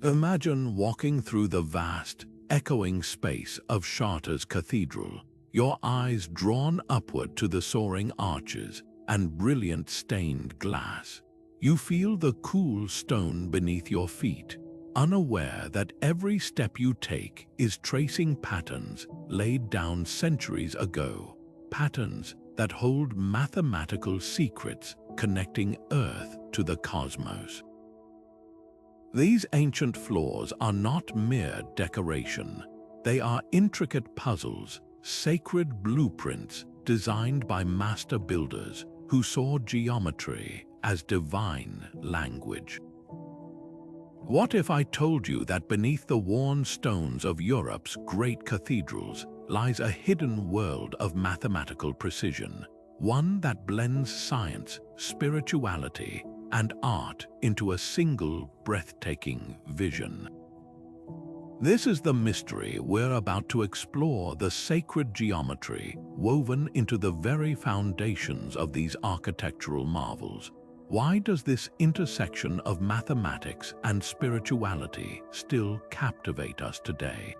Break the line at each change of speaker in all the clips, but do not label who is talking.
Imagine walking through the vast, echoing space of Chartres Cathedral, your eyes drawn upward to the soaring arches and brilliant stained glass. You feel the cool stone beneath your feet, unaware that every step you take is tracing patterns laid down centuries ago, patterns that hold mathematical secrets connecting Earth to the cosmos. These ancient floors are not mere decoration. They are intricate puzzles, sacred blueprints designed by master builders who saw geometry as divine language. What if I told you that beneath the worn stones of Europe's great cathedrals lies a hidden world of mathematical precision, one that blends science, spirituality, and art into a single breathtaking vision? This is the mystery we're about to explore, the sacred geometry woven into the very foundations of these architectural marvels. Why does this intersection of mathematics and spirituality still captivate us today?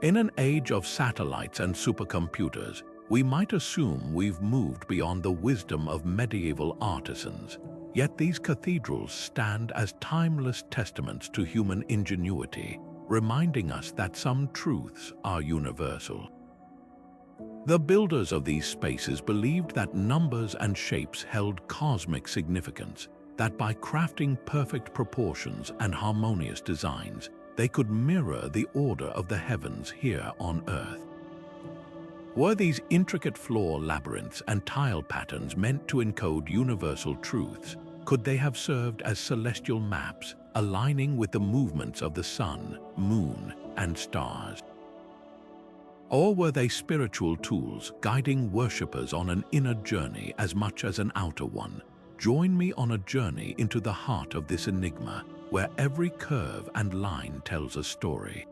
In an age of satellites and supercomputers, we might assume we've moved beyond the wisdom of medieval artisans. Yet these cathedrals stand as timeless testaments to human ingenuity, reminding us that some truths are universal. The builders of these spaces believed that numbers and shapes held cosmic significance, that by crafting perfect proportions and harmonious designs, they could mirror the order of the heavens here on Earth. Were these intricate floor labyrinths and tile patterns meant to encode universal truths? Could they have served as celestial maps, aligning with the movements of the sun, moon, and stars? Or were they spiritual tools, guiding worshippers on an inner journey as much as an outer one? Join me on a journey into the heart of this enigma, where every curve and line tells a story.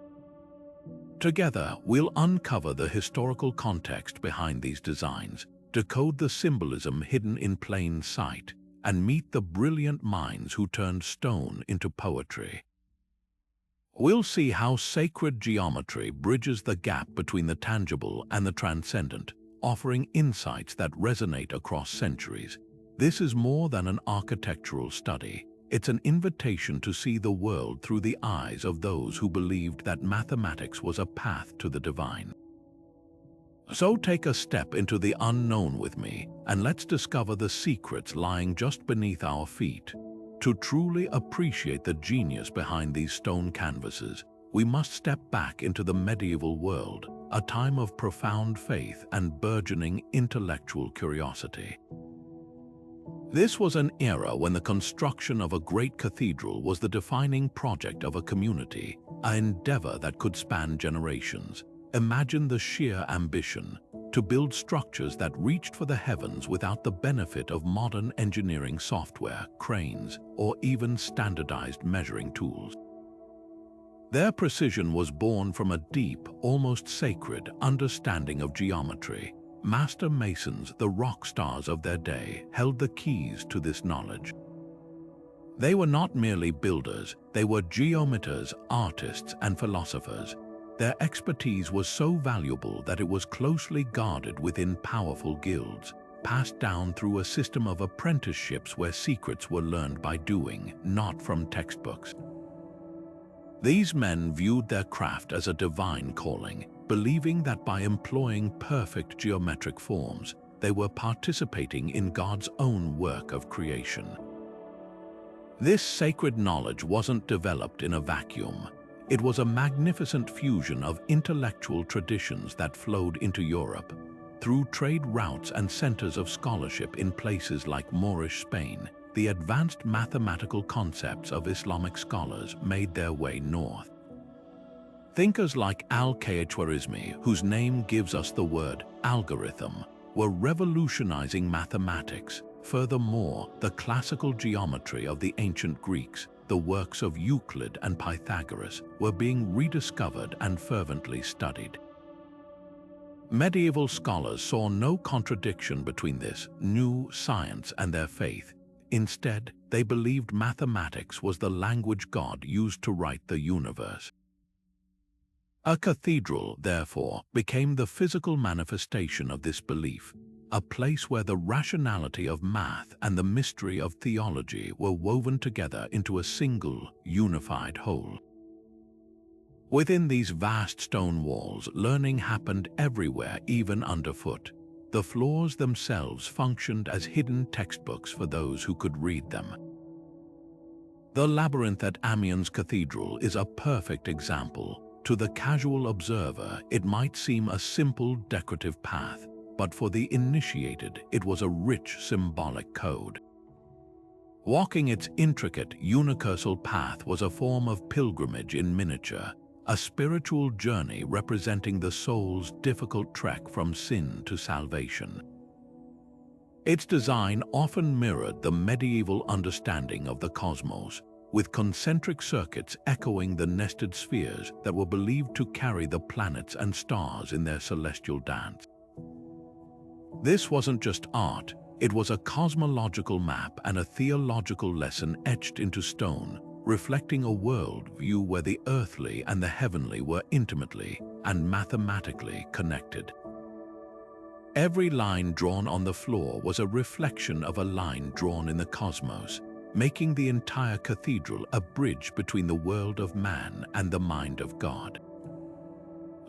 Together, we'll uncover the historical context behind these designs, decode the symbolism hidden in plain sight, and meet the brilliant minds who turned stone into poetry. We'll see how sacred geometry bridges the gap between the tangible and the transcendent, offering insights that resonate across centuries. This is more than an architectural study. It's an invitation to see the world through the eyes of those who believed that mathematics was a path to the divine. So take a step into the unknown with me, and let's discover the secrets lying just beneath our feet. To truly appreciate the genius behind these stone canvases, we must step back into the medieval world, a time of profound faith and burgeoning intellectual curiosity. This was an era when the construction of a great cathedral was the defining project of a community, an endeavor that could span generations. Imagine the sheer ambition to build structures that reached for the heavens without the benefit of modern engineering software, cranes, or even standardized measuring tools. Their precision was born from a deep, almost sacred understanding of geometry. Master masons, the rock stars of their day, held the keys to this knowledge. They were not merely builders, they were geometers, artists, and philosophers. Their expertise was so valuable that it was closely guarded within powerful guilds, passed down through a system of apprenticeships where secrets were learned by doing, not from textbooks. These men viewed their craft as a divine calling, believing that by employing perfect geometric forms, they were participating in God's own work of creation. This sacred knowledge wasn't developed in a vacuum. It was a magnificent fusion of intellectual traditions that flowed into Europe. Through trade routes and centers of scholarship in places like Moorish Spain, the advanced mathematical concepts of Islamic scholars made their way north. Thinkers like Al-Khwarizmi, whose name gives us the word algorithm, were revolutionizing mathematics. Furthermore, the classical geometry of the ancient Greeks, the works of Euclid and Pythagoras, were being rediscovered and fervently studied. Medieval scholars saw no contradiction between this new science and their faith. Instead, they believed mathematics was the language God used to write the universe. A cathedral, therefore, became the physical manifestation of this belief, a place where the rationality of math and the mystery of theology were woven together into a single, unified whole. Within these vast stone walls, learning happened everywhere, even underfoot. The floors themselves functioned as hidden textbooks for those who could read them. The labyrinth at Amiens Cathedral is a perfect example. To the casual observer, it might seem a simple decorative path, but for the initiated, it was a rich symbolic code. Walking its intricate, unicursal path was a form of pilgrimage in miniature, a spiritual journey representing the soul's difficult trek from sin to salvation. Its design often mirrored the medieval understanding of the cosmos, with concentric circuits echoing the nested spheres that were believed to carry the planets and stars in their celestial dance. This wasn't just art, it was a cosmological map and a theological lesson etched into stone, reflecting a world view where the earthly and the heavenly were intimately and mathematically connected. Every line drawn on the floor was a reflection of a line drawn in the cosmos, making the entire cathedral a bridge between the world of man and the mind of God.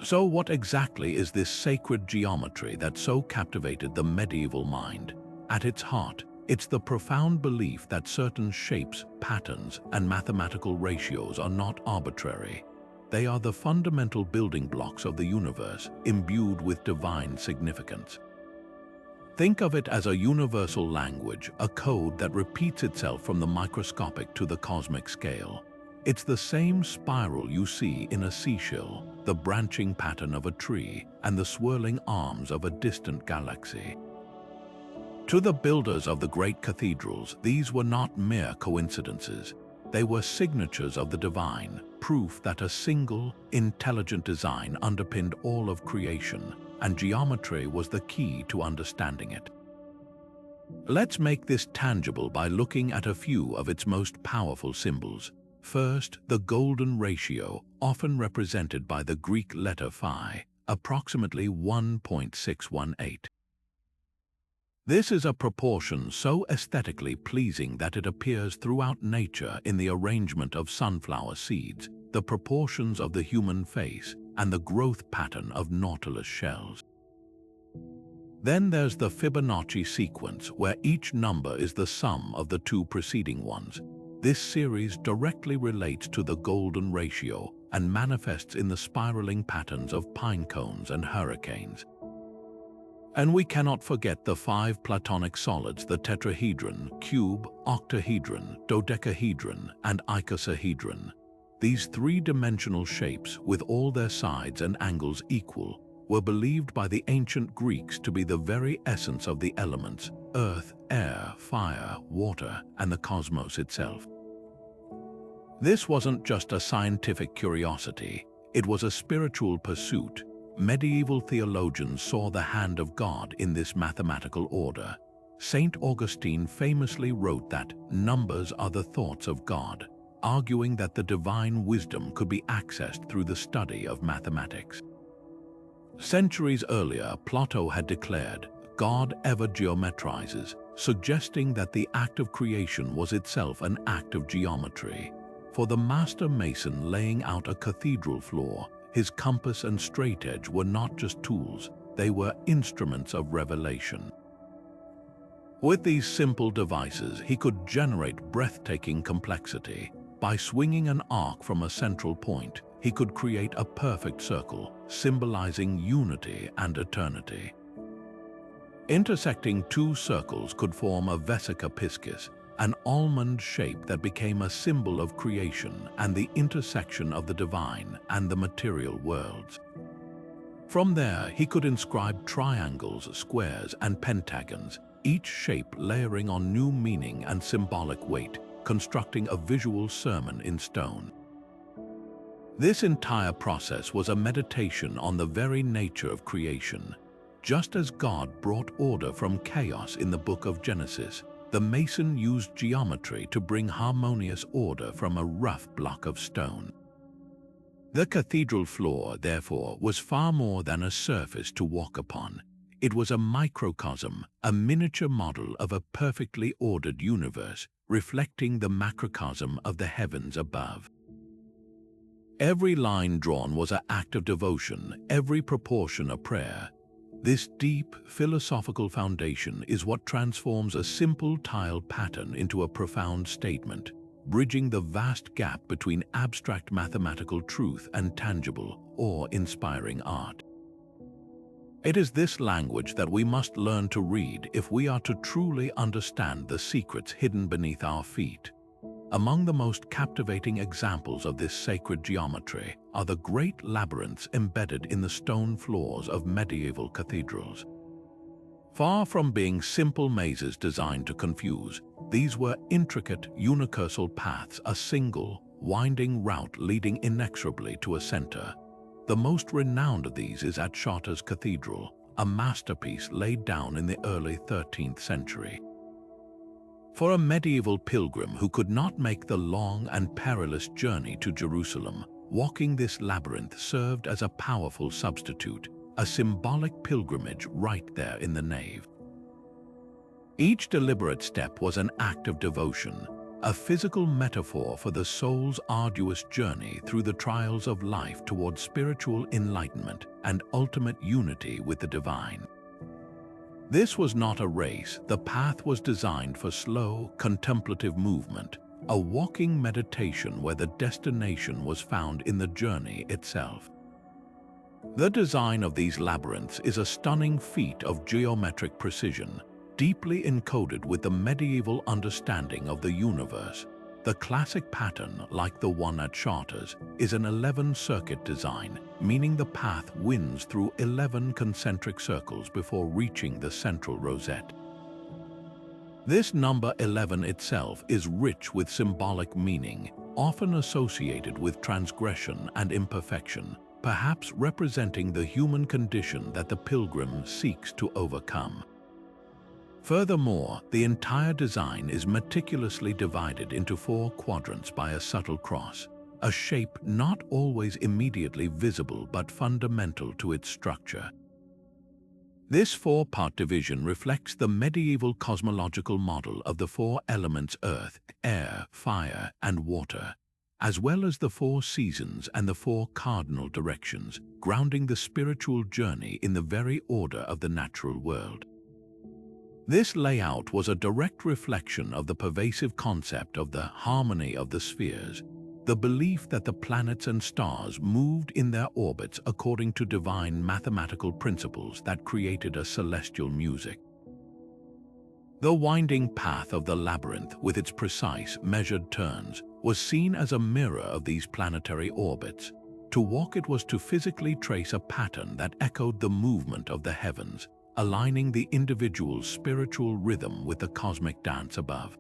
So what exactly is this sacred geometry that so captivated the medieval mind? At its heart, it's the profound belief that certain shapes, patterns, and mathematical ratios are not arbitrary. They are the fundamental building blocks of the universe, imbued with divine significance. Think of it as a universal language, a code that repeats itself from the microscopic to the cosmic scale. It's the same spiral you see in a seashell, the branching pattern of a tree, and the swirling arms of a distant galaxy. To the builders of the great cathedrals, these were not mere coincidences. They were signatures of the divine, proof that a single, intelligent design underpinned all of creation, and geometry was the key to understanding it. Let's make this tangible by looking at a few of its most powerful symbols. First, the golden ratio, often represented by the Greek letter phi, approximately 1.618. This is a proportion so aesthetically pleasing that it appears throughout nature in the arrangement of sunflower seeds, the proportions of the human face, and the growth pattern of nautilus shells. Then there's the Fibonacci sequence, where each number is the sum of the two preceding ones. This series directly relates to the golden ratio and manifests in the spiraling patterns of pine cones and hurricanes. And we cannot forget the 5 Platonic solids, the tetrahedron, cube, octahedron, dodecahedron, and icosahedron. These three-dimensional shapes, with all their sides and angles equal, were believed by the ancient Greeks to be the very essence of the elements, earth, air, fire, water, and the cosmos itself. This wasn't just a scientific curiosity, it was a spiritual pursuit. Medieval theologians saw the hand of God in this mathematical order. Saint Augustine famously wrote that numbers are the thoughts of God, arguing that the divine wisdom could be accessed through the study of mathematics. Centuries earlier, Plato had declared, God ever geometrizes, suggesting that the act of creation was itself an act of geometry. For the master mason laying out a cathedral floor, his compass and straightedge were not just tools, they were instruments of revelation. With these simple devices, he could generate breathtaking complexity. By swinging an arc from a central point, he could create a perfect circle, symbolizing unity and eternity. Intersecting two circles could form a vesica piscis, an almond shape that became a symbol of creation and the intersection of the divine and the material worlds. From there, he could inscribe triangles, squares, and pentagons, each shape layering on new meaning and symbolic weight, constructing a visual sermon in stone. This entire process was a meditation on the very nature of creation. Just as God brought order from chaos in the book of Genesis, the mason used geometry to bring harmonious order from a rough block of stone. The cathedral floor, therefore, was far more than a surface to walk upon. It was a microcosm, a miniature model of a perfectly ordered universe, reflecting the macrocosm of the heavens above. Every line drawn was an act of devotion, every proportion a prayer. This deep, philosophical foundation is what transforms a simple tile pattern into a profound statement, bridging the vast gap between abstract mathematical truth and tangible, awe-inspiring art. It is this language that we must learn to read if we are to truly understand the secrets hidden beneath our feet. Among the most captivating examples of this sacred geometry are the great labyrinths embedded in the stone floors of medieval cathedrals. Far from being simple mazes designed to confuse, these were intricate, unicursal paths, a single, winding route leading inexorably to a center. The most renowned of these is at Chartres Cathedral, a masterpiece laid down in the early 13th century. For a medieval pilgrim who could not make the long and perilous journey to Jerusalem, walking this labyrinth served as a powerful substitute, a symbolic pilgrimage right there in the nave. Each deliberate step was an act of devotion, a physical metaphor for the soul's arduous journey through the trials of life toward spiritual enlightenment and ultimate unity with the divine. This was not a race. The path was designed for slow, contemplative movement, a walking meditation where the destination was found in the journey itself. The design of these labyrinths is a stunning feat of geometric precision, deeply encoded with the medieval understanding of the universe. The classic pattern, like the one at Chartres, is an 11-circuit design, meaning the path winds through 11 concentric circles before reaching the central rosette. This number 11 itself is rich with symbolic meaning, often associated with transgression and imperfection, perhaps representing the human condition that the pilgrim seeks to overcome. Furthermore, the entire design is meticulously divided into 4 quadrants by a subtle cross, a shape not always immediately visible but fundamental to its structure. This 4-part division reflects the medieval cosmological model of the 4 elements: earth, air, fire, and water, as well as the 4 seasons and the 4 cardinal directions, grounding the spiritual journey in the very order of the natural world. This layout was a direct reflection of the pervasive concept of the harmony of the spheres, the belief that the planets and stars moved in their orbits according to divine mathematical principles that created a celestial music. The winding path of the labyrinth, with its precise, measured turns, was seen as a mirror of these planetary orbits. To walk it was to physically trace a pattern that echoed the movement of the heavens, aligning the individual's spiritual rhythm with the cosmic dance above.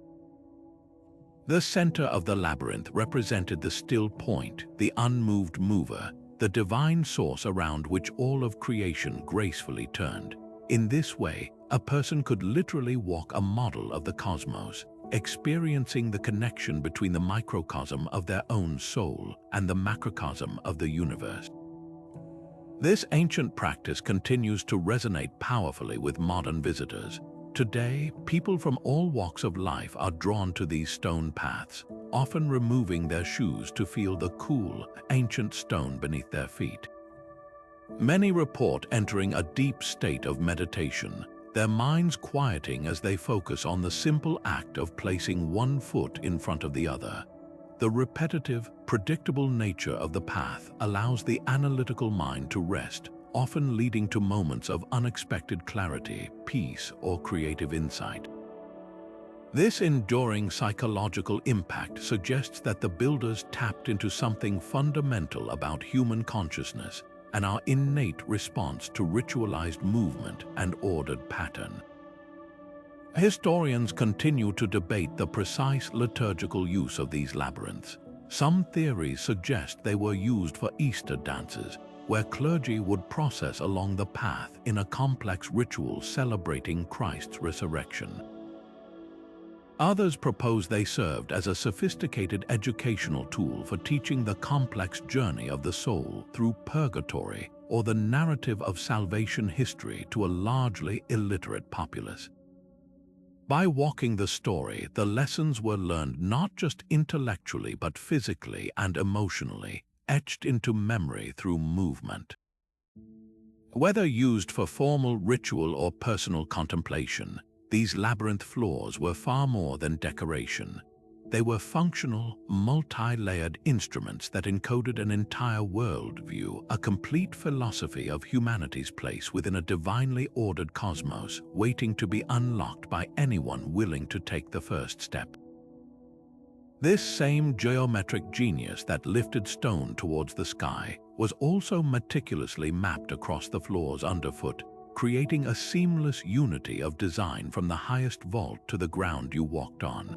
The center of the labyrinth represented the still point, the unmoved mover, the divine source around which all of creation gracefully turned. In this way, a person could literally walk a model of the cosmos, experiencing the connection between the microcosm of their own soul and the macrocosm of the universe. This ancient practice continues to resonate powerfully with modern visitors. Today, people from all walks of life are drawn to these stone paths, often removing their shoes to feel the cool, ancient stone beneath their feet. Many report entering a deep state of meditation, their minds quieting as they focus on the simple act of placing one foot in front of the other. The repetitive, predictable nature of the path allows the analytical mind to rest, often leading to moments of unexpected clarity, peace, or creative insight. This enduring psychological impact suggests that the builders tapped into something fundamental about human consciousness and our innate response to ritualized movement and ordered pattern. Historians continue to debate the precise liturgical use of these labyrinths. Some theories suggest they were used for Easter dances, where clergy would process along the path in a complex ritual celebrating Christ's resurrection. Others propose they served as a sophisticated educational tool for teaching the complex journey of the soul through purgatory or the narrative of salvation history to a largely illiterate populace. By walking the story, the lessons were learned not just intellectually but physically and emotionally, etched into memory through movement. Whether used for formal ritual or personal contemplation, these labyrinth floors were far more than decoration. They were functional, multi-layered instruments that encoded an entire worldview, a complete philosophy of humanity's place within a divinely ordered cosmos, waiting to be unlocked by anyone willing to take the first step. This same geometric genius that lifted stone towards the sky was also meticulously mapped across the floors underfoot, creating a seamless unity of design from the highest vault to the ground you walked on.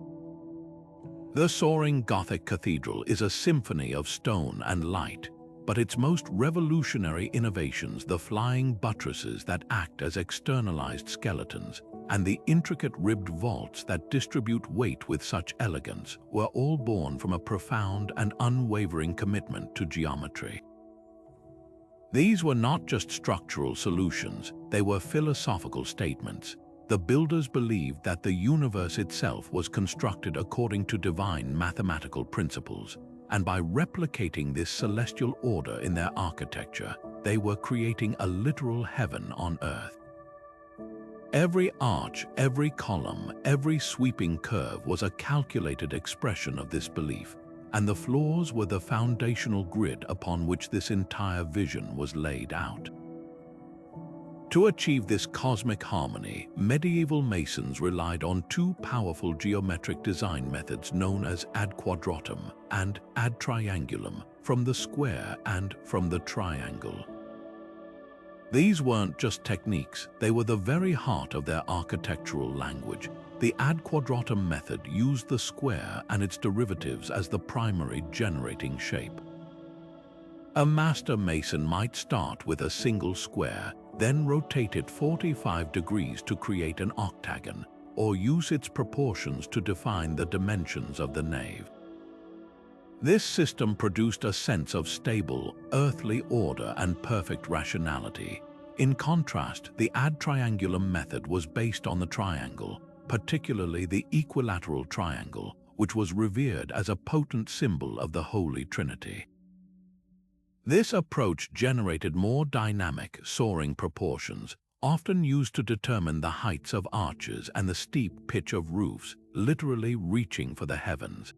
The soaring Gothic cathedral is a symphony of stone and light, but its most revolutionary innovations, the flying buttresses that act as externalized skeletons, and the intricate ribbed vaults that distribute weight with such elegance, were all born from a profound and unwavering commitment to geometry. These were not just structural solutions, they were philosophical statements. The builders believed that the universe itself was constructed according to divine mathematical principles, and by replicating this celestial order in their architecture, they were creating a literal heaven on earth. Every arch, every column, every sweeping curve was a calculated expression of this belief, and the floors were the foundational grid upon which this entire vision was laid out. To achieve this cosmic harmony, medieval masons relied on two powerful geometric design methods known as ad quadratum and ad triangulum, from the square and from the triangle. These weren't just techniques, they were the very heart of their architectural language. The ad quadratum method used the square and its derivatives as the primary generating shape. A master mason might start with a single square, then rotate it 45 degrees to create an octagon, or use its proportions to define the dimensions of the nave. This system produced a sense of stable, earthly order and perfect rationality. In contrast, the ad triangulum method was based on the triangle, particularly the equilateral triangle, which was revered as a potent symbol of the Holy Trinity. This approach generated more dynamic, soaring proportions, often used to determine the heights of arches and the steep pitch of roofs, literally reaching for the heavens.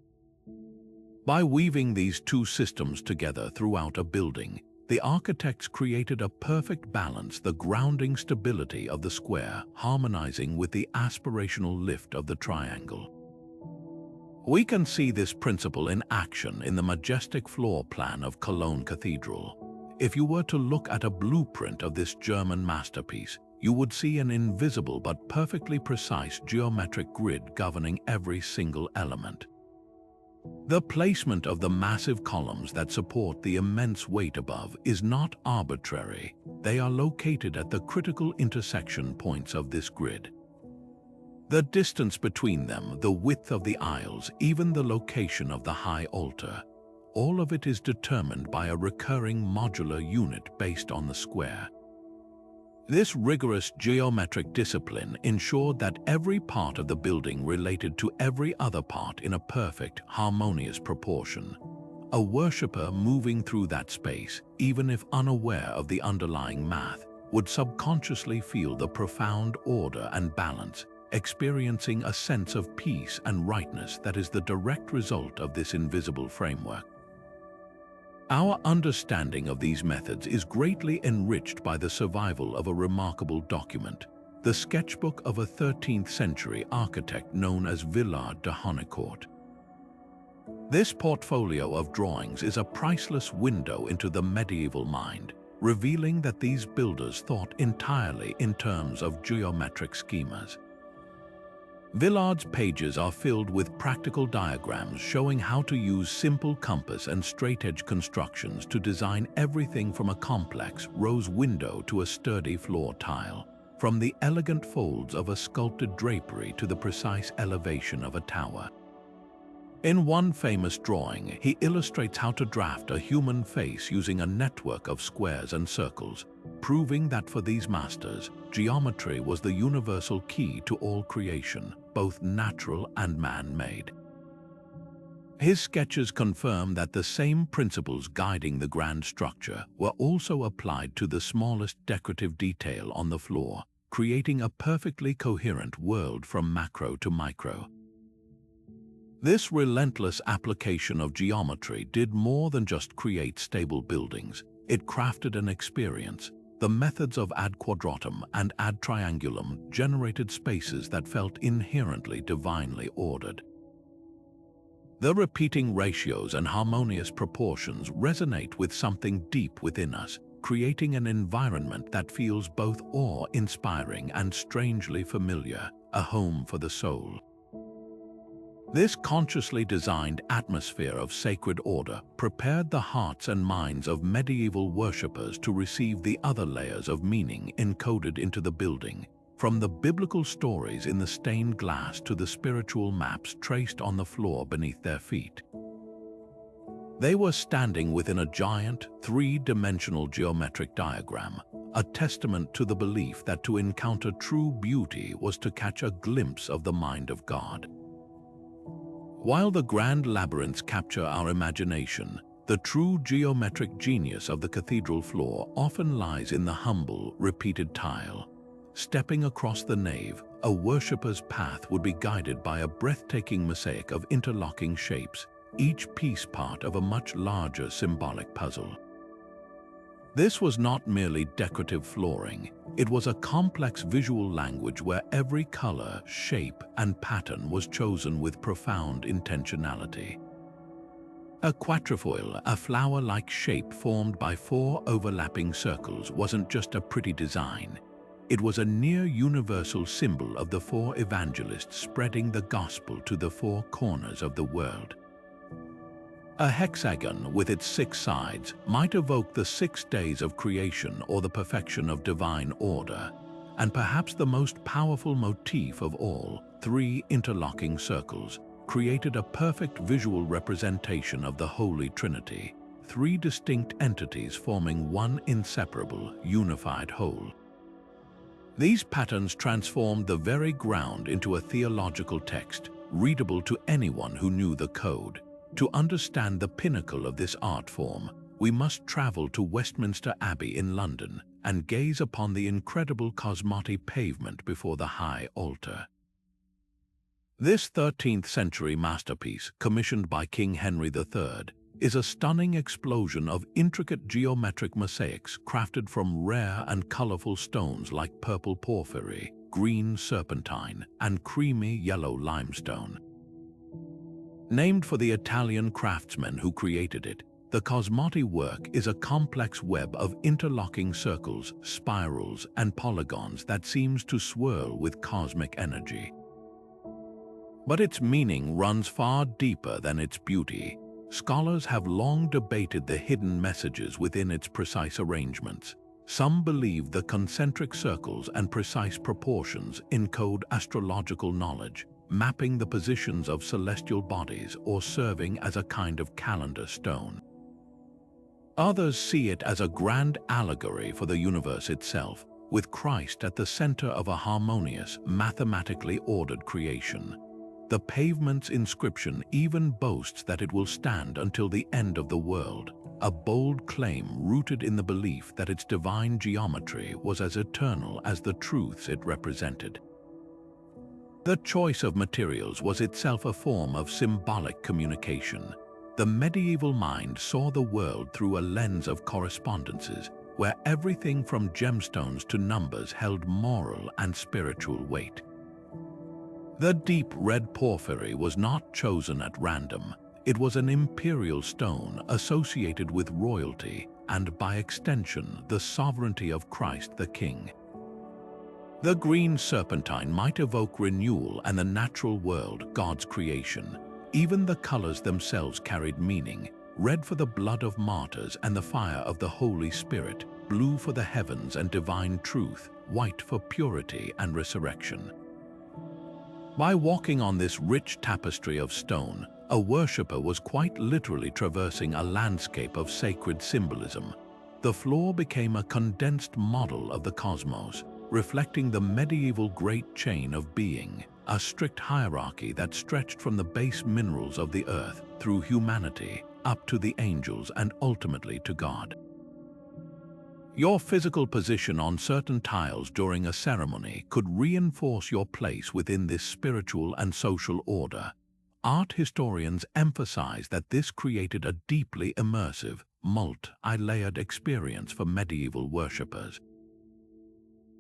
By weaving these two systems together throughout a building, the architects created a perfect balance, the grounding stability of the square harmonizing with the aspirational lift of the triangle. We can see this principle in action in the majestic floor plan of Cologne Cathedral. If you were to look at a blueprint of this German masterpiece, you would see an invisible but perfectly precise geometric grid governing every single element. The placement of the massive columns that support the immense weight above is not arbitrary. They are located at the critical intersection points of this grid. The distance between them, the width of the aisles, even the location of the high altar, all of it is determined by a recurring modular unit based on the square. This rigorous geometric discipline ensured that every part of the building related to every other part in a perfect, harmonious proportion. A worshipper moving through that space, even if unaware of the underlying math, would subconsciously feel the profound order and balance, experiencing a sense of peace and rightness that is the direct result of this invisible framework. Our understanding of these methods is greatly enriched by the survival of a remarkable document, the sketchbook of a 13th century architect known as Villard de Honnecourt. This portfolio of drawings is a priceless window into the medieval mind, revealing that these builders thought entirely in terms of geometric schemas. Villard's pages are filled with practical diagrams showing how to use simple compass and straight-edge constructions to design everything from a complex rose window to a sturdy floor tile, from the elegant folds of a sculpted drapery to the precise elevation of a tower. In one famous drawing, he illustrates how to draft a human face using a network of squares and circles, proving that for these masters, geometry was the universal key to all creation, both natural and man-made. His sketches confirm that the same principles guiding the grand structure were also applied to the smallest decorative detail on the floor, creating a perfectly coherent world from macro to micro. This relentless application of geometry did more than just create stable buildings. It crafted an experience. The methods of ad quadratum and ad triangulum generated spaces that felt inherently divinely ordered. The repeating ratios and harmonious proportions resonate with something deep within us, creating an environment that feels both awe-inspiring and strangely familiar, a home for the soul. This consciously designed atmosphere of sacred order prepared the hearts and minds of medieval worshippers to receive the other layers of meaning encoded into the building, from the biblical stories in the stained glass to the spiritual maps traced on the floor beneath their feet. They were standing within a giant, three-dimensional geometric diagram, a testament to the belief that to encounter true beauty was to catch a glimpse of the mind of God. While the grand labyrinths capture our imagination, the true geometric genius of the cathedral floor often lies in the humble, repeated tile. Stepping across the nave, a worshipper's path would be guided by a breathtaking mosaic of interlocking shapes, each piece part of a much larger symbolic puzzle. This was not merely decorative flooring. It was a complex visual language where every color, shape, and pattern was chosen with profound intentionality. A quatrefoil, a flower-like shape formed by 4 overlapping circles, wasn't just a pretty design. It was a near-universal symbol of the 4 evangelists spreading the gospel to the 4 corners of the world. A hexagon with its 6 sides might evoke the 6 days of creation or the perfection of divine order, and perhaps the most powerful motif of all, 3 interlocking circles, created a perfect visual representation of the Holy Trinity, 3 distinct entities forming one inseparable, unified whole. These patterns transformed the very ground into a theological text, readable to anyone who knew the code. To understand the pinnacle of this art form, we must travel to Westminster Abbey in London and gaze upon the incredible Cosmological pavement before the high altar. This 13th-century masterpiece, commissioned by King Henry III, is a stunning explosion of intricate geometric mosaics crafted from rare and colorful stones like purple porphyry, green serpentine, and creamy yellow limestone. Named for the Italian craftsmen who created it, the Cosmological work is a complex web of interlocking circles, spirals, and polygons that seems to swirl with cosmic energy. But its meaning runs far deeper than its beauty. Scholars have long debated the hidden messages within its precise arrangements. Some believe the concentric circles and precise proportions encode astrological knowledge, mapping the positions of celestial bodies or serving as a kind of calendar stone. Others see it as a grand allegory for the universe itself, with Christ at the center of a harmonious, mathematically ordered creation. The pavement's inscription even boasts that it will stand until the end of the world, a bold claim rooted in the belief that its divine geometry was as eternal as the truths it represented. The choice of materials was itself a form of symbolic communication. The medieval mind saw the world through a lens of correspondences, where everything from gemstones to numbers held moral and spiritual weight. The deep red porphyry was not chosen at random. It was an imperial stone associated with royalty and, by extension, the sovereignty of Christ the King. The green serpentine might evoke renewal and the natural world, God's creation. Even the colors themselves carried meaning. red for the blood of martyrs and the fire of the Holy Spirit, blue for the heavens and divine truth, white for purity and resurrection. By walking on this rich tapestry of stone, a worshipper was quite literally traversing a landscape of sacred symbolism. The floor became a condensed model of the cosmos, reflecting the medieval great chain of being, a strict hierarchy that stretched from the base minerals of the earth through humanity, up to the angels and ultimately to God. Your physical position on certain tiles during a ceremony could reinforce your place within this spiritual and social order. Art historians emphasize that this created a deeply immersive, multi-layered experience for medieval worshippers.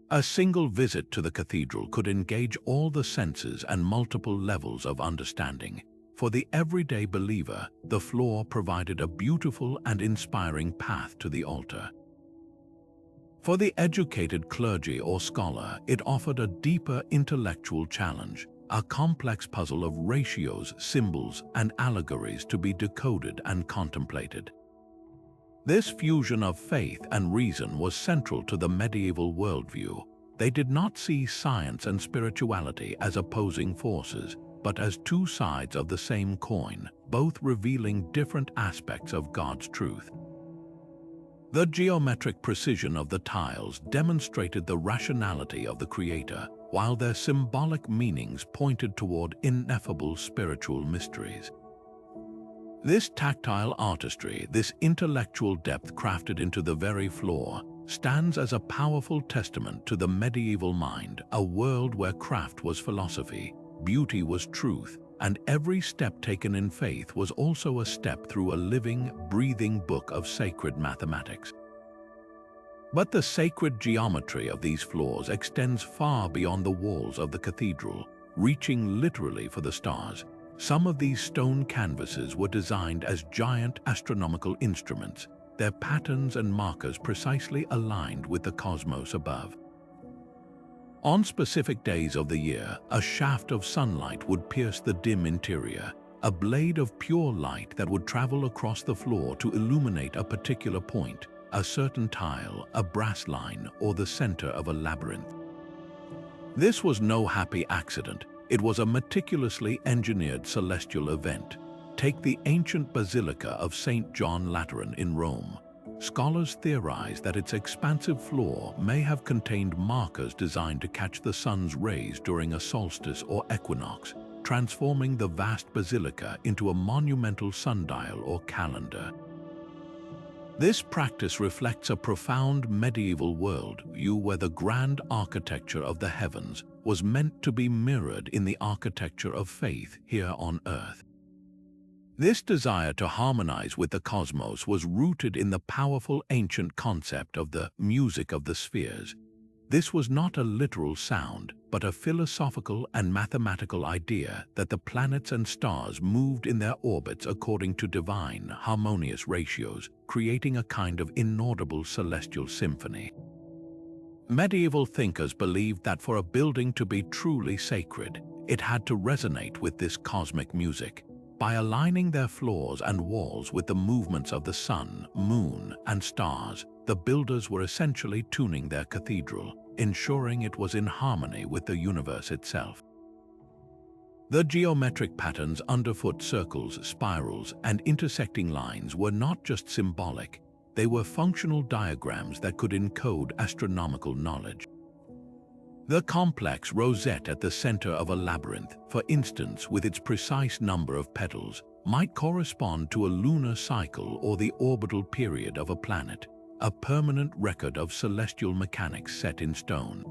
A single visit to the cathedral could engage all the senses and multiple levels of understanding. For the everyday believer, the floor provided a beautiful and inspiring path to the altar. For the educated clergy or scholar, it offered a deeper intellectual challenge, a complex puzzle of ratios, symbols, and allegories to be decoded and contemplated. This fusion of faith and reason was central to the medieval worldview. They did not see science and spirituality as opposing forces, but as two sides of the same coin, both revealing different aspects of God's truth. The geometric precision of the tiles demonstrated the rationality of the Creator, while their symbolic meanings pointed toward ineffable spiritual mysteries. This tactile artistry, this intellectual depth crafted into the very floor, stands as a powerful testament to the medieval mind, a world where craft was philosophy, beauty was truth, and every step taken in faith was also a step through a living, breathing book of sacred mathematics. But the sacred geometry of these floors extends far beyond the walls of the cathedral, reaching literally for the stars. Some of these stone canvases were designed as giant astronomical instruments, their patterns and markers precisely aligned with the cosmos above. On specific days of the year, a shaft of sunlight would pierce the dim interior, a blade of pure light that would travel across the floor to illuminate a particular point, a certain tile, a brass line, or the center of a labyrinth. This was no happy accident. It was a meticulously engineered celestial event. Take the ancient Basilica of St. John Lateran in Rome. Scholars theorize that its expansive floor may have contained markers designed to catch the sun's rays during a solstice or equinox, transforming the vast basilica into a monumental sundial or calendar. This practice reflects a profound medieval worldview where the grand architecture of the heavens was meant to be mirrored in the architecture of faith here on earth. This desire to harmonize with the cosmos was rooted in the powerful ancient concept of the music of the spheres. This was not a literal sound, but a philosophical and mathematical idea that the planets and stars moved in their orbits according to divine, harmonious ratios, creating a kind of inaudible celestial symphony. Medieval thinkers believed that for a building to be truly sacred, it had to resonate with this cosmic music. By aligning their floors and walls with the movements of the sun, moon, and stars, the builders were essentially tuning their cathedral, ensuring it was in harmony with the universe itself. The geometric patterns underfoot, circles, spirals, and intersecting lines were not just symbolic, they were functional diagrams that could encode astronomical knowledge. The complex rosette at the center of a labyrinth, for instance, with its precise number of petals, might correspond to a lunar cycle or the orbital period of a planet, a permanent record of celestial mechanics set in stone.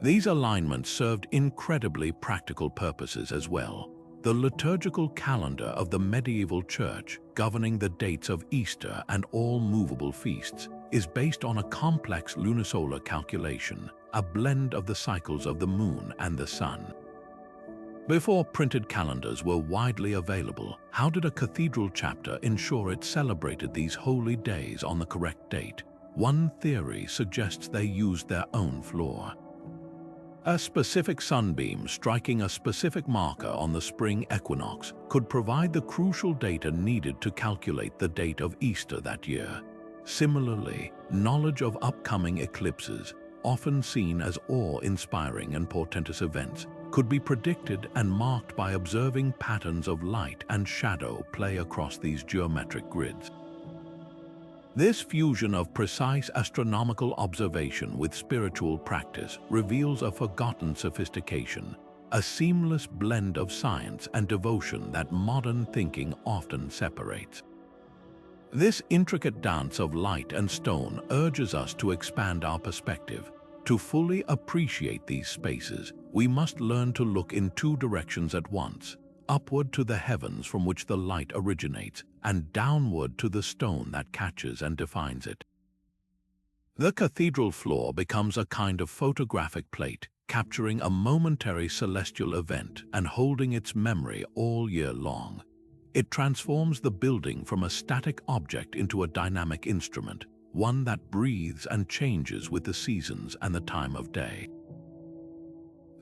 These alignments served incredibly practical purposes as well. The liturgical calendar of the medieval church, governing the dates of Easter and all movable feasts, is based on a complex lunisolar calculation, a blend of the cycles of the moon and the sun. Before printed calendars were widely available, how did a cathedral chapter ensure it celebrated these holy days on the correct date? One theory suggests they used their own floor. A specific sunbeam striking a specific marker on the spring equinox could provide the crucial data needed to calculate the date of Easter that year. Similarly, knowledge of upcoming eclipses, often seen as awe-inspiring and portentous events, could be predicted and marked by observing patterns of light and shadow play across these geometric grids. This fusion of precise astronomical observation with spiritual practice reveals a forgotten sophistication, a seamless blend of science and devotion that modern thinking often separates. This intricate dance of light and stone urges us to expand our perspective. To fully appreciate these spaces, we must learn to look in two directions at once: upward to the heavens from which the light originates, and downward to the stone that catches and defines it. The cathedral floor becomes a kind of photographic plate, capturing a momentary celestial event and holding its memory all year long. It transforms the building from a static object into a dynamic instrument, one that breathes and changes with the seasons and the time of day.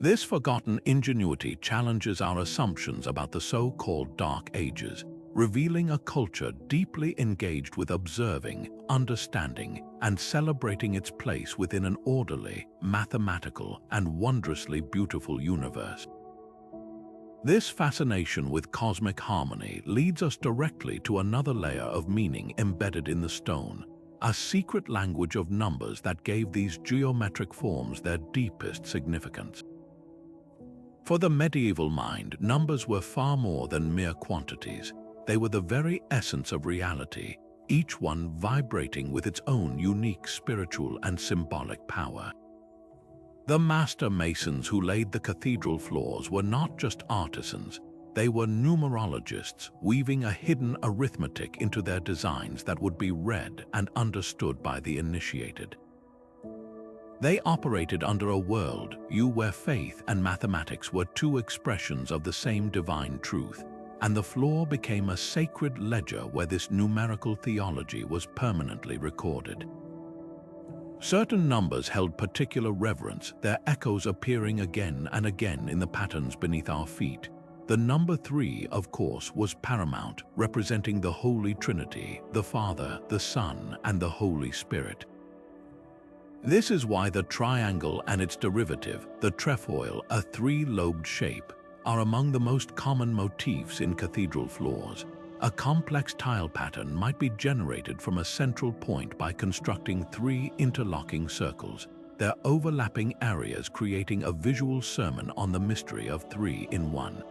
This forgotten ingenuity challenges our assumptions about the so-called Dark Ages, revealing a culture deeply engaged with observing, understanding, and celebrating its place within an orderly, mathematical, and wondrously beautiful universe. This fascination with cosmic harmony leads us directly to another layer of meaning embedded in the stone, a secret language of numbers that gave these geometric forms their deepest significance. For the medieval mind, numbers were far more than mere quantities. They were the very essence of reality, each one vibrating with its own unique spiritual and symbolic power. The master masons who laid the cathedral floors were not just artisans, they were numerologists, weaving a hidden arithmetic into their designs that would be read and understood by the initiated. They operated under a world where faith and mathematics were two expressions of the same divine truth, and the floor became a sacred ledger where this numerical theology was permanently recorded. Certain numbers held particular reverence, their echoes appearing again and again in the patterns beneath our feet. The number 3, of course, was paramount, representing the Holy Trinity, the Father, the Son, and the Holy Spirit. This is why the triangle and its derivative, the trefoil, a three-lobed shape, are among the most common motifs in cathedral floors. A complex tile pattern might be generated from a central point by constructing 3 interlocking circles, their overlapping areas creating a visual sermon on the mystery of 3 in 1.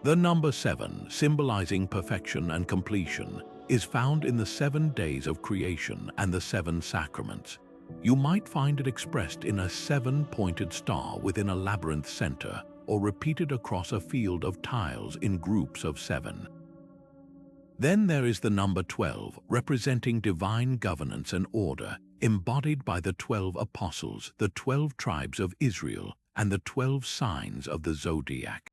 The number 7, symbolizing perfection and completion, is found in the 7 days of creation and the 7 sacraments. You might find it expressed in a 7-pointed star within a labyrinth center, or repeated across a field of tiles in groups of 7. Then there is the number 12, representing divine governance and order, embodied by the 12 apostles, the 12 tribes of Israel, and the 12 signs of the zodiac.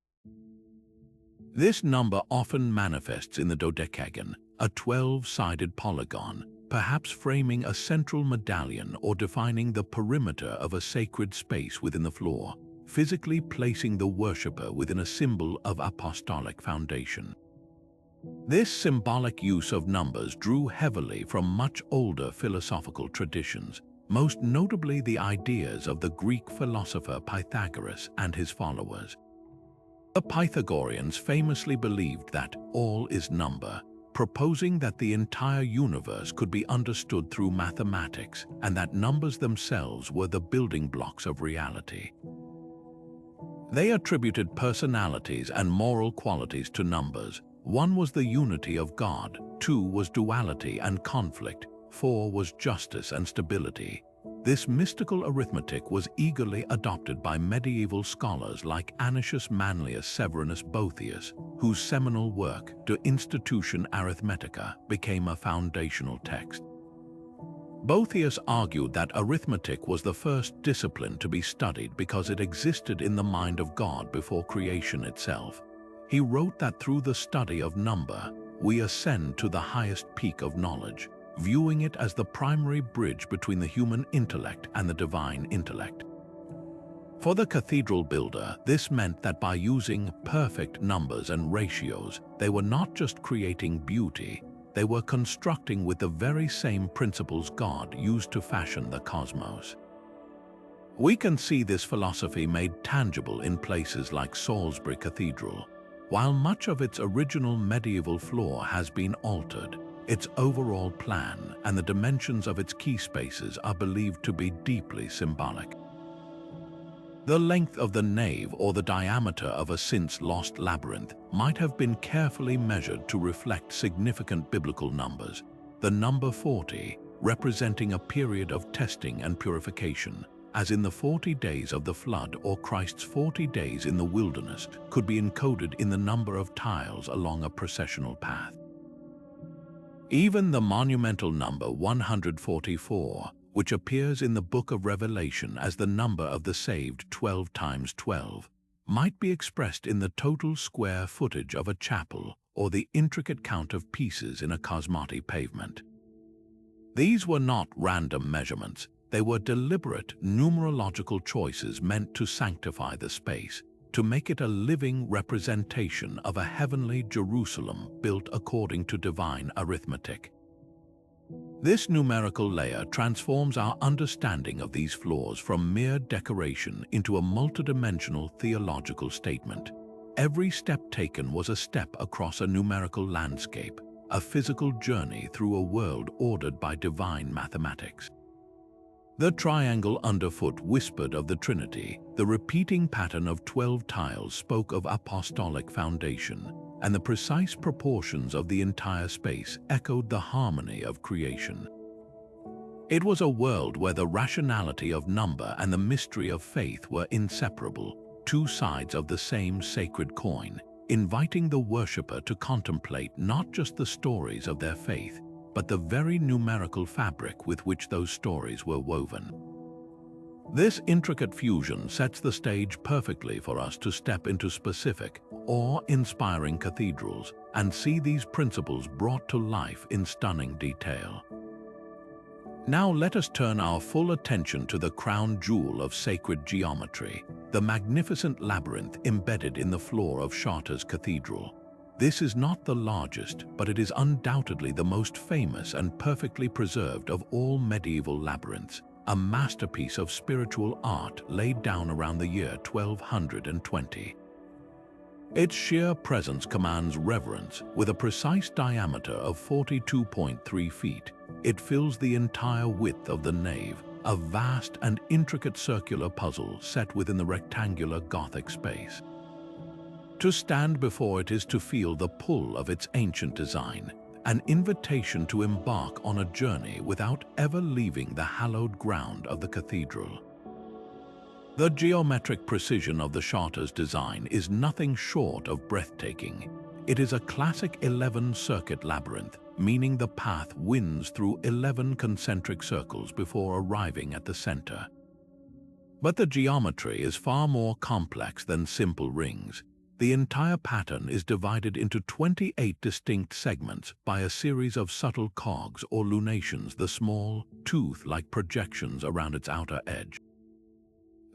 This number often manifests in the dodecagon, a 12-sided polygon, perhaps framing a central medallion or defining the perimeter of a sacred space within the floor, physically placing the worshipper within a symbol of apostolic foundation. This symbolic use of numbers drew heavily from much older philosophical traditions, most notably the ideas of the Greek philosopher Pythagoras and his followers. The Pythagoreans famously believed that all is number, proposing that the entire universe could be understood through mathematics and that numbers themselves were the building blocks of reality. They attributed personalities and moral qualities to numbers. 1 was the unity of God, 2 was duality and conflict, 4 was justice and stability. This mystical arithmetic was eagerly adopted by medieval scholars like Anicius Manlius Severinus Boethius, whose seminal work, De Institutione Arithmetica, became a foundational text. Boethius argued that arithmetic was the first discipline to be studied because it existed in the mind of God before creation itself. He wrote that through the study of number, we ascend to the highest peak of knowledge, viewing it as the primary bridge between the human intellect and the divine intellect. For the cathedral builder, this meant that by using perfect numbers and ratios, they were not just creating beauty, they were constructing with the very same principles God used to fashion the cosmos. We can see this philosophy made tangible in places like Salisbury Cathedral. While much of its original medieval floor has been altered, its overall plan and the dimensions of its key spaces are believed to be deeply symbolic. The length of the nave or the diameter of a since-lost labyrinth might have been carefully measured to reflect significant biblical numbers, the number 40 representing a period of testing and purification, as in the 40 days of the flood or Christ's 40 days in the wilderness, could be encoded in the number of tiles along a processional path. Even the monumental number 144, which appears in the Book of Revelation as the number of the saved 12 times 12, might be expressed in the total square footage of a chapel or the intricate count of pieces in a cosmological pavement. These were not random measurements, they were deliberate numerological choices meant to sanctify the space, to make it a living representation of a heavenly Jerusalem built according to divine arithmetic. This numerical layer transforms our understanding of these floors from mere decoration into a multidimensional theological statement. Every step taken was a step across a numerical landscape, a physical journey through a world ordered by divine mathematics. The triangle underfoot whispered of the Trinity, the repeating pattern of 12 tiles spoke of apostolic foundation, and the precise proportions of the entire space echoed the harmony of creation. It was a world where the rationality of number and the mystery of faith were inseparable, two sides of the same sacred coin, inviting the worshipper to contemplate not just the stories of their faith, but the very numerical fabric with which those stories were woven. This intricate fusion sets the stage perfectly for us to step into specific, awe-inspiring cathedrals and see these principles brought to life in stunning detail. Now let us turn our full attention to the crown jewel of sacred geometry, the magnificent labyrinth embedded in the floor of Chartres Cathedral. This is not the largest, but it is undoubtedly the most famous and perfectly preserved of all medieval labyrinths, a masterpiece of spiritual art laid down around the year 1220. Its sheer presence commands reverence. With a precise diameter of 42.3 feet, it fills the entire width of the nave, a vast and intricate circular puzzle set within the rectangular Gothic space. To stand before it is to feel the pull of its ancient design, an invitation to embark on a journey without ever leaving the hallowed ground of the cathedral. The geometric precision of the Chartres design is nothing short of breathtaking. It is a classic 11-circuit labyrinth, meaning the path winds through 11 concentric circles before arriving at the center. But the geometry is far more complex than simple rings. The entire pattern is divided into 28 distinct segments by a series of subtle cogs or lunations, the small, tooth-like projections around its outer edge.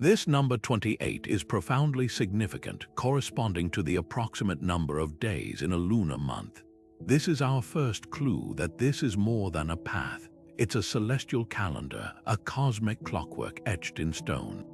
This number 28 is profoundly significant, corresponding to the approximate number of days in a lunar month. This is our first clue that this is more than a path. It's a celestial calendar, a cosmic clockwork etched in stone.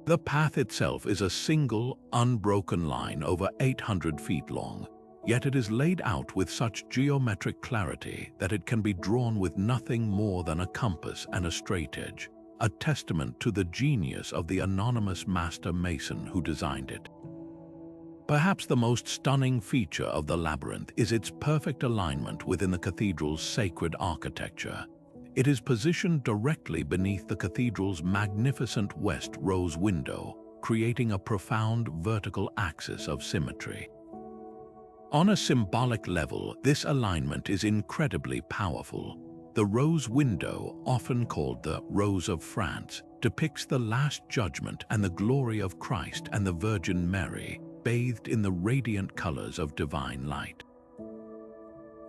The path itself is a single, unbroken line over 800 feet long, yet it is laid out with such geometric clarity that it can be drawn with nothing more than a compass and a straightedge, a testament to the genius of the anonymous master mason who designed it. Perhaps the most stunning feature of the labyrinth is its perfect alignment within the cathedral's sacred architecture. It is positioned directly beneath the cathedral's magnificent west rose window, creating a profound vertical axis of symmetry. On a symbolic level, this alignment is incredibly powerful. The rose window, often called the Rose of France, depicts the Last Judgment and the glory of Christ and the Virgin Mary, bathed in the radiant colors of divine light.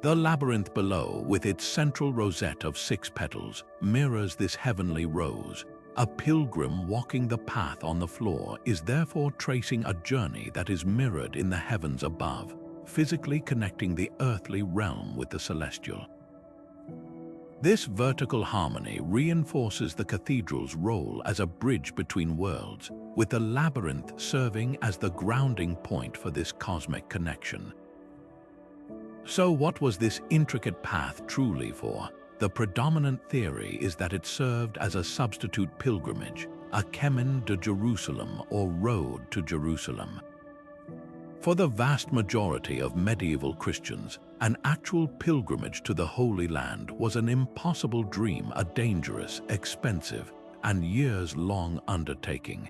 The labyrinth below, with its central rosette of 6 petals, mirrors this heavenly rose, A pilgrim walking the path on the floor is therefore tracing a journey that is mirrored in the heavens above, physically connecting the earthly realm with the celestial. This vertical harmony reinforces the cathedral's role as a bridge between worlds, with the labyrinth serving as the grounding point for this cosmic connection. So what was this intricate path truly for? The predominant theory is that it served as a substitute pilgrimage, a chemin de Jerusalem or road to Jerusalem. For the vast majority of medieval Christians, an actual pilgrimage to the Holy Land was an impossible dream, a dangerous, expensive, and years-long undertaking.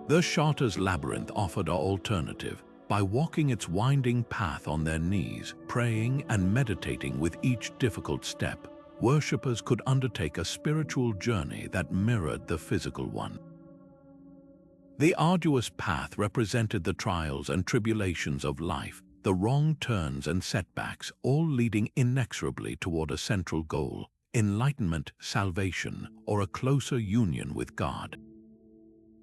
The Chartres Labyrinth offered an alternative. By walking its winding path on their knees, praying and meditating with each difficult step, worshippers could undertake a spiritual journey that mirrored the physical one. The arduous path represented the trials and tribulations of life, the wrong turns and setbacks, all leading inexorably toward a central goal: enlightenment, salvation, or a closer union with God.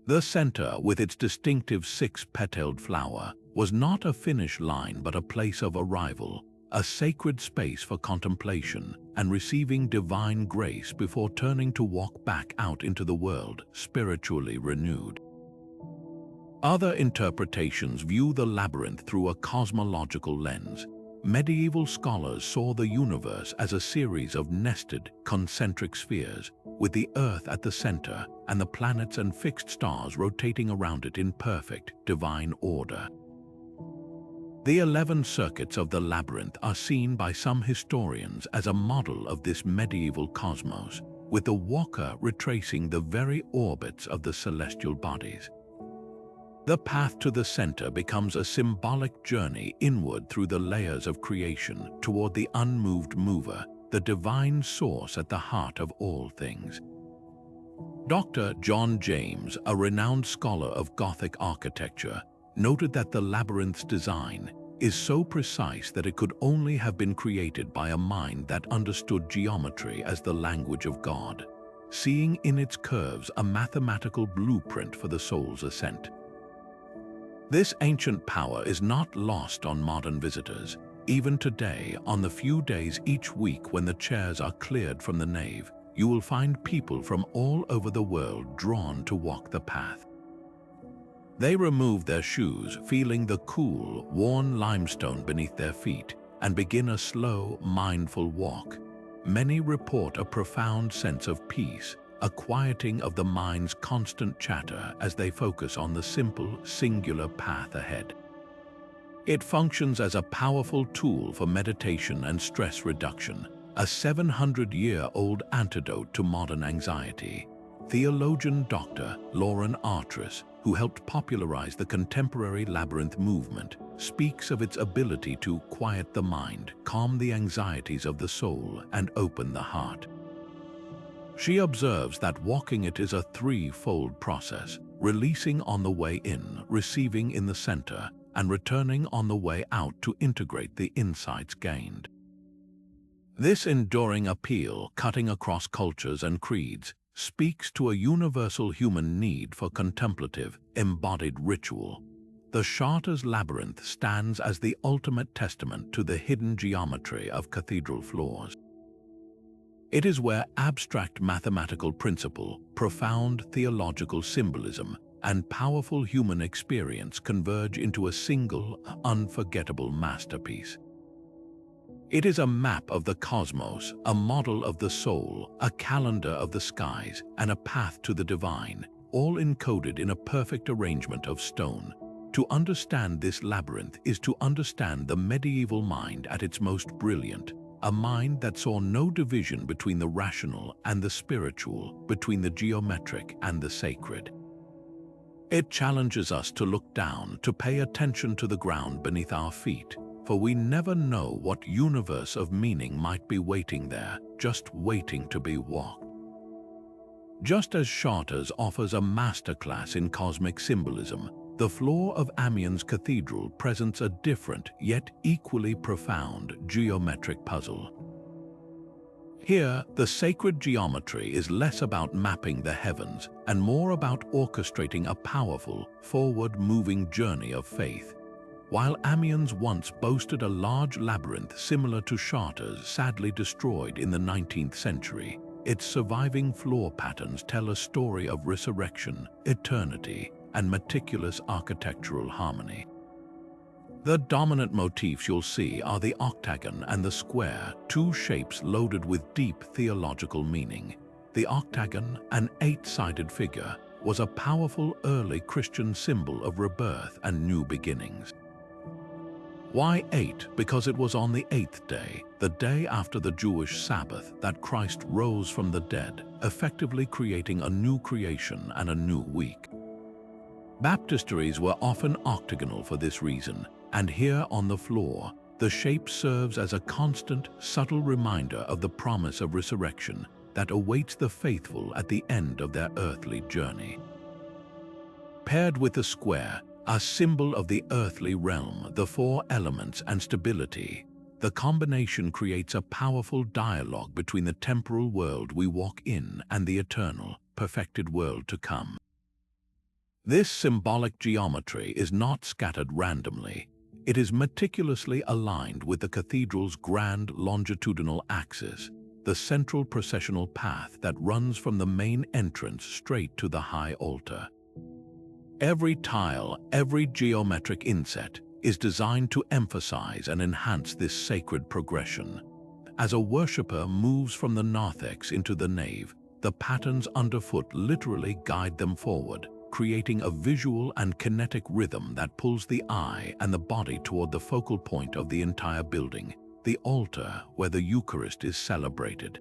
The center, with its distinctive six-petaled flower, was not a finish line but a place of arrival, a sacred space for contemplation and receiving divine grace before turning to walk back out into the world, spiritually renewed. Other interpretations view the labyrinth through a cosmological lens. Medieval scholars saw the universe as a series of nested, concentric spheres, with the Earth at the center and the planets and fixed stars rotating around it in perfect, divine order. The 11 circuits of the labyrinth are seen by some historians as a model of this medieval cosmos, with the walker retracing the very orbits of the celestial bodies. The path to the center becomes a symbolic journey inward through the layers of creation toward the unmoved mover, the divine source at the heart of all things. Dr. John James, a renowned scholar of Gothic architecture, noted that the labyrinth's design is so precise that it could only have been created by a mind that understood geometry as the language of God, seeing in its curves a mathematical blueprint for the soul's ascent. This ancient power is not lost on modern visitors. Even today, on the few days each week when the chairs are cleared from the nave, you will find people from all over the world drawn to walk the path. They remove their shoes, feeling the cool, worn limestone beneath their feet, and begin a slow, mindful walk. Many report a profound sense of peace, a quieting of the mind's constant chatter as they focus on the simple, singular path ahead. It functions as a powerful tool for meditation and stress reduction, a 700-year-old antidote to modern anxiety. Theologian Dr. Lauren Artistry, who helped popularize the contemporary labyrinth movement, speaks of its ability to quiet the mind, calm the anxieties of the soul, and open the heart. She observes that walking it is a threefold process: releasing on the way in, receiving in the center, and returning on the way out to integrate the insights gained. This enduring appeal, cutting across cultures and creeds, speaks to a universal human need for contemplative, embodied ritual. The Chartres Labyrinth stands as the ultimate testament to the hidden geometry of cathedral floors. It is where abstract mathematical principle, profound theological symbolism, and powerful human experience converge into a single, unforgettable masterpiece. It is a map of the cosmos, a model of the soul, a calendar of the skies, and a path to the divine, all encoded in a perfect arrangement of stone. To understand this labyrinth is to understand the medieval mind at its most brilliant, a mind that saw no division between the rational and the spiritual, between the geometric and the sacred. It challenges us to look down, to pay attention to the ground beneath our feet, for we never know what universe of meaning might be waiting there, just waiting to be walked. Just as Chartres offers a masterclass in cosmic symbolism, the floor of Amiens Cathedral presents a different, yet equally profound, geometric puzzle. Here, the sacred geometry is less about mapping the heavens and more about orchestrating a powerful, forward-moving journey of faith. While Amiens once boasted a large labyrinth similar to Chartres, sadly destroyed in the 19th century, its surviving floor patterns tell a story of resurrection, eternity, and meticulous architectural harmony. The dominant motifs you'll see are the octagon and the square, two shapes loaded with deep theological meaning. The octagon, an eight-sided figure, was a powerful early Christian symbol of rebirth and new beginnings. Why 8? Because it was on the 8th day, the day after the Jewish Sabbath, that Christ rose from the dead, effectively creating a new creation and a new week. Baptisteries were often octagonal for this reason, and here on the floor, the shape serves as a constant, subtle reminder of the promise of resurrection that awaits the faithful at the end of their earthly journey. Paired with the square, a symbol of the earthly realm, the four elements and stability, the combination creates a powerful dialogue between the temporal world we walk in and the eternal, perfected world to come. This symbolic geometry is not scattered randomly. It is meticulously aligned with the cathedral's grand longitudinal axis, the central processional path that runs from the main entrance straight to the high altar. Every tile, every geometric inset, is designed to emphasize and enhance this sacred progression. As a worshipper moves from the narthex into the nave, the patterns underfoot literally guide them forward, creating a visual and kinetic rhythm that pulls the eye and the body toward the focal point of the entire building, the altar where the Eucharist is celebrated.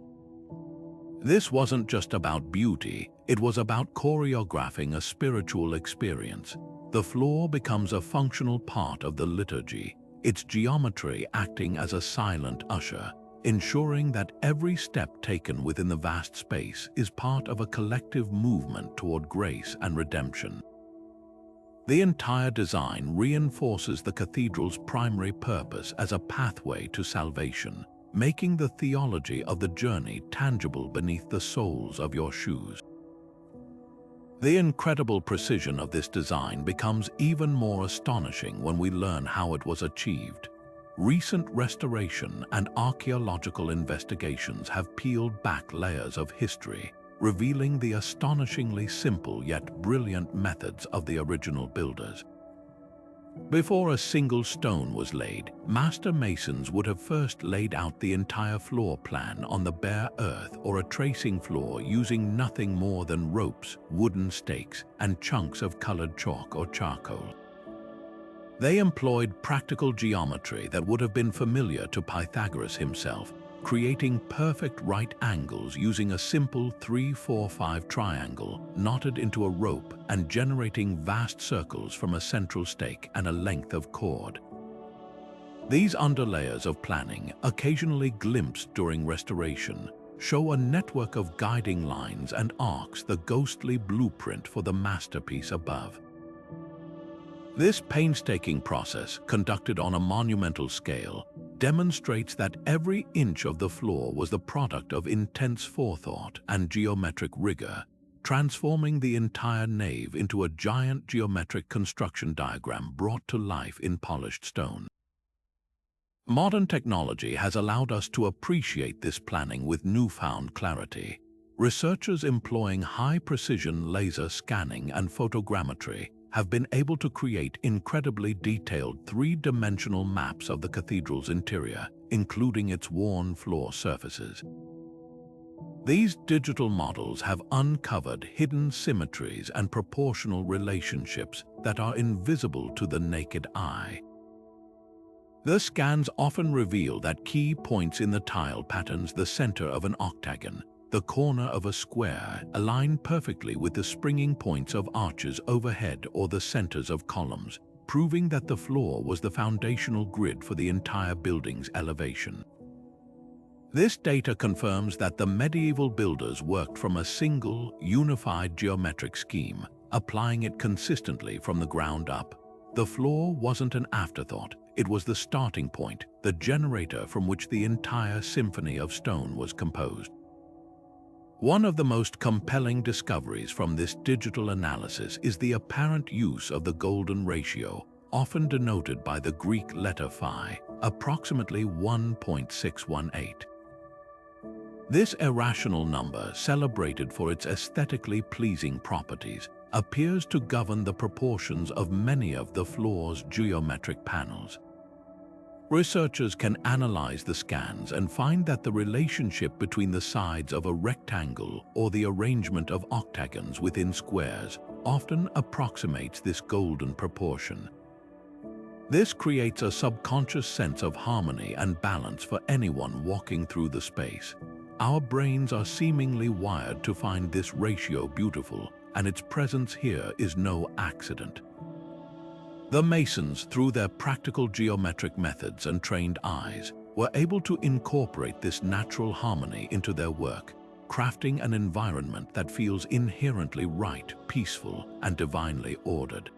This wasn't just about beauty, it was about choreographing a spiritual experience. The floor becomes a functional part of the liturgy, its geometry acting as a silent usher, ensuring that every step taken within the vast space is part of a collective movement toward grace and redemption. The entire design reinforces the cathedral's primary purpose as a pathway to salvation, making the theology of the journey tangible beneath the soles of your shoes. The incredible precision of this design becomes even more astonishing when we learn how it was achieved. Recent restoration and archaeological investigations have peeled back layers of history, revealing the astonishingly simple yet brilliant methods of the original builders. Before a single stone was laid, master masons would have first laid out the entire floor plan on the bare earth or a tracing floor using nothing more than ropes, wooden stakes, and chunks of colored chalk or charcoal. They employed practical geometry that would have been familiar to Pythagoras himself, creating perfect right angles using a simple 3-4-5 triangle knotted into a rope and generating vast circles from a central stake and a length of cord. These underlayers of planning, occasionally glimpsed during restoration, show a network of guiding lines and arcs, the ghostly blueprint for the masterpiece above. This painstaking process, conducted on a monumental scale, demonstrates that every inch of the floor was the product of intense forethought and geometric rigor, transforming the entire nave into a giant geometric construction diagram brought to life in polished stone. Modern technology has allowed us to appreciate this planning with newfound clarity. Researchers employing high-precision laser scanning and photogrammetry have been able to create incredibly detailed three-dimensional maps of the cathedral's interior, including its worn floor surfaces. These digital models have uncovered hidden symmetries and proportional relationships that are invisible to the naked eye. The scans often reveal that key points in the tile patterns, the center of an octagon, the corner of a square, align perfectly with the springing points of arches overhead or the centers of columns, proving that the floor was the foundational grid for the entire building's elevation. This data confirms that the medieval builders worked from a single, unified geometric scheme, applying it consistently from the ground up. The floor wasn't an afterthought, It was the starting point, the generator from which the entire symphony of stone was composed. One of the most compelling discoveries from this digital analysis is the apparent use of the golden ratio, often denoted by the Greek letter phi, approximately 1.618. This irrational number, celebrated for its aesthetically pleasing properties, appears to govern the proportions of many of the floor's geometric panels. Researchers can analyze the scans and find that the relationship between the sides of a rectangle or the arrangement of octagons within squares often approximates this golden proportion. This creates a subconscious sense of harmony and balance for anyone walking through the space. Our brains are seemingly wired to find this ratio beautiful, and its presence here is no accident. The masons, through their practical geometric methods and trained eyes, were able to incorporate this natural harmony into their work, crafting an environment that feels inherently right, peaceful, and divinely ordered.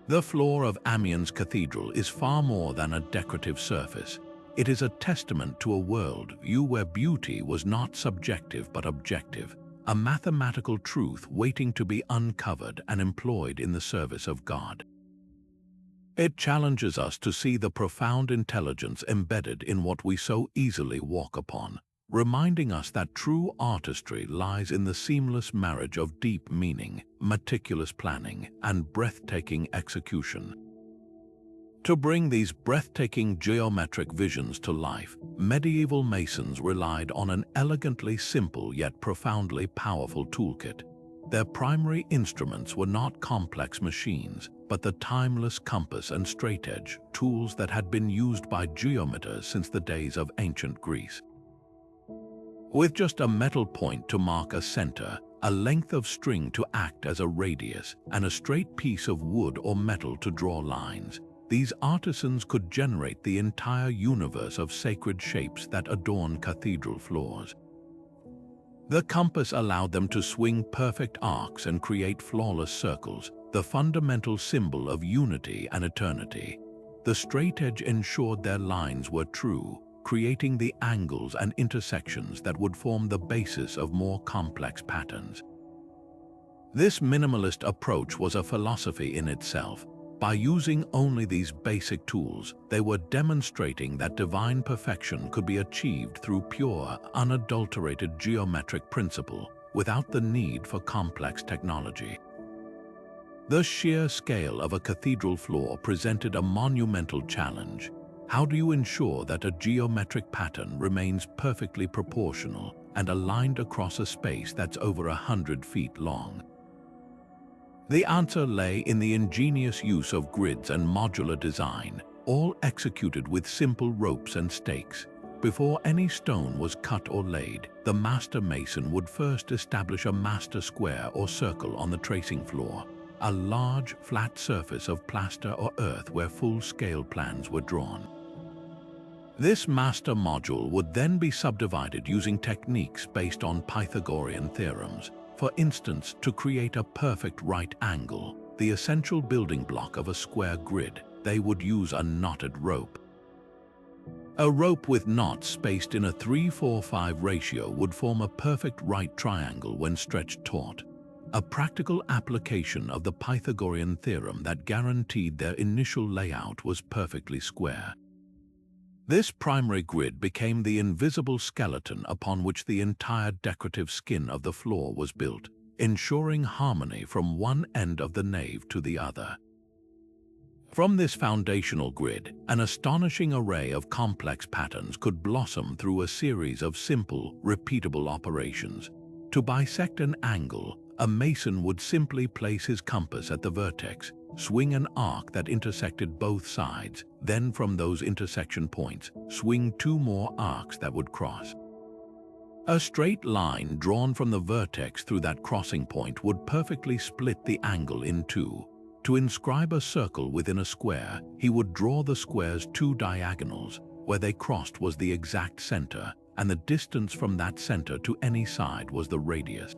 The floor of Amiens Cathedral is far more than a decorative surface. It is a testament to a world view where beauty was not subjective but objective, a mathematical truth waiting to be uncovered and employed in the service of God. It challenges us to see the profound intelligence embedded in what we so easily walk upon, reminding us that true artistry lies in the seamless marriage of deep meaning, meticulous planning, and breathtaking execution. To bring these breathtaking geometric visions to life, medieval masons relied on an elegantly simple yet profoundly powerful toolkit. Their primary instruments were not complex machines, but the timeless compass and straightedge, tools that had been used by geometers since the days of ancient Greece. With just a metal point to mark a center, a length of string to act as a radius, and a straight piece of wood or metal to draw lines, these artisans could generate the entire universe of sacred shapes that adorn cathedral floors. The compass allowed them to swing perfect arcs and create flawless circles, the fundamental symbol of unity and eternity. The straight edge ensured their lines were true, creating the angles and intersections that would form the basis of more complex patterns. This minimalist approach was a philosophy in itself. By using only these basic tools, they were demonstrating that divine perfection could be achieved through pure, unadulterated geometric principle, without the need for complex technology. The sheer scale of a cathedral floor presented a monumental challenge. How do you ensure that a geometric pattern remains perfectly proportional and aligned across a space that's over 100 feet long? The answer lay in the ingenious use of grids and modular design, all executed with simple ropes and stakes. Before any stone was cut or laid, the master mason would first establish a master square or circle on the tracing floor, a large, flat surface of plaster or earth where full-scale plans were drawn. This master module would then be subdivided using techniques based on Pythagorean theorems. For instance, to create a perfect right angle, the essential building block of a square grid, they would use a knotted rope. A rope with knots spaced in a 3-4-5 ratio would form a perfect right triangle when stretched taut, a practical application of the Pythagorean theorem that guaranteed their initial layout was perfectly square. This primary grid became the invisible skeleton upon which the entire decorative skin of the floor was built, ensuring harmony from one end of the nave to the other. From this foundational grid, an astonishing array of complex patterns could blossom through a series of simple, repeatable operations. To bisect an angle, a mason would simply place his compass at the vertex, swing an arc that intersected both sides, then from those intersection points, swing 2 more arcs that would cross. A straight line drawn from the vertex through that crossing point would perfectly split the angle in 2. To inscribe a circle within a square, he would draw the square's 2 diagonals. Where they crossed was the exact center, and the distance from that center to any side was the radius.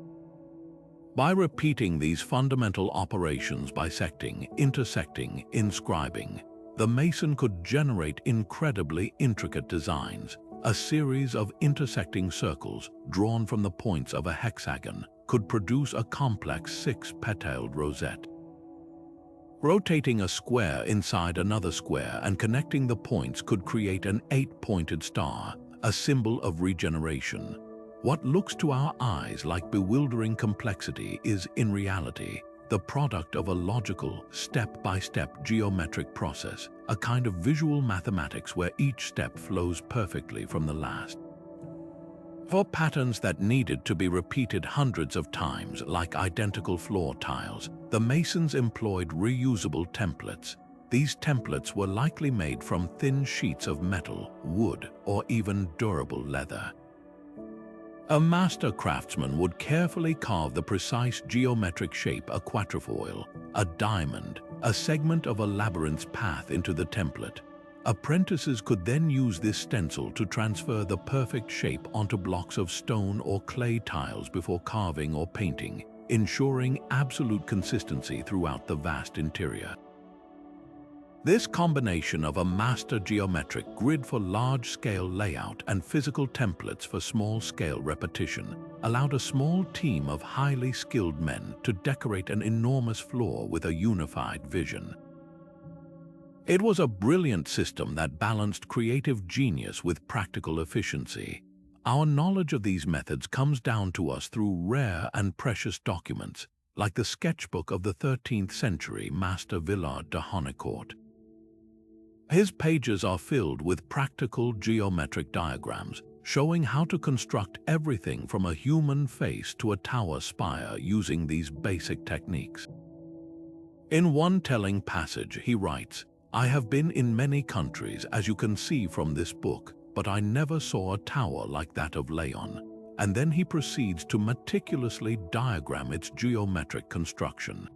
By repeating these fundamental operations, bisecting, intersecting, inscribing, The mason could generate incredibly intricate designs. A series of intersecting circles drawn from the points of a hexagon could produce a complex six-petaled rosette. Rotating a square inside another square and connecting the points could create an eight-pointed star, a symbol of regeneration. What looks to our eyes like bewildering complexity is, in reality, the product of a logical, step-by-step geometric process, a kind of visual mathematics where each step flows perfectly from the last. For patterns that needed to be repeated hundreds of times, like identical floor tiles, the masons employed reusable templates. These templates were likely made from thin sheets of metal, wood, or even durable leather. A master craftsman would carefully carve the precise geometric shape, a quatrefoil, a diamond, a segment of a labyrinth's path into the template. Apprentices could then use this stencil to transfer the perfect shape onto blocks of stone or clay tiles before carving or painting, ensuring absolute consistency throughout the vast interior. This combination of a master geometric grid for large-scale layout and physical templates for small-scale repetition allowed a small team of highly skilled men to decorate an enormous floor with a unified vision. It was a brilliant system that balanced creative genius with practical efficiency. Our knowledge of these methods comes down to us through rare and precious documents, like the sketchbook of the 13th century Master Villard de Honnecourt. His pages are filled with practical geometric diagrams, showing how to construct everything from a human face to a tower spire using these basic techniques. In one telling passage, he writes, "I have been in many countries, as you can see from this book, but I never saw a tower like that of Leon." And then he proceeds to meticulously diagram its geometric construction.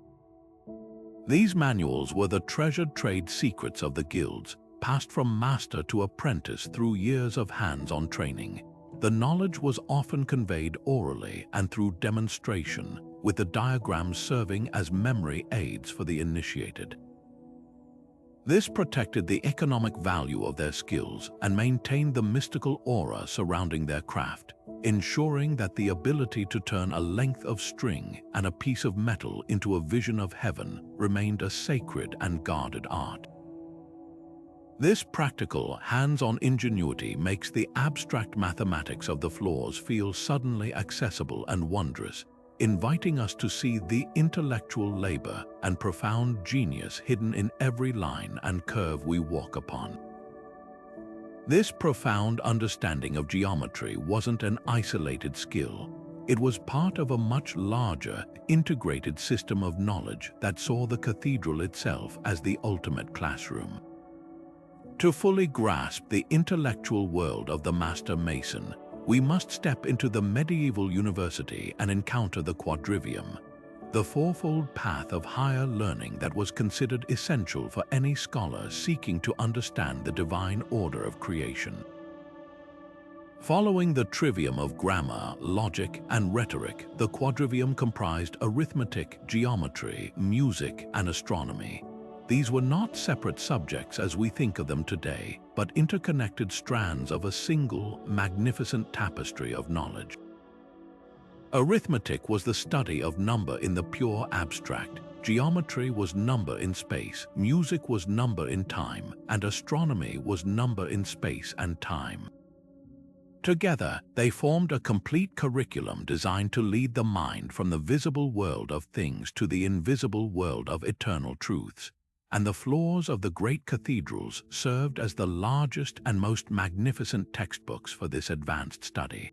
These manuals were the treasured trade secrets of the guilds, passed from master to apprentice through years of hands-on training. The knowledge was often conveyed orally and through demonstration, with the diagrams serving as memory aids for the initiated. This protected the economic value of their skills and maintained the mystical aura surrounding their craft, ensuring that the ability to turn a length of string and a piece of metal into a vision of heaven remained a sacred and guarded art. This practical, hands-on ingenuity makes the abstract mathematics of the floors feel suddenly accessible and wondrous, inviting us to see the intellectual labor and profound genius hidden in every line and curve we walk upon. This profound understanding of geometry wasn't an isolated skill. It was part of a much larger, integrated system of knowledge that saw the cathedral itself as the ultimate classroom. To fully grasp the intellectual world of the Master Mason, we must step into the medieval university and encounter the quadrivium, the fourfold path of higher learning that was considered essential for any scholar seeking to understand the divine order of creation. Following the trivium of grammar, logic, and rhetoric, the quadrivium comprised arithmetic, geometry, music, and astronomy. These were not separate subjects as we think of them today, but interconnected strands of a single, magnificent tapestry of knowledge. Arithmetic was the study of number in the pure abstract, geometry was number in space, music was number in time, and astronomy was number in space and time. Together, they formed a complete curriculum designed to lead the mind from the visible world of things to the invisible world of eternal truths. And the floors of the great cathedrals served as the largest and most magnificent textbooks for this advanced study.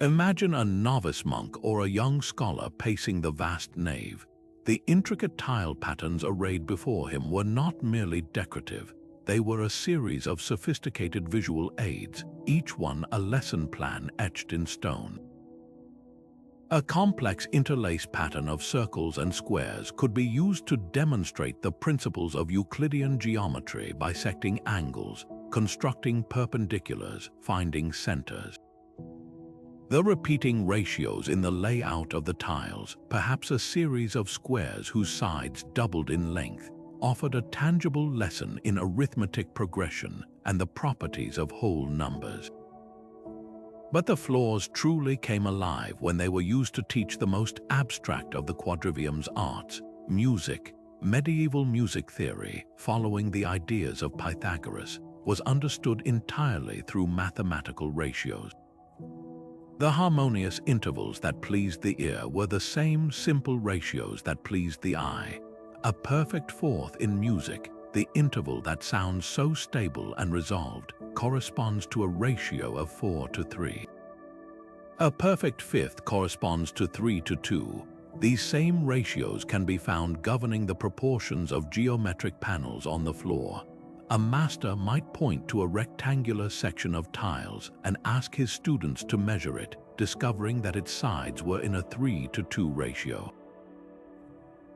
Imagine a novice monk or a young scholar pacing the vast nave. The intricate tile patterns arrayed before him were not merely decorative, they were a series of sophisticated visual aids, each one a lesson plan etched in stone. A complex interlace pattern of circles and squares could be used to demonstrate the principles of Euclidean geometry, bisecting angles, constructing perpendiculars, finding centers. The repeating ratios in the layout of the tiles, perhaps a series of squares whose sides doubled in length, offered a tangible lesson in arithmetic progression and the properties of whole numbers. But the floors truly came alive when they were used to teach the most abstract of the quadrivium's arts, music. Medieval music theory, following the ideas of Pythagoras, was understood entirely through mathematical ratios. The harmonious intervals that pleased the ear were the same simple ratios that pleased the eye. A perfect fourth in music, the interval that sounds so stable and resolved, corresponds to a ratio of 4 to 3. A perfect fifth corresponds to 3 to 2. These same ratios can be found governing the proportions of geometric panels on the floor. A master might point to a rectangular section of tiles and ask his students to measure it, discovering that its sides were in a 3 to 2 ratio.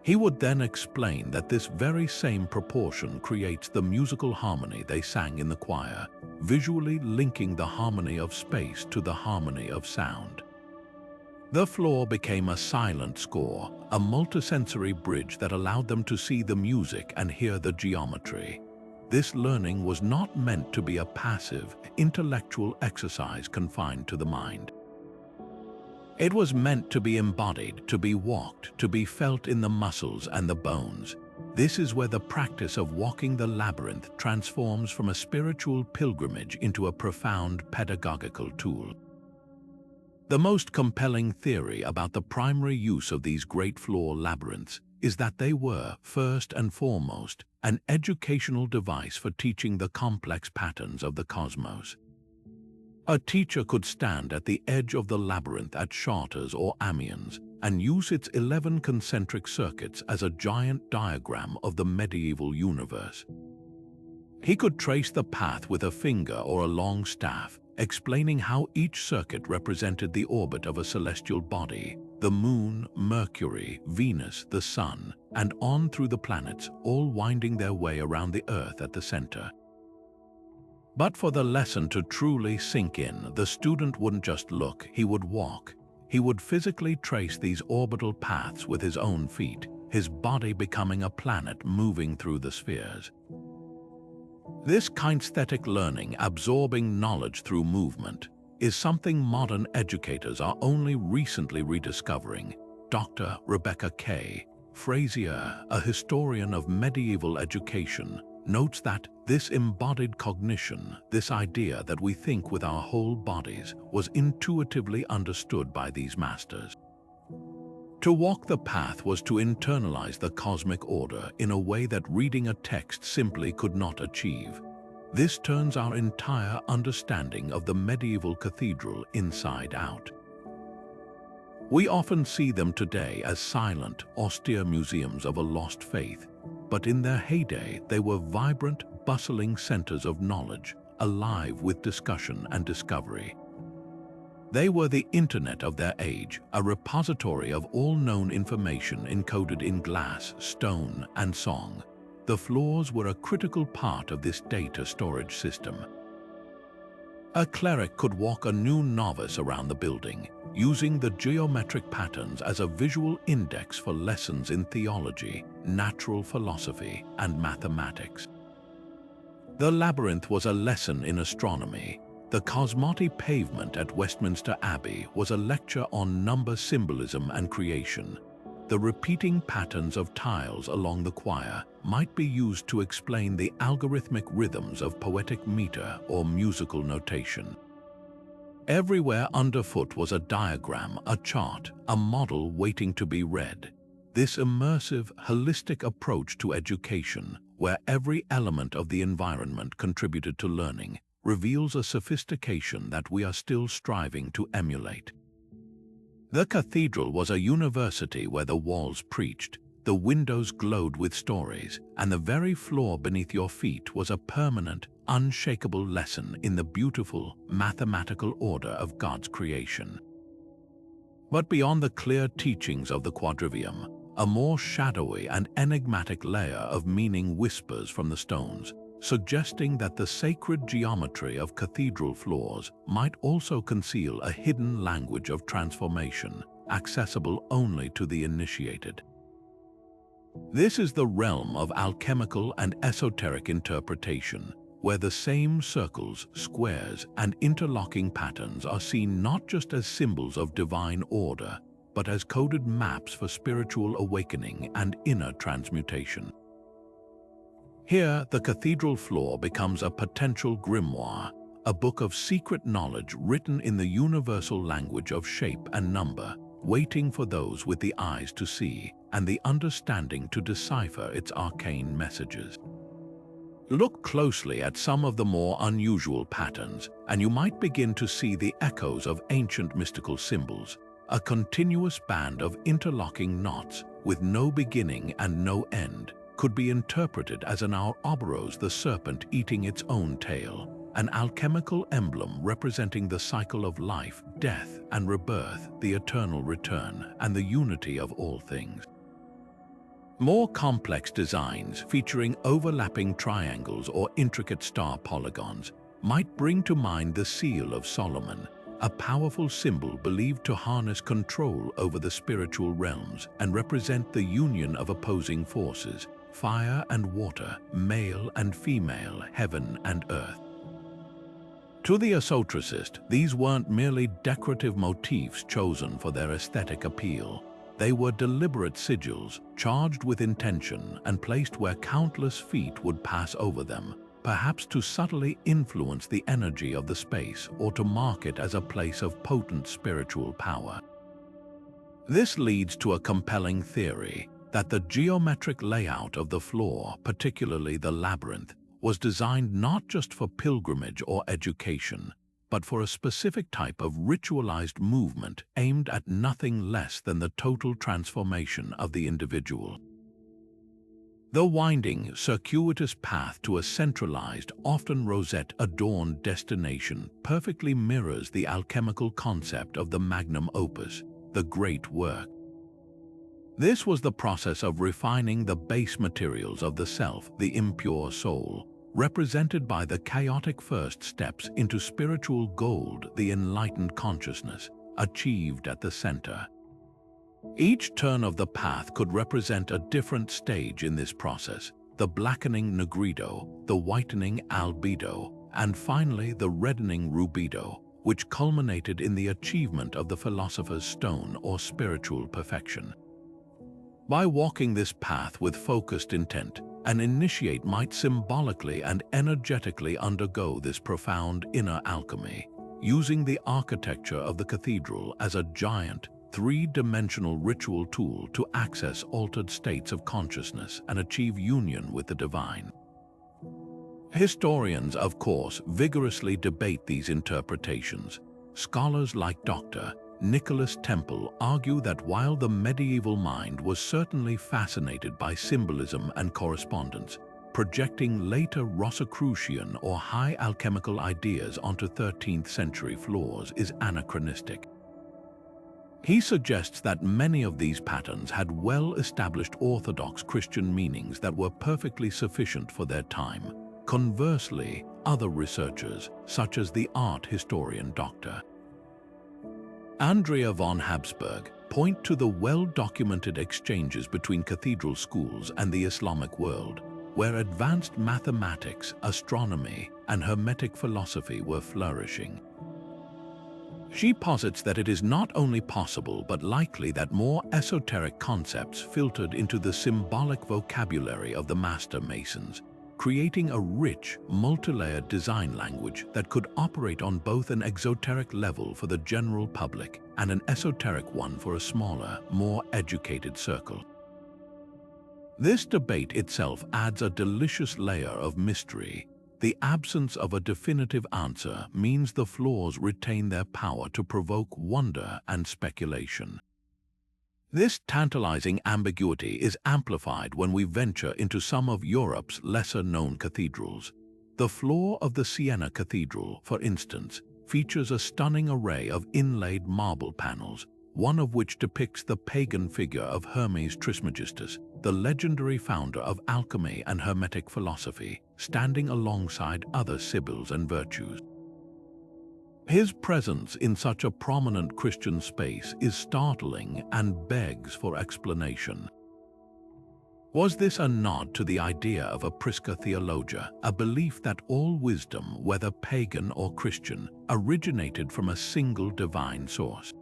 He would then explain that this very same proportion creates the musical harmony they sang in the choir, visually linking the harmony of space to the harmony of sound. The floor became a silent score, a multisensory bridge that allowed them to see the music and hear the geometry. This learning was not meant to be a passive, intellectual exercise confined to the mind. It was meant to be embodied, to be walked, to be felt in the muscles and the bones. This is where the practice of walking the labyrinth transforms from a spiritual pilgrimage into a profound pedagogical tool. The most compelling theory about the primary use of these great floor labyrinths is that they were, first and foremost, an educational device for teaching the complex patterns of the cosmos. A teacher could stand at the edge of the labyrinth at Chartres or Amiens and use its 11 concentric circuits as a giant diagram of the medieval universe. He could trace the path with a finger or a long staff, explaining how each circuit represented the orbit of a celestial body, the Moon, Mercury, Venus, the Sun, and on through the planets, all winding their way around the Earth at the center. But for the lesson to truly sink in, the student wouldn't just look, he would walk. He would physically trace these orbital paths with his own feet, his body becoming a planet moving through the spheres. This kinesthetic learning, absorbing knowledge through movement, is something modern educators are only recently rediscovering. Dr. Rebecca K. Frazier, a historian of medieval education, notes that this embodied cognition, this idea that we think with our whole bodies, was intuitively understood by these masters. To walk the path was to internalize the cosmic order in a way that reading a text simply could not achieve. This turns our entire understanding of the medieval cathedral inside out. We often see them today as silent, austere museums of a lost faith, but in their heyday they were vibrant, bustling centers of knowledge, alive with discussion and discovery. They were the internet of their age, a repository of all known information encoded in glass, stone, and song. The floors were a critical part of this data storage system. A cleric could walk a new novice around the building, using the geometric patterns as a visual index for lessons in theology, natural philosophy, and mathematics. The labyrinth was a lesson in astronomy. The Cosmological pavement at Westminster Abbey was a lecture on number symbolism and creation. The repeating patterns of tiles along the choir might be used to explain the algorithmic rhythms of poetic meter or musical notation. Everywhere underfoot was a diagram, a chart, a model waiting to be read. This immersive, holistic approach to education, where every element of the environment contributed to learning, reveals a sophistication that we are still striving to emulate. The cathedral was a university where the walls preached, the windows glowed with stories, and the very floor beneath your feet was a permanent, unshakable lesson in the beautiful, mathematical order of God's creation. But beyond the clear teachings of the quadrivium, a more shadowy and enigmatic layer of meaning whispers from the stones, suggesting that the sacred geometry of cathedral floors might also conceal a hidden language of transformation, accessible only to the initiated. This is the realm of alchemical and esoteric interpretation, where the same circles, squares, and interlocking patterns are seen not just as symbols of divine order, but as coded maps for spiritual awakening and inner transmutation. Here, the cathedral floor becomes a potential grimoire, a book of secret knowledge written in the universal language of shape and number, waiting for those with the eyes to see and the understanding to decipher its arcane messages. Look closely at some of the more unusual patterns, and you might begin to see the echoes of ancient mystical symbols, a continuous band of interlocking knots with no beginning and no end, could be interpreted as an Ouroboros, the serpent eating its own tail, an alchemical emblem representing the cycle of life, death, and rebirth, the eternal return, and the unity of all things. More complex designs featuring overlapping triangles or intricate star polygons might bring to mind the Seal of Solomon, a powerful symbol believed to harness control over the spiritual realms and represent the union of opposing forces, fire and water, male and female, heaven and earth. To the esotericist, these weren't merely decorative motifs chosen for their aesthetic appeal. They were deliberate sigils, charged with intention and placed where countless feet would pass over them, perhaps to subtly influence the energy of the space or to mark it as a place of potent spiritual power. This leads to a compelling theory that the geometric layout of the floor, particularly the labyrinth, was designed not just for pilgrimage or education, but for a specific type of ritualized movement aimed at nothing less than the total transformation of the individual. The winding, circuitous path to a centralized, often rosette-adorned destination perfectly mirrors the alchemical concept of the magnum opus, the great work. This was the process of refining the base materials of the self, the impure soul, represented by the chaotic first steps into spiritual gold, the enlightened consciousness, achieved at the center. Each turn of the path could represent a different stage in this process: the blackening nigredo, the whitening albedo, and finally the reddening rubedo, which culminated in the achievement of the philosopher's stone or spiritual perfection. By walking this path with focused intent, an initiate might symbolically and energetically undergo this profound inner alchemy, using the architecture of the cathedral as a giant, three-dimensional ritual tool to access altered states of consciousness and achieve union with the divine. Historians, of course, vigorously debate these interpretations. Scholars like Dr. Nicholas Temple argue that while the medieval mind was certainly fascinated by symbolism and correspondence, projecting later Rosicrucian or high alchemical ideas onto 13th century floors is anachronistic. He suggests that many of these patterns had well-established Orthodox Christian meanings that were perfectly sufficient for their time. Conversely, other researchers, such as the art historian Dr. Andrea von Habsburg, point to the well-documented exchanges between cathedral schools and the Islamic world, where advanced mathematics, astronomy, and Hermetic philosophy were flourishing. She posits that it is not only possible but likely that more esoteric concepts filtered into the symbolic vocabulary of the master masons, creating a rich, multi-layered design language that could operate on both an exoteric level for the general public and an esoteric one for a smaller, more educated circle. This debate itself adds a delicious layer of mystery. The absence of a definitive answer means the floors retain their power to provoke wonder and speculation. This tantalizing ambiguity is amplified when we venture into some of Europe's lesser-known cathedrals. The floor of the Siena Cathedral, for instance, features a stunning array of inlaid marble panels, one of which depicts the pagan figure of Hermes Trismegistus, the legendary founder of alchemy and Hermetic philosophy, standing alongside other sibyls and virtues. His presence in such a prominent Christian space is startling and begs for explanation. Was this a nod to the idea of a Prisca theologia, a belief that all wisdom, whether pagan or Christian, originated from a single divine source?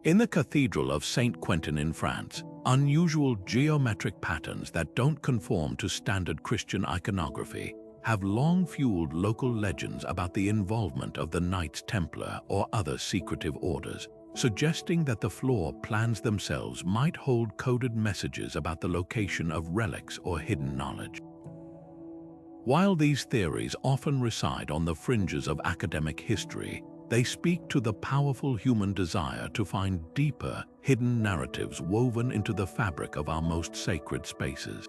In the Cathedral of Saint Quentin in France, unusual geometric patterns that don't conform to standard Christian iconography have long fueled local legends about the involvement of the Knights Templar or other secretive orders, suggesting that the floor plans themselves might hold coded messages about the location of relics or hidden knowledge. While these theories often reside on the fringes of academic history, they speak to the powerful human desire to find deeper, hidden narratives woven into the fabric of our most sacred spaces.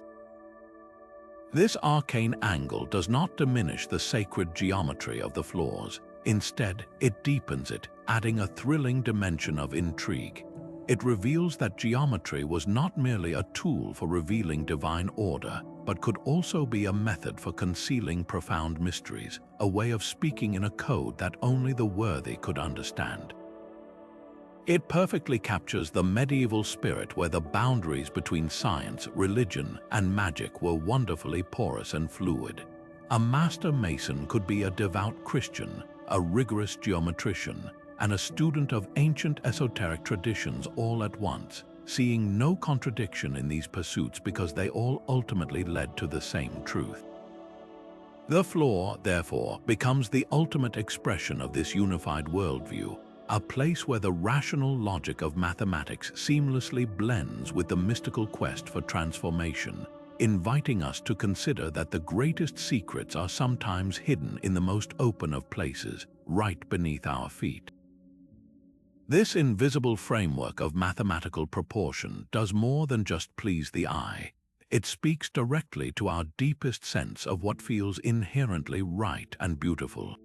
This arcane angle does not diminish the sacred geometry of the floors. Instead, it deepens it, adding a thrilling dimension of intrigue. It reveals that geometry was not merely a tool for revealing divine order, but could also be a method for concealing profound mysteries, a way of speaking in a code that only the worthy could understand. It perfectly captures the medieval spirit where the boundaries between science, religion, and magic were wonderfully porous and fluid. A master mason could be a devout Christian, a rigorous geometrician, and a student of ancient esoteric traditions all at once, seeing no contradiction in these pursuits because they all ultimately led to the same truth. The floor, therefore, becomes the ultimate expression of this unified worldview, a place where the rational logic of mathematics seamlessly blends with the mystical quest for transformation, inviting us to consider that the greatest secrets are sometimes hidden in the most open of places, right beneath our feet. This invisible framework of mathematical proportion does more than just please the eye. It speaks directly to our deepest sense of what feels inherently right and beautiful.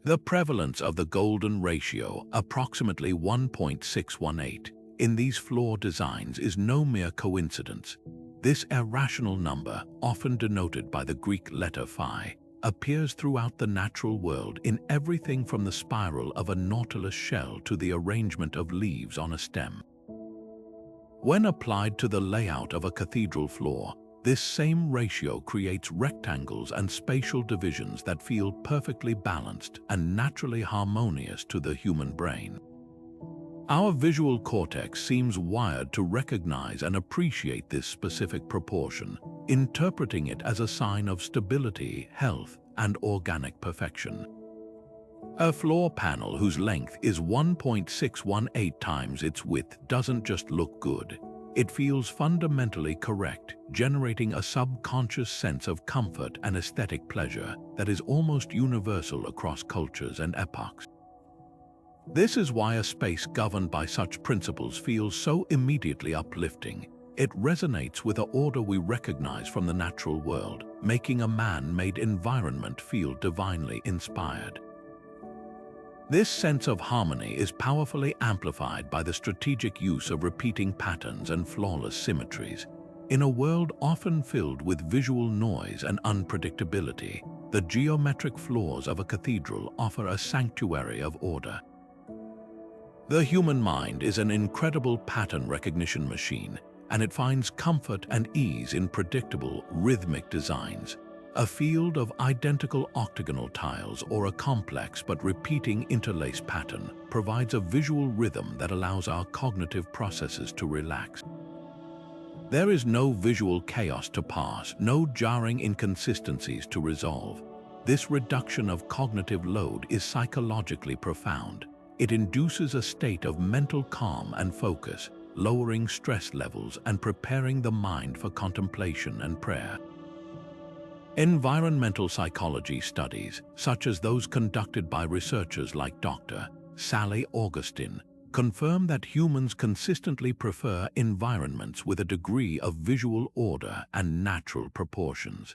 The prevalence of the golden ratio, approximately 1.618, in these floor designs is no mere coincidence. This irrational number, often denoted by the Greek letter phi, appears throughout the natural world in everything from the spiral of a nautilus shell to the arrangement of leaves on a stem. When applied to the layout of a cathedral floor, this same ratio creates rectangles and spatial divisions that feel perfectly balanced and naturally harmonious to the human brain. Our visual cortex seems wired to recognize and appreciate this specific proportion, interpreting it as a sign of stability, health, and organic perfection. A floor panel whose length is 1.618 times its width doesn't just look good. It feels fundamentally correct, generating a subconscious sense of comfort and aesthetic pleasure that is almost universal across cultures and epochs. This is why a space governed by such principles feels so immediately uplifting. It resonates with an order we recognize from the natural world, making a man-made environment feel divinely inspired. This sense of harmony is powerfully amplified by the strategic use of repeating patterns and flawless symmetries. In a world often filled with visual noise and unpredictability, the geometric floors of a cathedral offer a sanctuary of order. The human mind is an incredible pattern recognition machine, and it finds comfort and ease in predictable, rhythmic designs. A field of identical octagonal tiles or a complex but repeating interlace pattern provides a visual rhythm that allows our cognitive processes to relax. There is no visual chaos to pass, no jarring inconsistencies to resolve. This reduction of cognitive load is psychologically profound. It induces a state of mental calm and focus, lowering stress levels and preparing the mind for contemplation and prayer. Environmental psychology studies, such as those conducted by researchers like Dr. Sally Augustin, confirm that humans consistently prefer environments with a degree of visual order and natural proportions.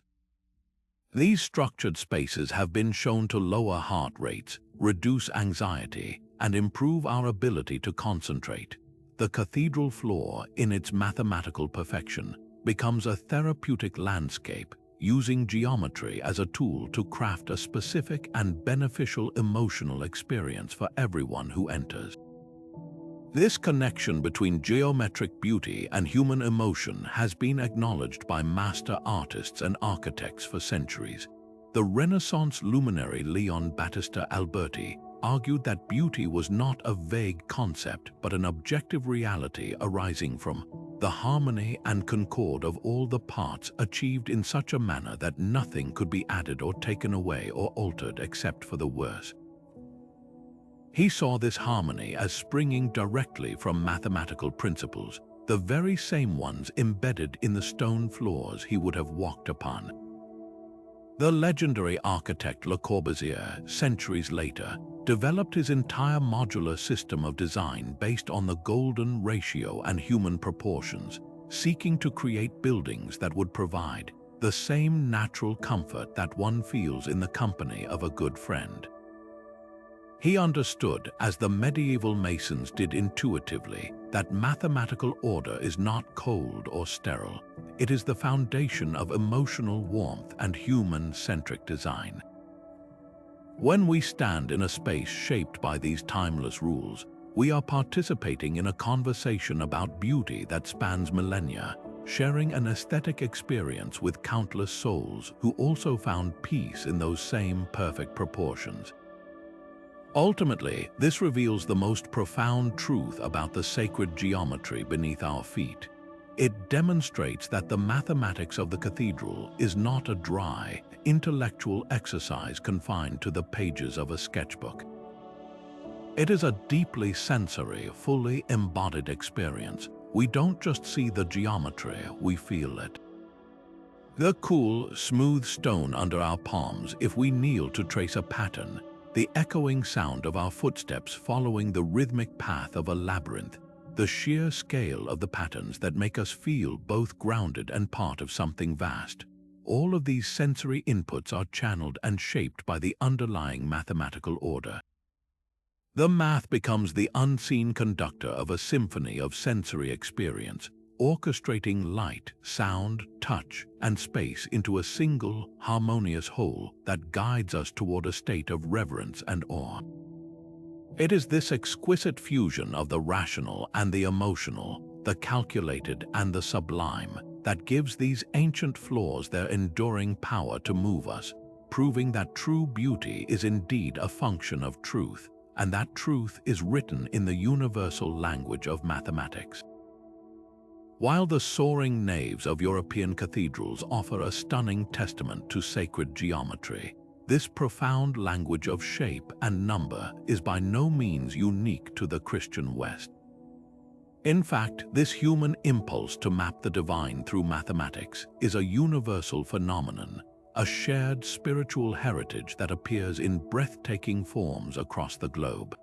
These structured spaces have been shown to lower heart rates, reduce anxiety, and improve our ability to concentrate. The cathedral floor, in its mathematical perfection, becomes a therapeutic landscape, using geometry as a tool to craft a specific and beneficial emotional experience for everyone who enters. This connection between geometric beauty and human emotion has been acknowledged by master artists and architects for centuries. The Renaissance luminary Leon Battista Alberti argued that beauty was not a vague concept but an objective reality arising from the harmony and concord of all the parts achieved in such a manner that nothing could be added or taken away or altered except for the worse. He saw this harmony as springing directly from mathematical principles, the very same ones embedded in the stone floors he would have walked upon. The legendary architect Le Corbusier, centuries later, developed his entire modular system of design based on the golden ratio and human proportions, seeking to create buildings that would provide the same natural comfort that one feels in the company of a good friend. He understood, as the medieval masons did intuitively, that mathematical order is not cold or sterile. It is the foundation of emotional warmth and human-centric design. When we stand in a space shaped by these timeless rules, we are participating in a conversation about beauty that spans millennia, sharing an aesthetic experience with countless souls who also found peace in those same perfect proportions. Ultimately, this reveals the most profound truth about the sacred geometry beneath our feet. It demonstrates that the mathematics of the cathedral is not a dry, intellectual exercise confined to the pages of a sketchbook. It is a deeply sensory, fully embodied experience. We don't just see the geometry, we feel it. The cool, smooth stone under our palms if we kneel to trace a pattern, the echoing sound of our footsteps following the rhythmic path of a labyrinth, the sheer scale of the patterns that make us feel both grounded and part of something vast. All of these sensory inputs are channeled and shaped by the underlying mathematical order. The math becomes the unseen conductor of a symphony of sensory experience, orchestrating light, sound, touch, and space into a single, harmonious whole that guides us toward a state of reverence and awe. It is this exquisite fusion of the rational and the emotional, the calculated and the sublime, that gives these ancient floors their enduring power to move us, proving that true beauty is indeed a function of truth, and that truth is written in the universal language of mathematics. While the soaring naves of European cathedrals offer a stunning testament to sacred geometry, this profound language of shape and number is by no means unique to the Christian West. In fact, this human impulse to map the divine through mathematics is a universal phenomenon, a shared spiritual heritage that appears in breathtaking forms across the globe.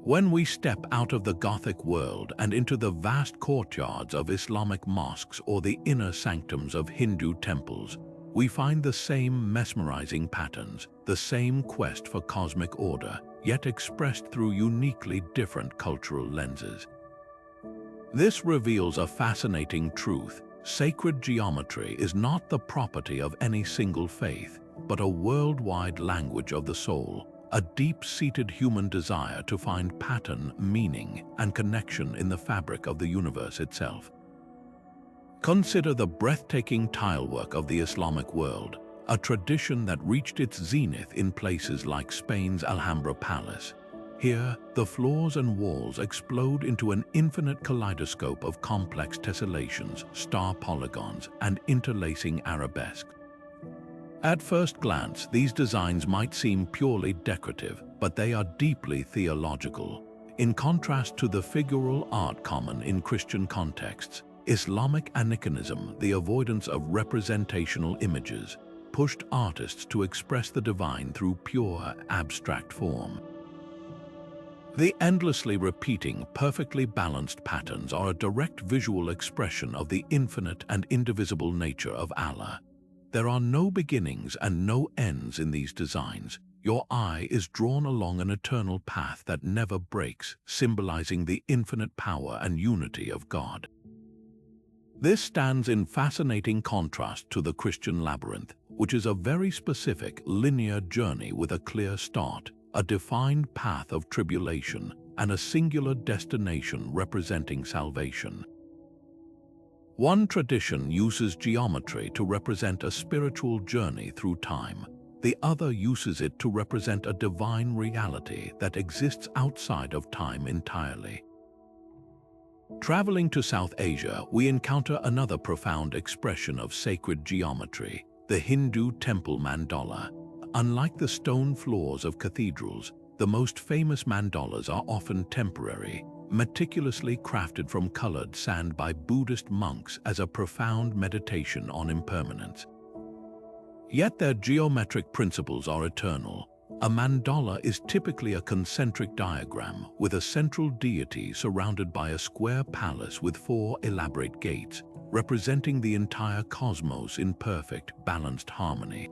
When we step out of the Gothic world and into the vast courtyards of Islamic mosques or the inner sanctums of Hindu temples, we find the same mesmerizing patterns, the same quest for cosmic order, yet expressed through uniquely different cultural lenses. This reveals a fascinating truth. Sacred geometry is not the property of any single faith, but a worldwide language of the soul, a deep-seated human desire to find pattern, meaning, and connection in the fabric of the universe itself. Consider the breathtaking tilework of the Islamic world, a tradition that reached its zenith in places like Spain's Alhambra Palace. Here, the floors and walls explode into an infinite kaleidoscope of complex tessellations, star polygons, and interlacing arabesques. At first glance, these designs might seem purely decorative, but they are deeply theological. In contrast to the figural art common in Christian contexts, Islamic aniconism, the avoidance of representational images, pushed artists to express the divine through pure, abstract form. The endlessly repeating, perfectly balanced patterns are a direct visual expression of the infinite and indivisible nature of Allah. There are no beginnings and no ends in these designs. Your eye is drawn along an eternal path that never breaks, symbolizing the infinite power and unity of God. This stands in fascinating contrast to the Christian labyrinth, which is a very specific, linear journey with a clear start, a defined path of tribulation, and a singular destination representing salvation. One tradition uses geometry to represent a spiritual journey through time. The other uses it to represent a divine reality that exists outside of time entirely. Traveling to South Asia, we encounter another profound expression of sacred geometry, the Hindu temple mandala. Unlike the stone floors of cathedrals, the most famous mandalas are often temporary, meticulously crafted from colored sand by Buddhist monks as a profound meditation on impermanence. Yet their geometric principles are eternal. A mandala is typically a concentric diagram with a central deity surrounded by a square palace with 4 elaborate gates, representing the entire cosmos in perfect, balanced harmony.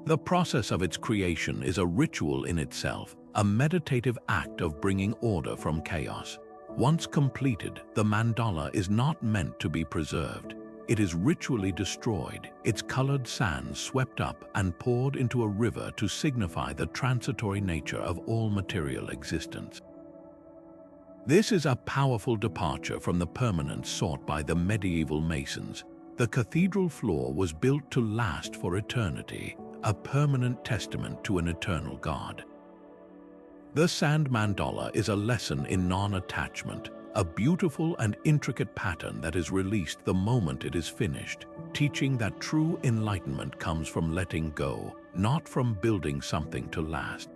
The process of its creation is a ritual in itself, a meditative act of bringing order from chaos. Once completed, the mandala is not meant to be preserved. It is ritually destroyed, its colored sands swept up and poured into a river to signify the transitory nature of all material existence. This is a powerful departure from the permanence sought by the medieval masons. The cathedral floor was built to last for eternity, a permanent testament to an eternal God. The sand mandala is a lesson in non-attachment, a beautiful and intricate pattern that is released the moment it is finished, teaching that true enlightenment comes from letting go, not from building something to last.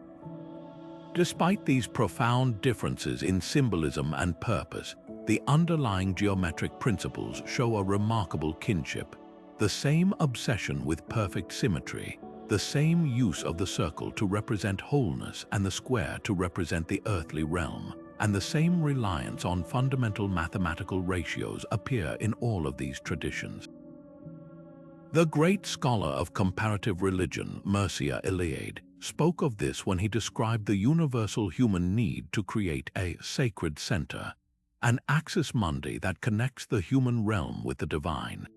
Despite these profound differences in symbolism and purpose, the underlying geometric principles show a remarkable kinship. The same obsession with perfect symmetry, the same use of the circle to represent wholeness and the square to represent the earthly realm, and the same reliance on fundamental mathematical ratios appear in all of these traditions. The great scholar of comparative religion, Mircea Eliade, spoke of this when he described the universal human need to create a sacred center, an axis mundi that connects the human realm with the divine.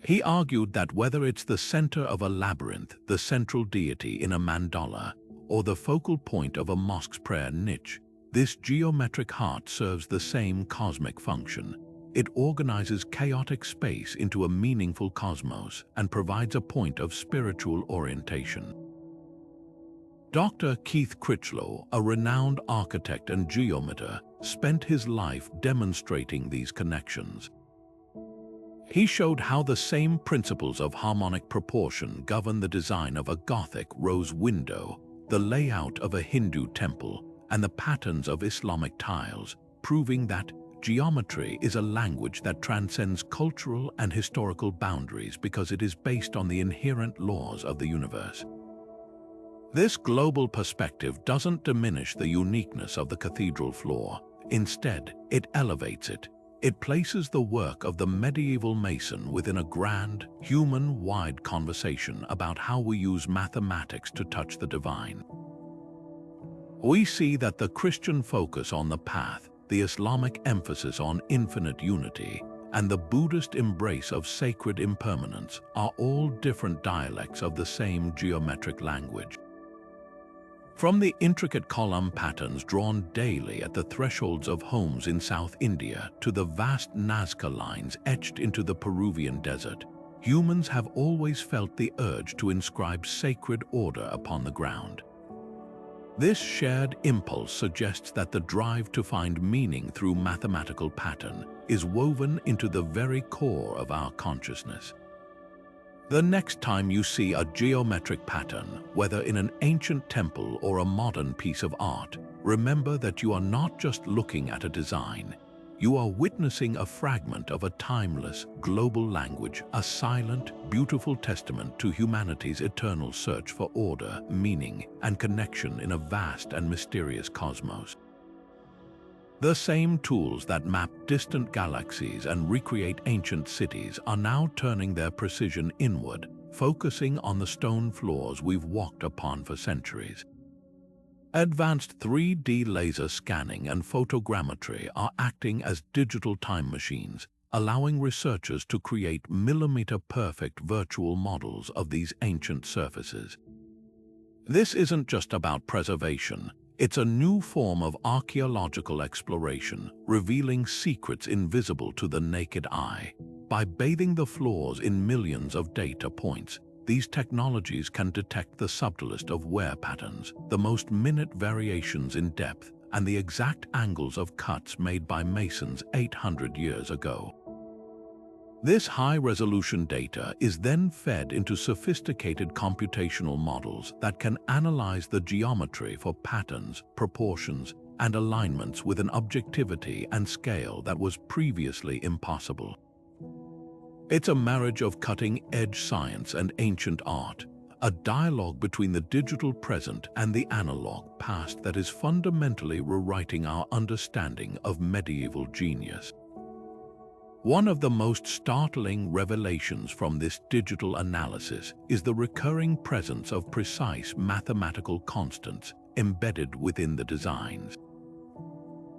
He argued that whether it's the center of a labyrinth, the central deity in a mandala, or the focal point of a mosque's prayer niche, this geometric heart serves the same cosmic function. It organizes chaotic space into a meaningful cosmos and provides a point of spiritual orientation. Dr. Keith Critchlow, a renowned architect and geometer, spent his life demonstrating these connections. He showed how the same principles of harmonic proportion govern the design of a Gothic rose window, the layout of a Hindu temple, and the patterns of Islamic tiles, proving that geometry is a language that transcends cultural and historical boundaries because it is based on the inherent laws of the universe. This global perspective doesn't diminish the uniqueness of the cathedral floor. Instead, it elevates it. It places the work of the medieval mason within a grand, human-wide conversation about how we use mathematics to touch the divine. We see that the Christian focus on the path, the Islamic emphasis on infinite unity, and the Buddhist embrace of sacred impermanence are all different dialects of the same geometric language. From the intricate column patterns drawn daily at the thresholds of homes in South India to the vast Nazca lines etched into the Peruvian desert, humans have always felt the urge to inscribe sacred order upon the ground. This shared impulse suggests that the drive to find meaning through mathematical pattern is woven into the very core of our consciousness. The next time you see a geometric pattern, whether in an ancient temple or a modern piece of art, remember that you are not just looking at a design. You are witnessing a fragment of a timeless, global language, a silent, beautiful testament to humanity's eternal search for order, meaning, and connection in a vast and mysterious cosmos. The same tools that map distant galaxies and recreate ancient cities are now turning their precision inward, focusing on the stone floors we've walked upon for centuries. Advanced 3D laser scanning and photogrammetry are acting as digital time machines, allowing researchers to create millimeter-perfect virtual models of these ancient surfaces. This isn't just about preservation. It's a new form of archaeological exploration, revealing secrets invisible to the naked eye. By bathing the floors in millions of data points, these technologies can detect the subtlest of wear patterns, the most minute variations in depth, and the exact angles of cuts made by masons 800 years ago. This high-resolution data is then fed into sophisticated computational models that can analyze the geometry for patterns, proportions, and alignments with an objectivity and scale that was previously impossible. It's a marriage of cutting-edge science and ancient art, a dialogue between the digital present and the analog past that is fundamentally rewriting our understanding of medieval genius. One of the most startling revelations from this digital analysis is the recurring presence of precise mathematical constants embedded within the designs.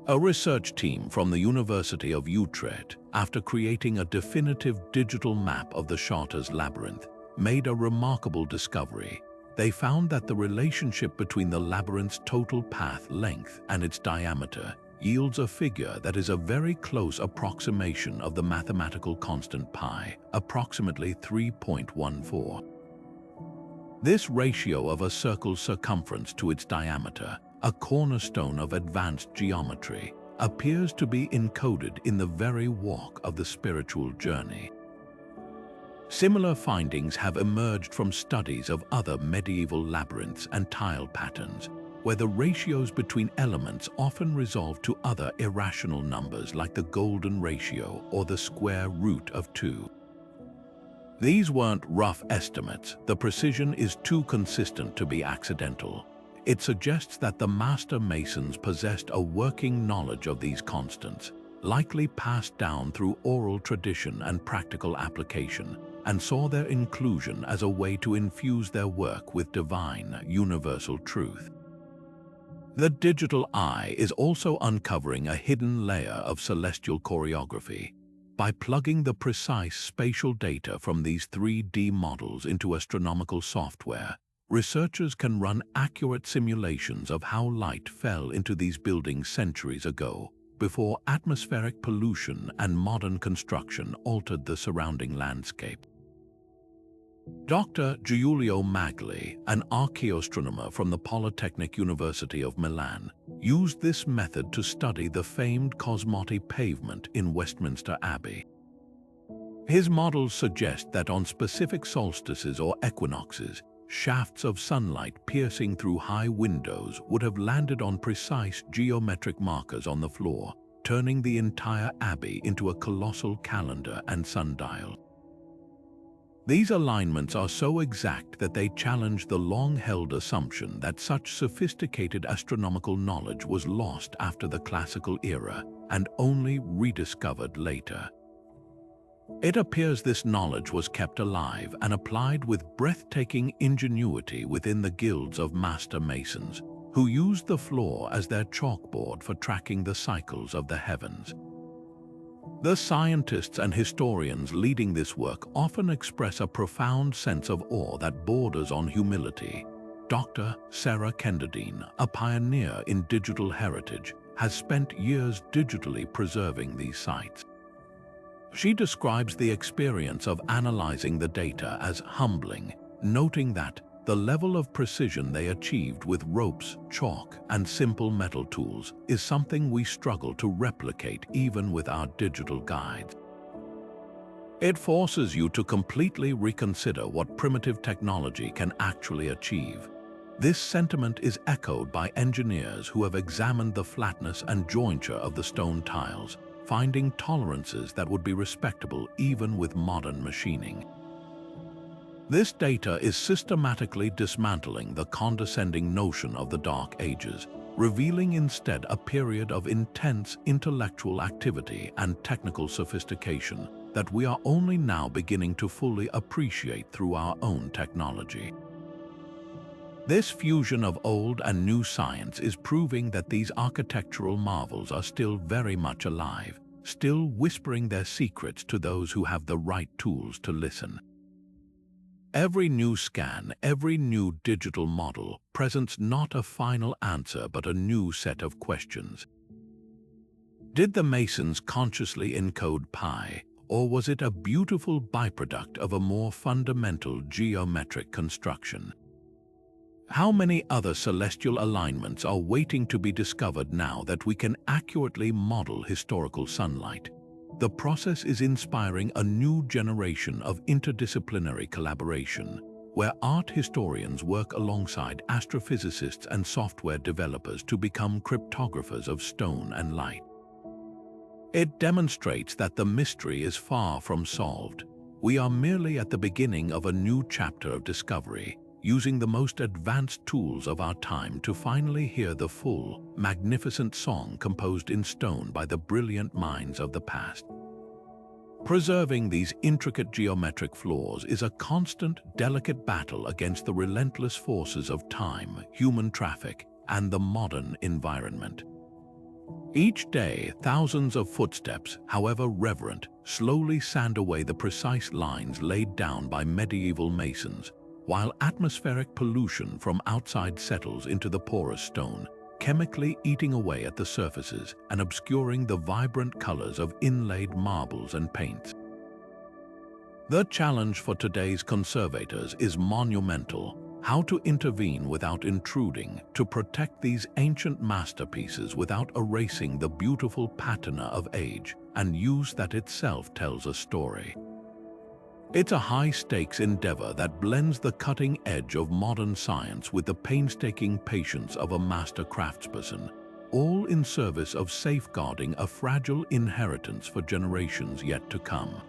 A research team from the University of Utrecht, after creating a definitive digital map of the Chartres Labyrinth, made a remarkable discovery. They found that the relationship between the labyrinth's total path length and its diameter yields a figure that is a very close approximation of the mathematical constant pi, approximately 3.14. This ratio of a circle's circumference to its diameter, a cornerstone of advanced geometry, appears to be encoded in the very walk of the spiritual journey. Similar findings have emerged from studies of other medieval labyrinths and tile patterns, where the ratios between elements often resolve to other irrational numbers like the golden ratio or the square root of 2. These weren't rough estimates. The precision is too consistent to be accidental. It suggests that the master masons possessed a working knowledge of these constants, likely passed down through oral tradition and practical application, and saw their inclusion as a way to infuse their work with divine, universal truth. The digital eye is also uncovering a hidden layer of celestial choreography. By plugging the precise spatial data from these 3D models into astronomical software, researchers can run accurate simulations of how light fell into these buildings centuries ago, before atmospheric pollution and modern construction altered the surrounding landscape. Dr. Giulio Magli, an archaeoastronomer from the Polytechnic University of Milan, used this method to study the famed Cosmological pavement in Westminster Abbey. His models suggest that on specific solstices or equinoxes, shafts of sunlight piercing through high windows would have landed on precise geometric markers on the floor, turning the entire abbey into a colossal calendar and sundial. These alignments are so exact that they challenge the long-held assumption that such sophisticated astronomical knowledge was lost after the classical era and only rediscovered later. It appears this knowledge was kept alive and applied with breathtaking ingenuity within the guilds of master masons, who used the floor as their chalkboard for tracking the cycles of the heavens. The scientists and historians leading this work often express a profound sense of awe that borders on humility. Dr. Sarah Kenderdine, a pioneer in digital heritage, has spent years digitally preserving these sites. She describes the experience of analyzing the data as humbling, noting that the level of precision they achieved with ropes, chalk, and simple metal tools is something we struggle to replicate even with our digital guides. It forces you to completely reconsider what primitive technology can actually achieve. This sentiment is echoed by engineers who have examined the flatness and jointure of the stone tiles, finding tolerances that would be respectable even with modern machining. This data is systematically dismantling the condescending notion of the Dark Ages, revealing instead a period of intense intellectual activity and technical sophistication that we are only now beginning to fully appreciate through our own technology. This fusion of old and new science is proving that these architectural marvels are still very much alive, still whispering their secrets to those who have the right tools to listen. Every new scan, every new digital model presents not a final answer but a new set of questions. Did the Masons consciously encode pi, or was it a beautiful byproduct of a more fundamental geometric construction? How many other celestial alignments are waiting to be discovered now that we can accurately model historical sunlight? The process is inspiring a new generation of interdisciplinary collaboration, where art historians work alongside astrophysicists and software developers to become cryptographers of stone and light. It demonstrates that the mystery is far from solved. We are merely at the beginning of a new chapter of discovery, using the most advanced tools of our time to finally hear the full, magnificent song composed in stone by the brilliant minds of the past. Preserving these intricate geometric flaws is a constant, delicate battle against the relentless forces of time, human traffic, and the modern environment. Each day, thousands of footsteps, however reverent, slowly sand away the precise lines laid down by medieval masons, while atmospheric pollution from outside settles into the porous stone, chemically eating away at the surfaces and obscuring the vibrant colors of inlaid marbles and paints. The challenge for today's conservators is monumental: how to intervene without intruding, to protect these ancient masterpieces without erasing the beautiful patina of age and use that itself tells a story. It's a high-stakes endeavor that blends the cutting edge of modern science with the painstaking patience of a master craftsperson, all in service of safeguarding a fragile inheritance for generations yet to come.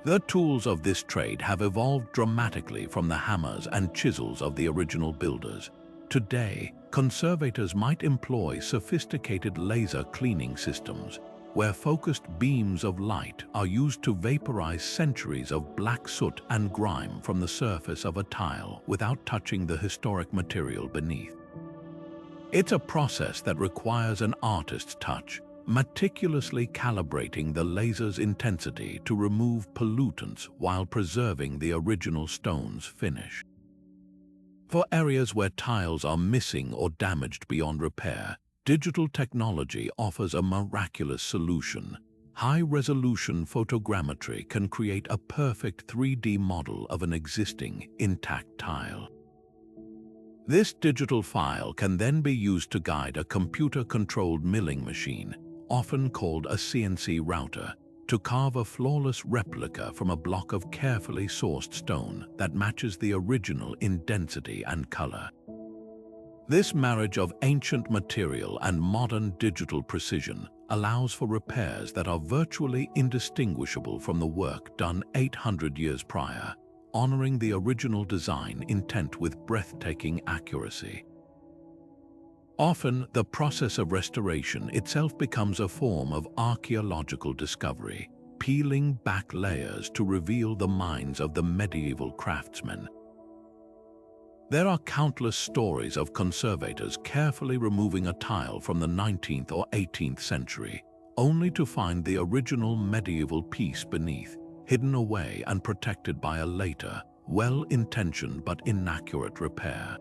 The tools of this trade have evolved dramatically from the hammers and chisels of the original builders. Today, conservators might employ sophisticated laser cleaning systems, where focused beams of light are used to vaporize centuries of black soot and grime from the surface of a tile without touching the historic material beneath. It's a process that requires an artist's touch, meticulously calibrating the laser's intensity to remove pollutants while preserving the original stone's finish. For areas where tiles are missing or damaged beyond repair, digital technology offers a miraculous solution. High-resolution photogrammetry can create a perfect 3D model of an existing, intact tile. This digital file can then be used to guide a computer-controlled milling machine, often called a CNC router, to carve a flawless replica from a block of carefully sourced stone that matches the original in density and color. This marriage of ancient material and modern digital precision allows for repairs that are virtually indistinguishable from the work done 800 years prior, honoring the original design intent with breathtaking accuracy. Often, the process of restoration itself becomes a form of archaeological discovery, peeling back layers to reveal the minds of the medieval craftsmen. There are countless stories of conservators carefully removing a tile from the 19th or 18th century, only to find the original medieval piece beneath, hidden away and protected by a later, well-intentioned but inaccurate repair.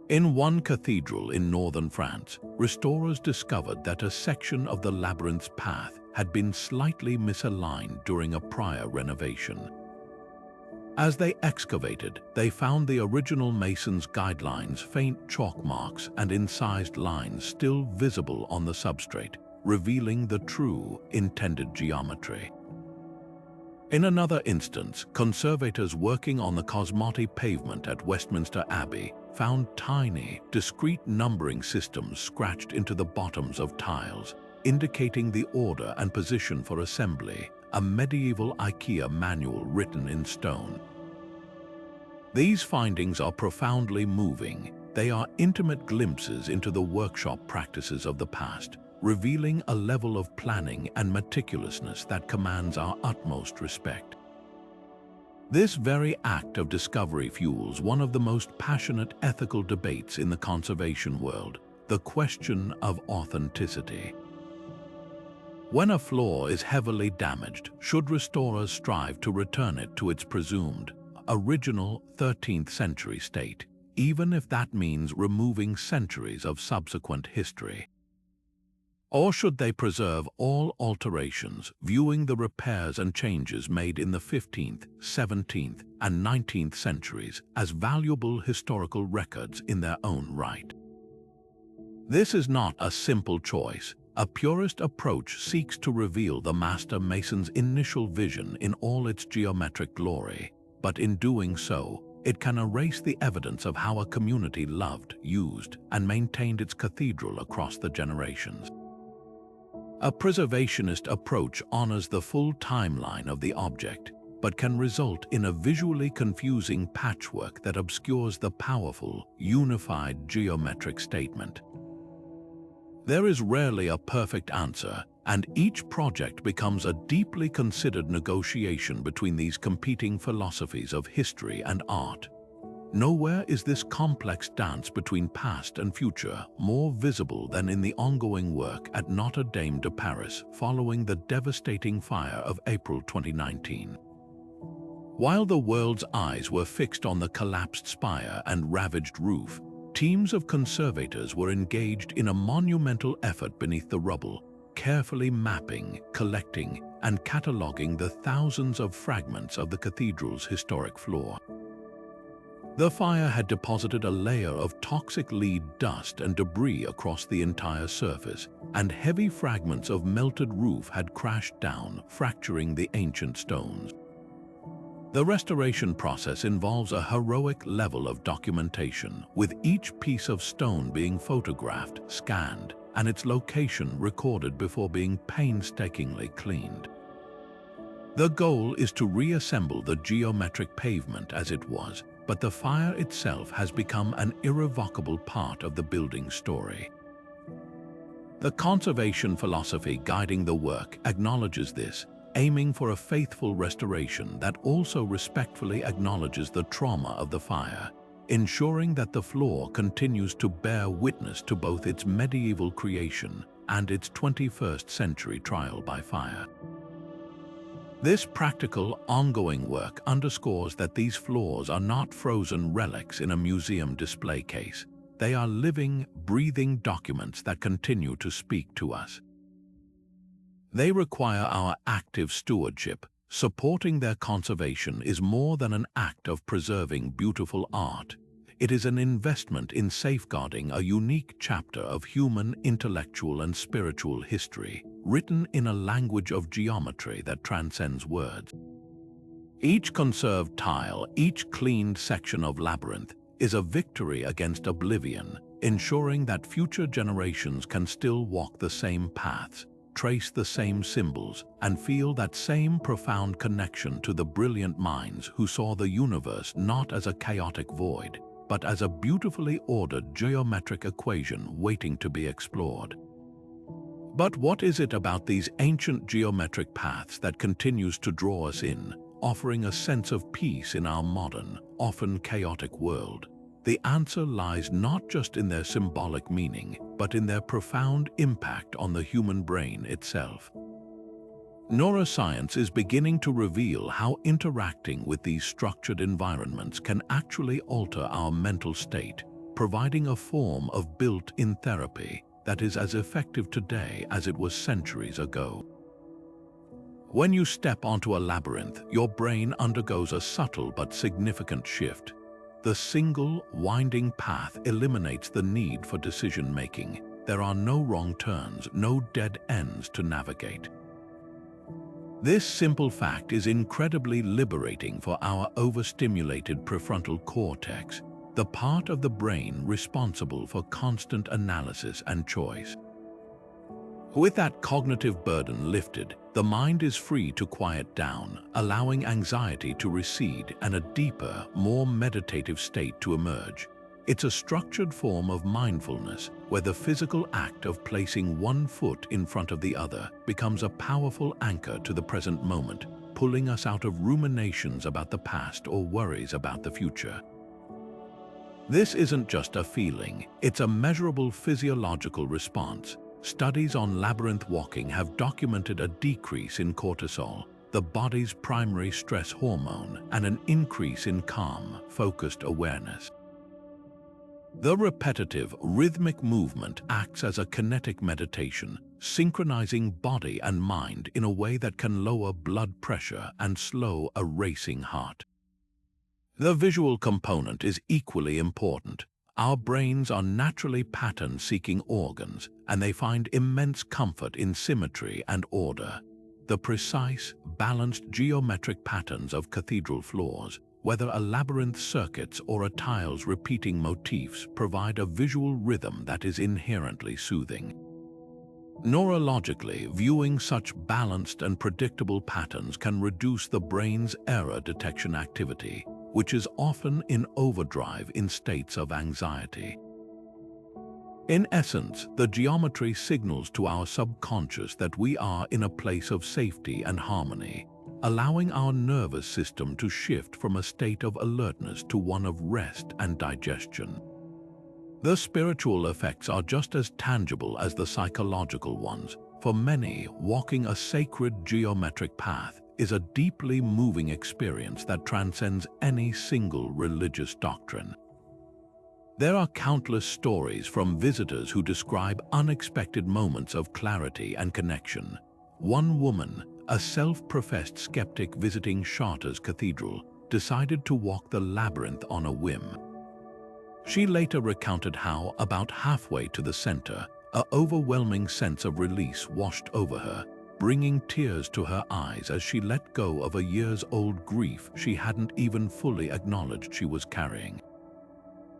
In one cathedral in northern France, restorers discovered that a section of the Labyrinth's path had been slightly misaligned during a prior renovation. As they excavated, they found the original mason's guidelines' faint chalk marks and incised lines still visible on the substrate, revealing the true intended geometry. In another instance, conservators working on the Cosmological pavement at Westminster Abbey found tiny, discrete numbering systems scratched into the bottoms of tiles, indicating the order and position for assembly, a medieval IKEA manual written in stone. These findings are profoundly moving. They are intimate glimpses into the workshop practices of the past, revealing a level of planning and meticulousness that commands our utmost respect. This very act of discovery fuels one of the most passionate ethical debates in the conservation world, the question of authenticity. When a floor is heavily damaged, should restorers strive to return it to its presumed original 13th century state, even if that means removing centuries of subsequent history? Or should they preserve all alterations, viewing the repairs and changes made in the 15th, 17th, and 19th centuries as valuable historical records in their own right? This is not a simple choice. A purist approach seeks to reveal the master mason's initial vision in all its geometric glory, but in doing so, it can erase the evidence of how a community loved, used, and maintained its cathedral across the generations. A preservationist approach honors the full timeline of the object, but can result in a visually confusing patchwork that obscures the powerful, unified geometric statement. There is rarely a perfect answer, and each project becomes a deeply considered negotiation between these competing philosophies of history and art. Nowhere is this complex dance between past and future more visible than in the ongoing work at Notre Dame de Paris following the devastating fire of April 2019. While the world's eyes were fixed on the collapsed spire and ravaged roof, teams of conservators were engaged in a monumental effort beneath the rubble, carefully mapping, collecting, and cataloging the thousands of fragments of the cathedral's historic floor. The fire had deposited a layer of toxic lead dust and debris across the entire surface, and heavy fragments of melted roof had crashed down, fracturing the ancient stones. The restoration process involves a heroic level of documentation, with each piece of stone being photographed, scanned, and its location recorded before being painstakingly cleaned. The goal is to reassemble the geometric pavement as it was, but the fire itself has become an irrevocable part of the building's story. The conservation philosophy guiding the work acknowledges this, aiming for a faithful restoration that also respectfully acknowledges the trauma of the fire, ensuring that the floor continues to bear witness to both its medieval creation and its 21st century trial by fire. This practical, ongoing work underscores that these floors are not frozen relics in a museum display case. They are living, breathing documents that continue to speak to us. They require our active stewardship. Supporting their conservation is more than an act of preserving beautiful art. It is an investment in safeguarding a unique chapter of human intellectual and spiritual history, written in a language of geometry that transcends words. Each conserved tile, each cleaned section of Labyrinth, is a victory against oblivion, ensuring that future generations can still walk the same paths, trace the same symbols, and feel that same profound connection to the brilliant minds who saw the universe not as a chaotic void, but as a beautifully ordered geometric equation waiting to be explored. But what is it about these ancient geometric paths that continues to draw us in, offering a sense of peace in our modern, often chaotic world? The answer lies not just in their symbolic meaning, but in their profound impact on the human brain itself. Neuroscience is beginning to reveal how interacting with these structured environments can actually alter our mental state, providing a form of built-in therapy that is as effective today as it was centuries ago. When you step onto a labyrinth, your brain undergoes a subtle but significant shift. The single, winding path eliminates the need for decision-making. There are no wrong turns, no dead ends to navigate. This simple fact is incredibly liberating for our overstimulated prefrontal cortex, the part of the brain responsible for constant analysis and choice. With that cognitive burden lifted, the mind is free to quiet down, allowing anxiety to recede and a deeper, more meditative state to emerge. It's a structured form of mindfulness where the physical act of placing one foot in front of the other becomes a powerful anchor to the present moment, pulling us out of ruminations about the past or worries about the future. This isn't just a feeling, it's a measurable physiological response. Studies on labyrinth walking have documented a decrease in cortisol, the the body's primary stress hormone, and an increase in calm, focused awareness. The repetitive, rhythmic movement acts as a kinetic meditation, synchronizing body and mind in a way that can lower blood pressure and slow a racing heart. The visual component is equally important. Our brains are naturally pattern-seeking organs, and they find immense comfort in symmetry and order. The precise, balanced geometric patterns of cathedral floors, whether a labyrinth circuits or a tile's repeating motifs, provide a visual rhythm that is inherently soothing. Neurologically, viewing such balanced and predictable patterns can reduce the brain's error detection activity, which is often in overdrive in states of anxiety. In essence, the geometry signals to our subconscious that we are in a place of safety and harmony, allowing our nervous system to shift from a state of alertness to one of rest and digestion. The spiritual effects are just as tangible as the psychological ones. For many, walking a sacred geometric path is a deeply moving experience that transcends any single religious doctrine. There are countless stories from visitors who describe unexpected moments of clarity and connection. One woman, a self-professed skeptic visiting Chartres Cathedral, decided to walk the labyrinth on a whim. She later recounted how, about halfway to the center, an overwhelming sense of release washed over her, bringing tears to her eyes as she let go of a years-old grief she hadn't even fully acknowledged she was carrying.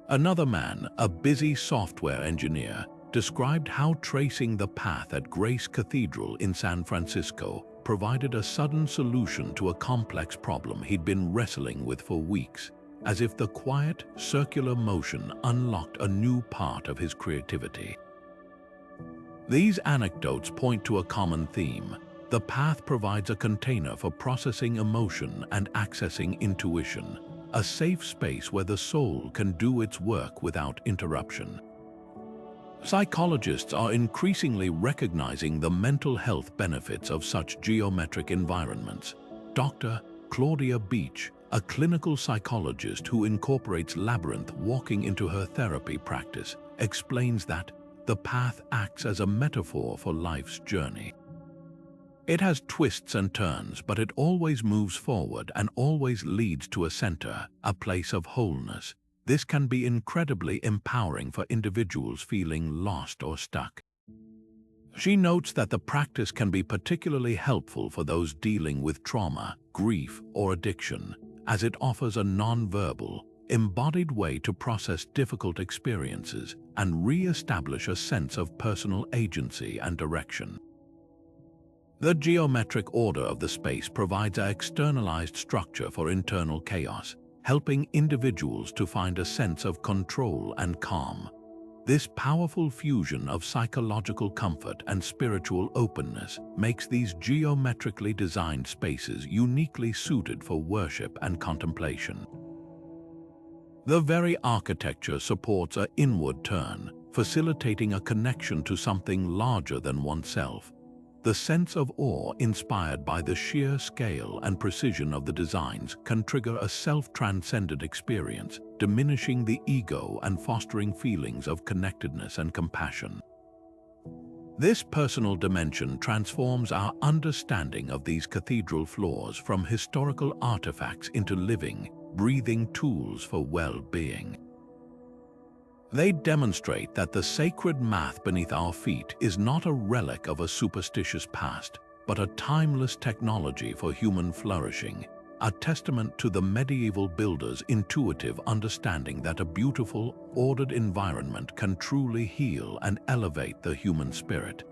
Another man, a busy software engineer, described how tracing the path at Grace Cathedral in San Francisco provided a sudden solution to a complex problem he'd been wrestling with for weeks, as if the quiet, circular motion unlocked a new part of his creativity. These anecdotes point to a common theme. The path provides a container for processing emotion and accessing intuition, a safe space where the soul can do its work without interruption. Psychologists are increasingly recognizing the mental health benefits of such geometric environments. Dr. Claudia Beach, a clinical psychologist who incorporates labyrinth walking into her therapy practice, explains that the path acts as a metaphor for life's journey. It has twists and turns, but it always moves forward and always leads to a center, a place of wholeness. This can be incredibly empowering for individuals feeling lost or stuck. She notes that the practice can be particularly helpful for those dealing with trauma, grief, or addiction, as it offers a non-verbal, embodied way to process difficult experiences and re-establish a sense of personal agency and direction. The geometric order of the space provides an externalized structure for internal chaos, helping individuals to find a sense of control and calm. This powerful fusion of psychological comfort and spiritual openness makes these geometrically designed spaces uniquely suited for worship and contemplation. The very architecture supports an inward turn, facilitating a connection to something larger than oneself. The sense of awe inspired by the sheer scale and precision of the designs can trigger a self-transcendent experience, diminishing the ego and fostering feelings of connectedness and compassion. This personal dimension transforms our understanding of these cathedral floors from historical artifacts into living, breathing tools for well-being. They demonstrate that the sacred math beneath our feet is not a relic of a superstitious past, but a timeless technology for human flourishing, a testament to the medieval builders' intuitive understanding that a beautiful, ordered environment can truly heal and elevate the human spirit.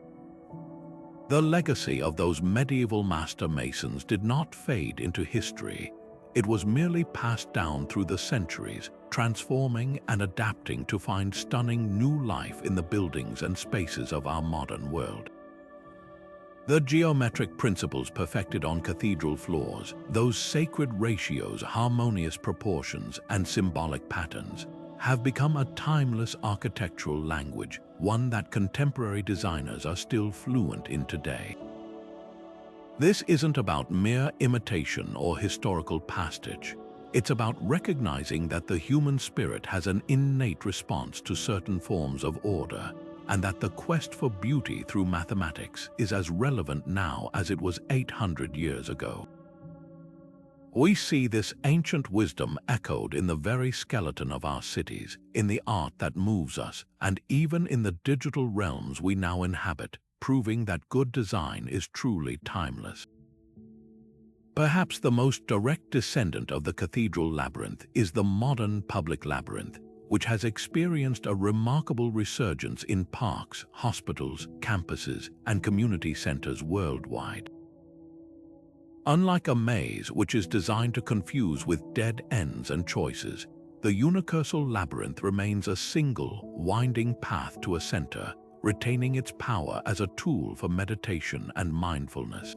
The legacy of those medieval master masons did not fade into history. It was merely passed down through the centuries, transforming and adapting to find stunning new life in the buildings and spaces of our modern world. The geometric principles perfected on cathedral floors, those sacred ratios, harmonious proportions, and symbolic patterns, have become a timeless architectural language, one that contemporary designers are still fluent in today. This isn't about mere imitation or historical pastiche. It's about recognizing that the human spirit has an innate response to certain forms of order, and that the quest for beauty through mathematics is as relevant now as it was 800 years ago. We see this ancient wisdom echoed in the very skeleton of our cities, in the art that moves us, and even in the digital realms we now inhabit, proving that good design is truly timeless. Perhaps the most direct descendant of the cathedral labyrinth is the modern public labyrinth, which has experienced a remarkable resurgence in parks, hospitals, campuses, and community centers worldwide. Unlike a maze which is designed to confuse with dead ends and choices, the universal labyrinth remains a single, winding path to a center, retaining its power as a tool for meditation and mindfulness.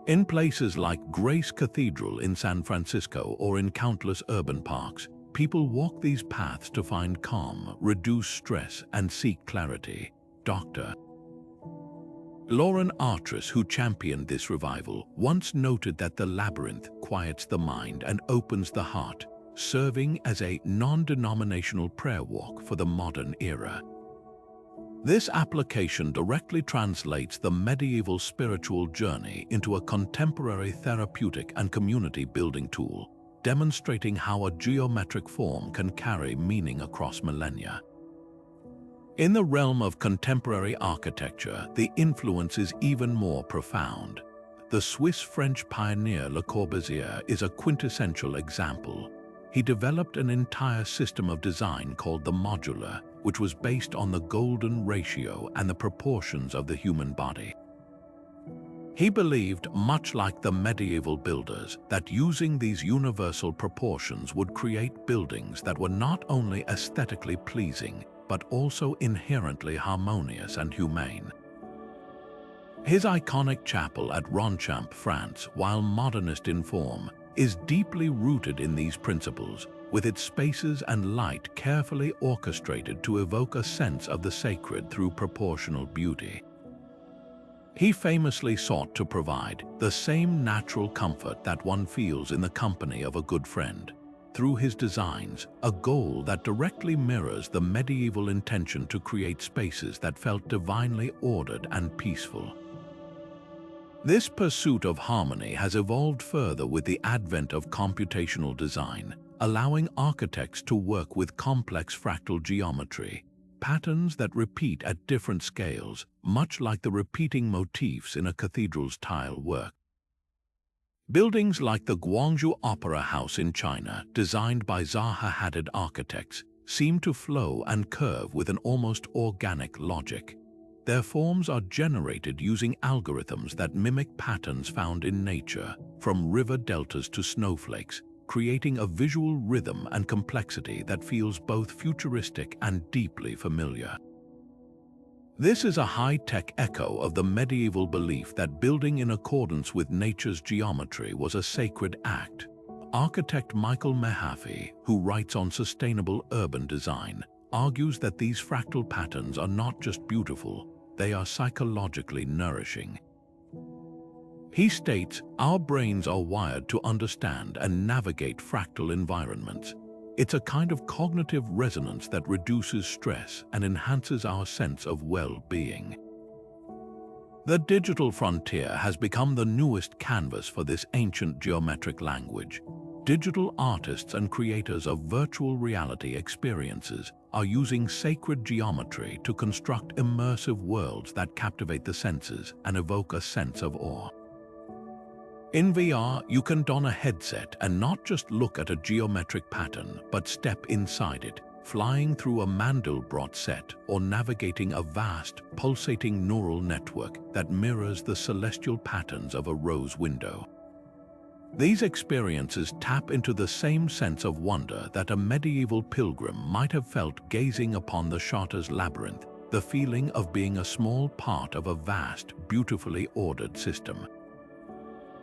In places like Grace Cathedral in San Francisco or in countless urban parks, people walk these paths to find calm, reduce stress, and seek clarity. Dr. Lauren Artistry, who championed this revival, once noted that the labyrinth quiets the mind and opens the heart, serving as a non-denominational prayer walk for the modern era. This application directly translates the medieval spiritual journey into a contemporary therapeutic and community-building tool, demonstrating how a geometric form can carry meaning across millennia. In the realm of contemporary architecture, the influence is even more profound. The Swiss-French pioneer Le Corbusier is a quintessential example. He developed an entire system of design called the modular, which was based on the golden ratio and the proportions of the human body. He believed, much like the medieval builders, that using these universal proportions would create buildings that were not only aesthetically pleasing, but also inherently harmonious and humane. His iconic chapel at Ronchamp, France, while modernist in form, is deeply rooted in these principles, with its spaces and light carefully orchestrated to evoke a sense of the sacred through proportional beauty. He famously sought to provide the same natural comfort that one feels in the company of a good friend, through his designs, a goal that directly mirrors the medieval intention to create spaces that felt divinely ordered and peaceful. This pursuit of harmony has evolved further with the advent of computational design, allowing architects to work with complex fractal geometry, patterns that repeat at different scales, much like the repeating motifs in a cathedral's tile work. Buildings like the Guangzhou Opera House in China, designed by Zaha Hadid architects, seem to flow and curve with an almost organic logic. Their forms are generated using algorithms that mimic patterns found in nature, from river deltas to snowflakes, creating a visual rhythm and complexity that feels both futuristic and deeply familiar. This is a high-tech echo of the medieval belief that building in accordance with nature's geometry was a sacred act. Architect Michael Mahaffey, who writes on sustainable urban design, argues that these fractal patterns are not just beautiful, they are psychologically nourishing. He states, "Our brains are wired to understand and navigate fractal environments. It's a kind of cognitive resonance that reduces stress and enhances our sense of well-being." The digital frontier has become the newest canvas for this ancient geometric language. Digital artists and creators of virtual reality experiences are using sacred geometry to construct immersive worlds that captivate the senses and evoke a sense of awe. In VR, you can don a headset and not just look at a geometric pattern, but step inside it, flying through a Mandelbrot set or navigating a vast, pulsating neural network that mirrors the celestial patterns of a rose window. These experiences tap into the same sense of wonder that a medieval pilgrim might have felt gazing upon the Chartres Labyrinth, the feeling of being a small part of a vast, beautifully ordered system.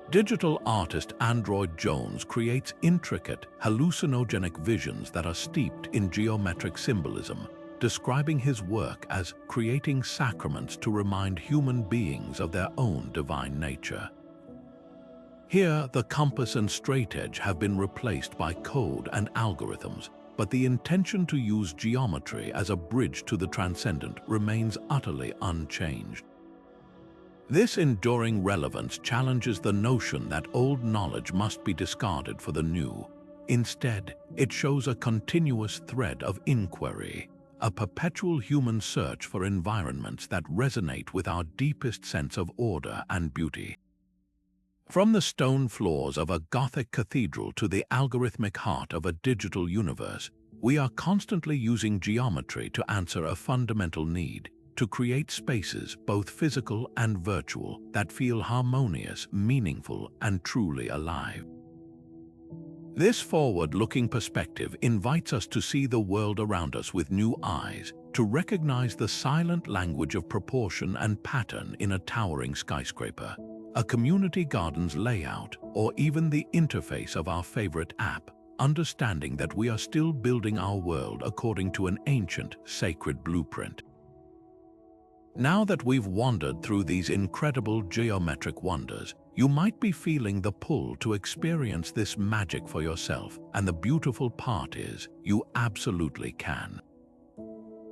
Digital artist Android Jones creates intricate, hallucinogenic visions that are steeped in geometric symbolism, describing his work as creating sacraments to remind human beings of their own divine nature. Here, the compass and straightedge have been replaced by code and algorithms, but the intention to use geometry as a bridge to the transcendent remains utterly unchanged. This enduring relevance challenges the notion that old knowledge must be discarded for the new. Instead, it shows a continuous thread of inquiry, a perpetual human search for environments that resonate with our deepest sense of order and beauty. From the stone floors of a Gothic cathedral to the algorithmic heart of a digital universe, we are constantly using geometry to answer a fundamental need: to create spaces, both physical and virtual, that feel harmonious, meaningful, and truly alive. This forward-looking perspective invites us to see the world around us with new eyes, to recognize the silent language of proportion and pattern in a towering skyscraper, a community garden's layout, or even the interface of our favorite app, understanding that we are still building our world according to an ancient, sacred blueprint. Now that we've wandered through these incredible geometric wonders, you might be feeling the pull to experience this magic for yourself, and the beautiful part is, you absolutely can.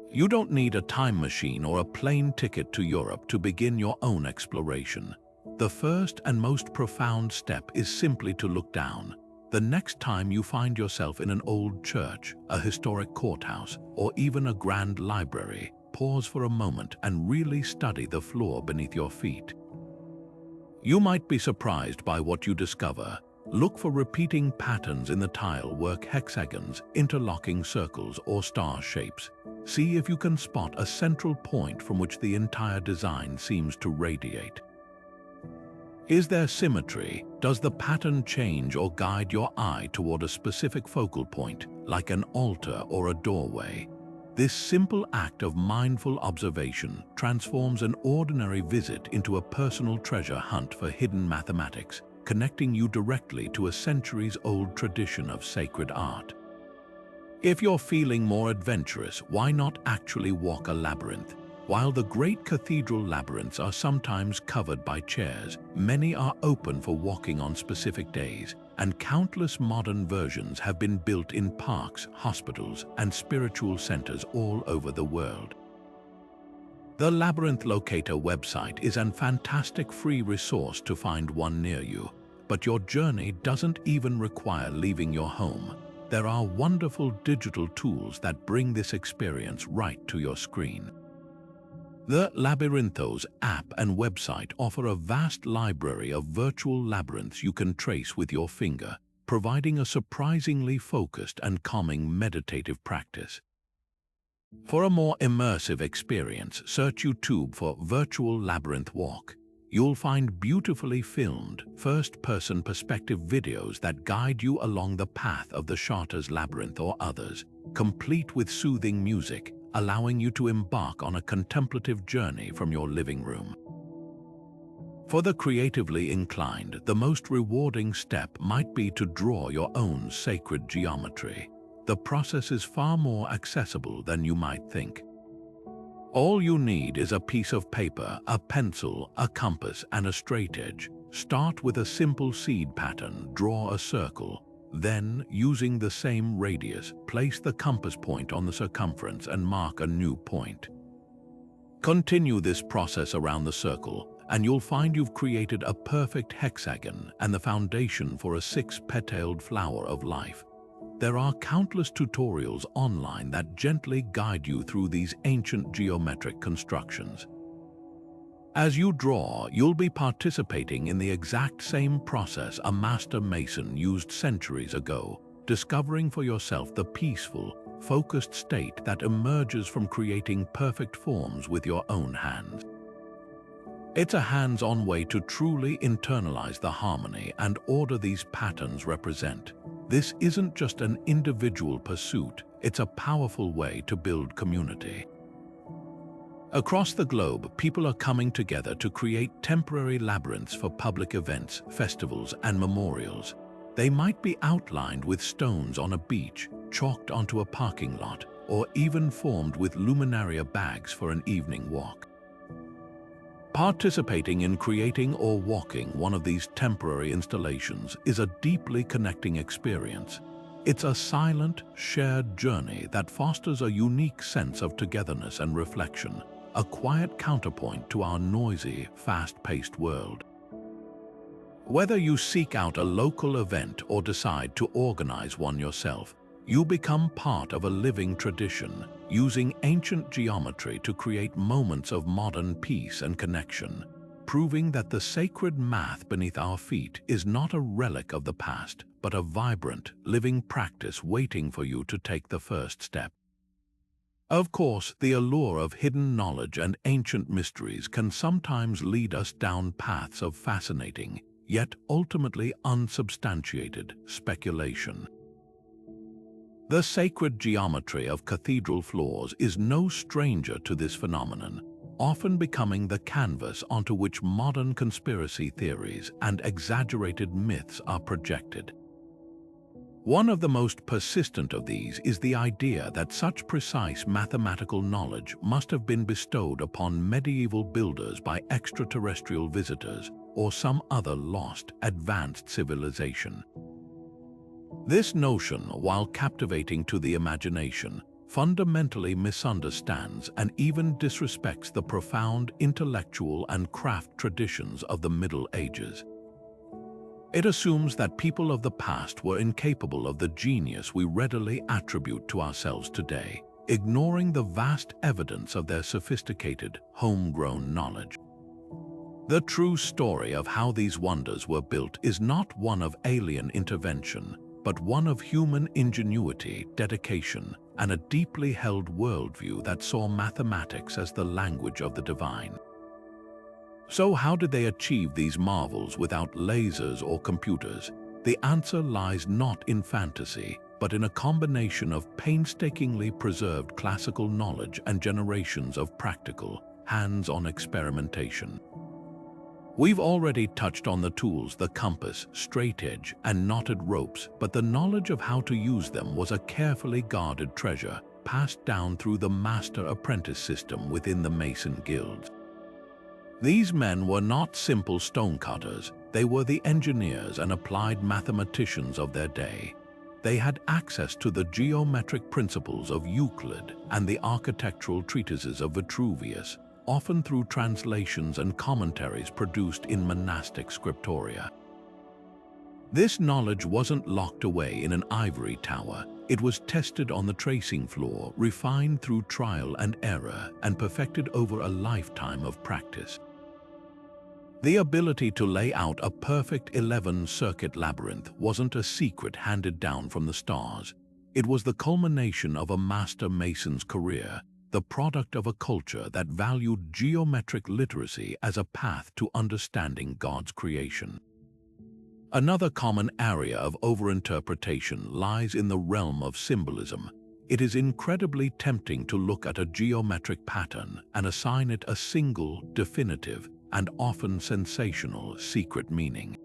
You don't need a time machine or a plane ticket to Europe to begin your own exploration. The first and most profound step is simply to look down. The next time you find yourself in an old church, a historic courthouse, or even a grand library, pause for a moment and really study the floor beneath your feet. You might be surprised by what you discover. Look for repeating patterns in the tile work: hexagons, interlocking circles, or star shapes. See if you can spot a central point from which the entire design seems to radiate. Is there symmetry? Does the pattern change or guide your eye toward a specific focal point, like an altar or a doorway? This simple act of mindful observation transforms an ordinary visit into a personal treasure hunt for hidden mathematics, connecting you directly to a centuries-old tradition of sacred art. If you're feeling more adventurous, why not actually walk a labyrinth? While the great cathedral labyrinths are sometimes covered by chairs, many are open for walking on specific days, and countless modern versions have been built in parks, hospitals, and spiritual centers all over the world. The Labyrinth Locator website is a fantastic free resource to find one near you, but your journey doesn't even require leaving your home. There are wonderful digital tools that bring this experience right to your screen. The Labyrinthos app and website offer a vast library of virtual labyrinths you can trace with your finger, providing a surprisingly focused and calming meditative practice. For a more immersive experience, search YouTube for Virtual Labyrinth Walk. You'll find beautifully filmed, first-person perspective videos that guide you along the path of the Chartres Labyrinth or others, complete with soothing music, allowing you to embark on a contemplative journey from your living room. For the creatively inclined, the most rewarding step might be to draw your own sacred geometry. The process is far more accessible than you might think. All you need is a piece of paper, a pencil, a compass, and a straightedge. Start with a simple seed pattern, draw a circle. Then, using the same radius, place the compass point on the circumference and mark a new point. Continue this process around the circle, and you'll find you've created a perfect hexagon and the foundation for a six-petaled flower of life. There are countless tutorials online that gently guide you through these ancient geometric constructions. As you draw, you'll be participating in the exact same process a master mason used centuries ago, discovering for yourself the peaceful, focused state that emerges from creating perfect forms with your own hands. It's a hands-on way to truly internalize the harmony and order these patterns represent. This isn't just an individual pursuit, it's a powerful way to build community. Across the globe, people are coming together to create temporary labyrinths for public events, festivals, and memorials. They might be outlined with stones on a beach, chalked onto a parking lot, or even formed with luminaria bags for an evening walk. Participating in creating or walking one of these temporary installations is a deeply connecting experience. It's a silent, shared journey that fosters a unique sense of togetherness and reflection, a quiet counterpoint to our noisy, fast-paced world. Whether you seek out a local event or decide to organize one yourself, you become part of a living tradition, using ancient geometry to create moments of modern peace and connection, proving that the sacred math beneath our feet is not a relic of the past, but a vibrant, living practice waiting for you to take the first step. Of course, the allure of hidden knowledge and ancient mysteries can sometimes lead us down paths of fascinating, yet ultimately unsubstantiated, speculation. The sacred geometry of cathedral floors is no stranger to this phenomenon, often becoming the canvas onto which modern conspiracy theories and exaggerated myths are projected. One of the most persistent of these is the idea that such precise mathematical knowledge must have been bestowed upon medieval builders by extraterrestrial visitors or some other lost, advanced civilization. This notion, while captivating to the imagination, fundamentally misunderstands and even disrespects the profound intellectual and craft traditions of the Middle Ages. It assumes that people of the past were incapable of the genius we readily attribute to ourselves today, ignoring the vast evidence of their sophisticated, homegrown knowledge. The true story of how these wonders were built is not one of alien intervention, but one of human ingenuity, dedication, and a deeply held worldview that saw mathematics as the language of the divine. So how did they achieve these marvels without lasers or computers? The answer lies not in fantasy, but in a combination of painstakingly preserved classical knowledge and generations of practical, hands-on experimentation. We've already touched on the tools, the compass, straight edge, and knotted ropes, but the knowledge of how to use them was a carefully guarded treasure, passed down through the master-apprentice system within the Mason guilds. These men were not simple stonecutters, they were the engineers and applied mathematicians of their day. They had access to the geometric principles of Euclid and the architectural treatises of Vitruvius, often through translations and commentaries produced in monastic scriptoria. This knowledge wasn't locked away in an ivory tower. It was tested on the tracing floor, refined through trial and error, and perfected over a lifetime of practice. The ability to lay out a perfect 11-circuit labyrinth wasn't a secret handed down from the stars. It was the culmination of a master mason's career, the product of a culture that valued geometric literacy as a path to understanding God's creation. Another common area of overinterpretation lies in the realm of symbolism. It is incredibly tempting to look at a geometric pattern and assign it a single, definitive, and often sensational secret meaning.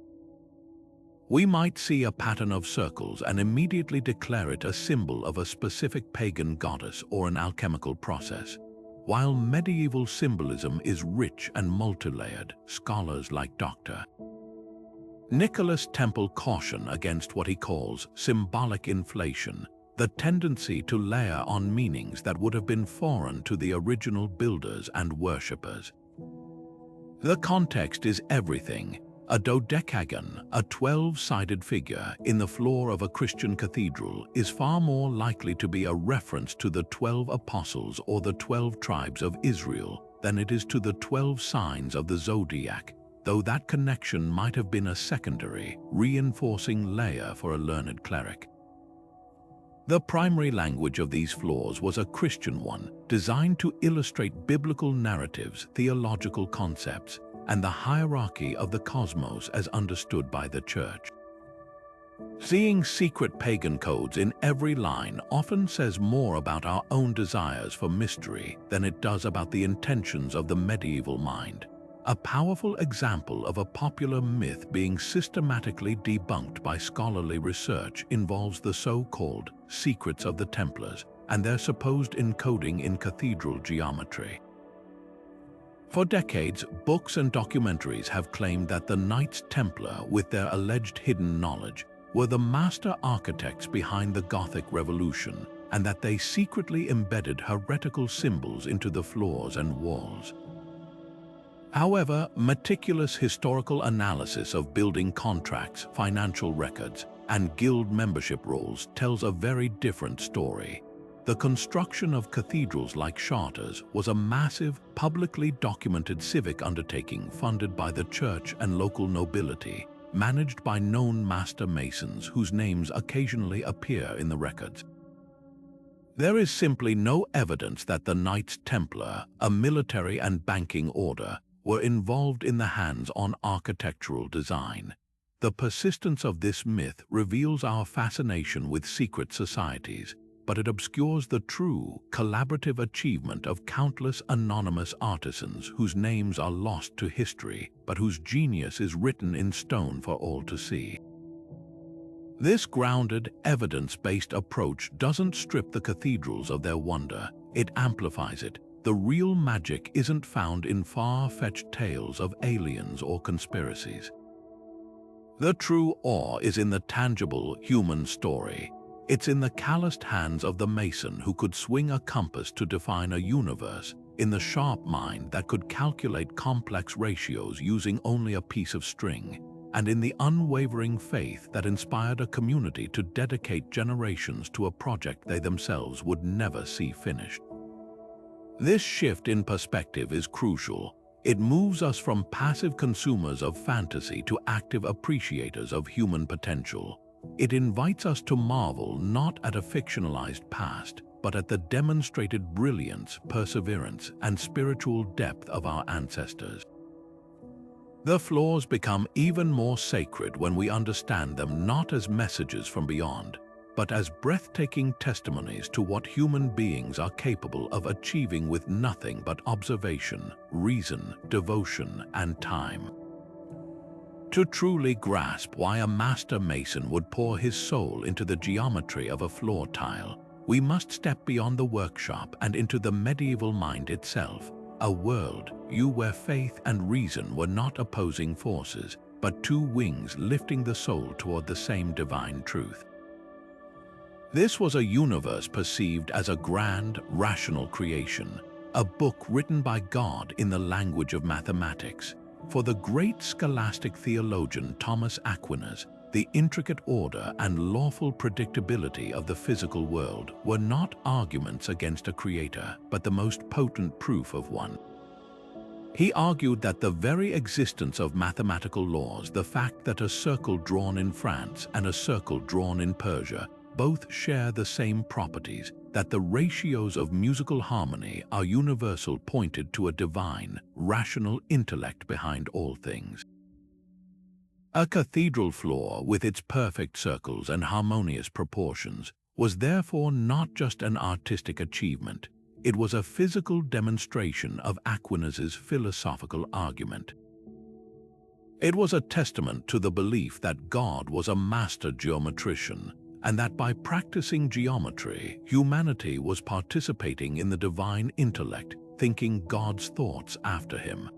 We might see a pattern of circles and immediately declare it a symbol of a specific pagan goddess or an alchemical process. While medieval symbolism is rich and multi-layered, scholars like Dr. Nicholas Temple caution against what he calls symbolic inflation, the tendency to layer on meanings that would have been foreign to the original builders and worshippers. The context is everything. A dodecagon, a 12-sided figure in the floor of a Christian cathedral, is far more likely to be a reference to the 12 apostles or the 12 tribes of Israel than it is to the 12 signs of the zodiac, though that connection might have been a secondary, reinforcing layer for a learned cleric. The primary language of these floors was a Christian one, designed to illustrate biblical narratives, theological concepts, and the hierarchy of the cosmos as understood by the Church. Seeing secret pagan codes in every line often says more about our own desires for mystery than it does about the intentions of the medieval mind. A powerful example of a popular myth being systematically debunked by scholarly research involves the so-called Secrets of the Templars, and their supposed encoding in cathedral geometry. For decades, books and documentaries have claimed that the Knights Templar, with their alleged hidden knowledge, were the master architects behind the Gothic Revolution, and that they secretly embedded heretical symbols into the floors and walls. However, meticulous historical analysis of building contracts, financial records, and guild membership rolls tells a very different story. The construction of cathedrals like Chartres was a massive, publicly documented civic undertaking funded by the church and local nobility, managed by known master masons whose names occasionally appear in the records. There is simply no evidence that the Knights Templar, a military and banking order, were involved in the hands-on architectural design. The persistence of this myth reveals our fascination with secret societies, but it obscures the true, collaborative achievement of countless anonymous artisans whose names are lost to history, but whose genius is written in stone for all to see. This grounded, evidence-based approach doesn't strip the cathedrals of their wonder, it amplifies it. The real magic isn't found in far-fetched tales of aliens or conspiracies. The true awe is in the tangible, human story. It's in the calloused hands of the mason who could swing a compass to define a universe, in the sharp mind that could calculate complex ratios using only a piece of string, and in the unwavering faith that inspired a community to dedicate generations to a project they themselves would never see finished. This shift in perspective is crucial. It moves us from passive consumers of fantasy to active appreciators of human potential. It invites us to marvel not at a fictionalized past, but at the demonstrated brilliance, perseverance, and spiritual depth of our ancestors. The floors become even more sacred when we understand them not as messages from beyond, but as breathtaking testimonies to what human beings are capable of achieving with nothing but observation, reason, devotion, and time. To truly grasp why a master mason would pour his soul into the geometry of a floor tile, we must step beyond the workshop and into the medieval mind itself, a world where faith and reason were not opposing forces, but two wings lifting the soul toward the same divine truth. This was a universe perceived as a grand, rational creation, a book written by God in the language of mathematics. For the great scholastic theologian Thomas Aquinas, the intricate order and lawful predictability of the physical world were not arguments against a creator, but the most potent proof of one. He argued that the very existence of mathematical laws, the fact that a circle drawn in France and a circle drawn in Persia both share the same properties, that the ratios of musical harmony are universal, pointed to a divine, rational intellect behind all things. A cathedral floor with its perfect circles and harmonious proportions was therefore not just an artistic achievement, it was a physical demonstration of Aquinas's philosophical argument. It was a testament to the belief that God was a master geometrician, and that by practicing geometry, humanity was participating in the divine intellect, thinking God's thoughts after him.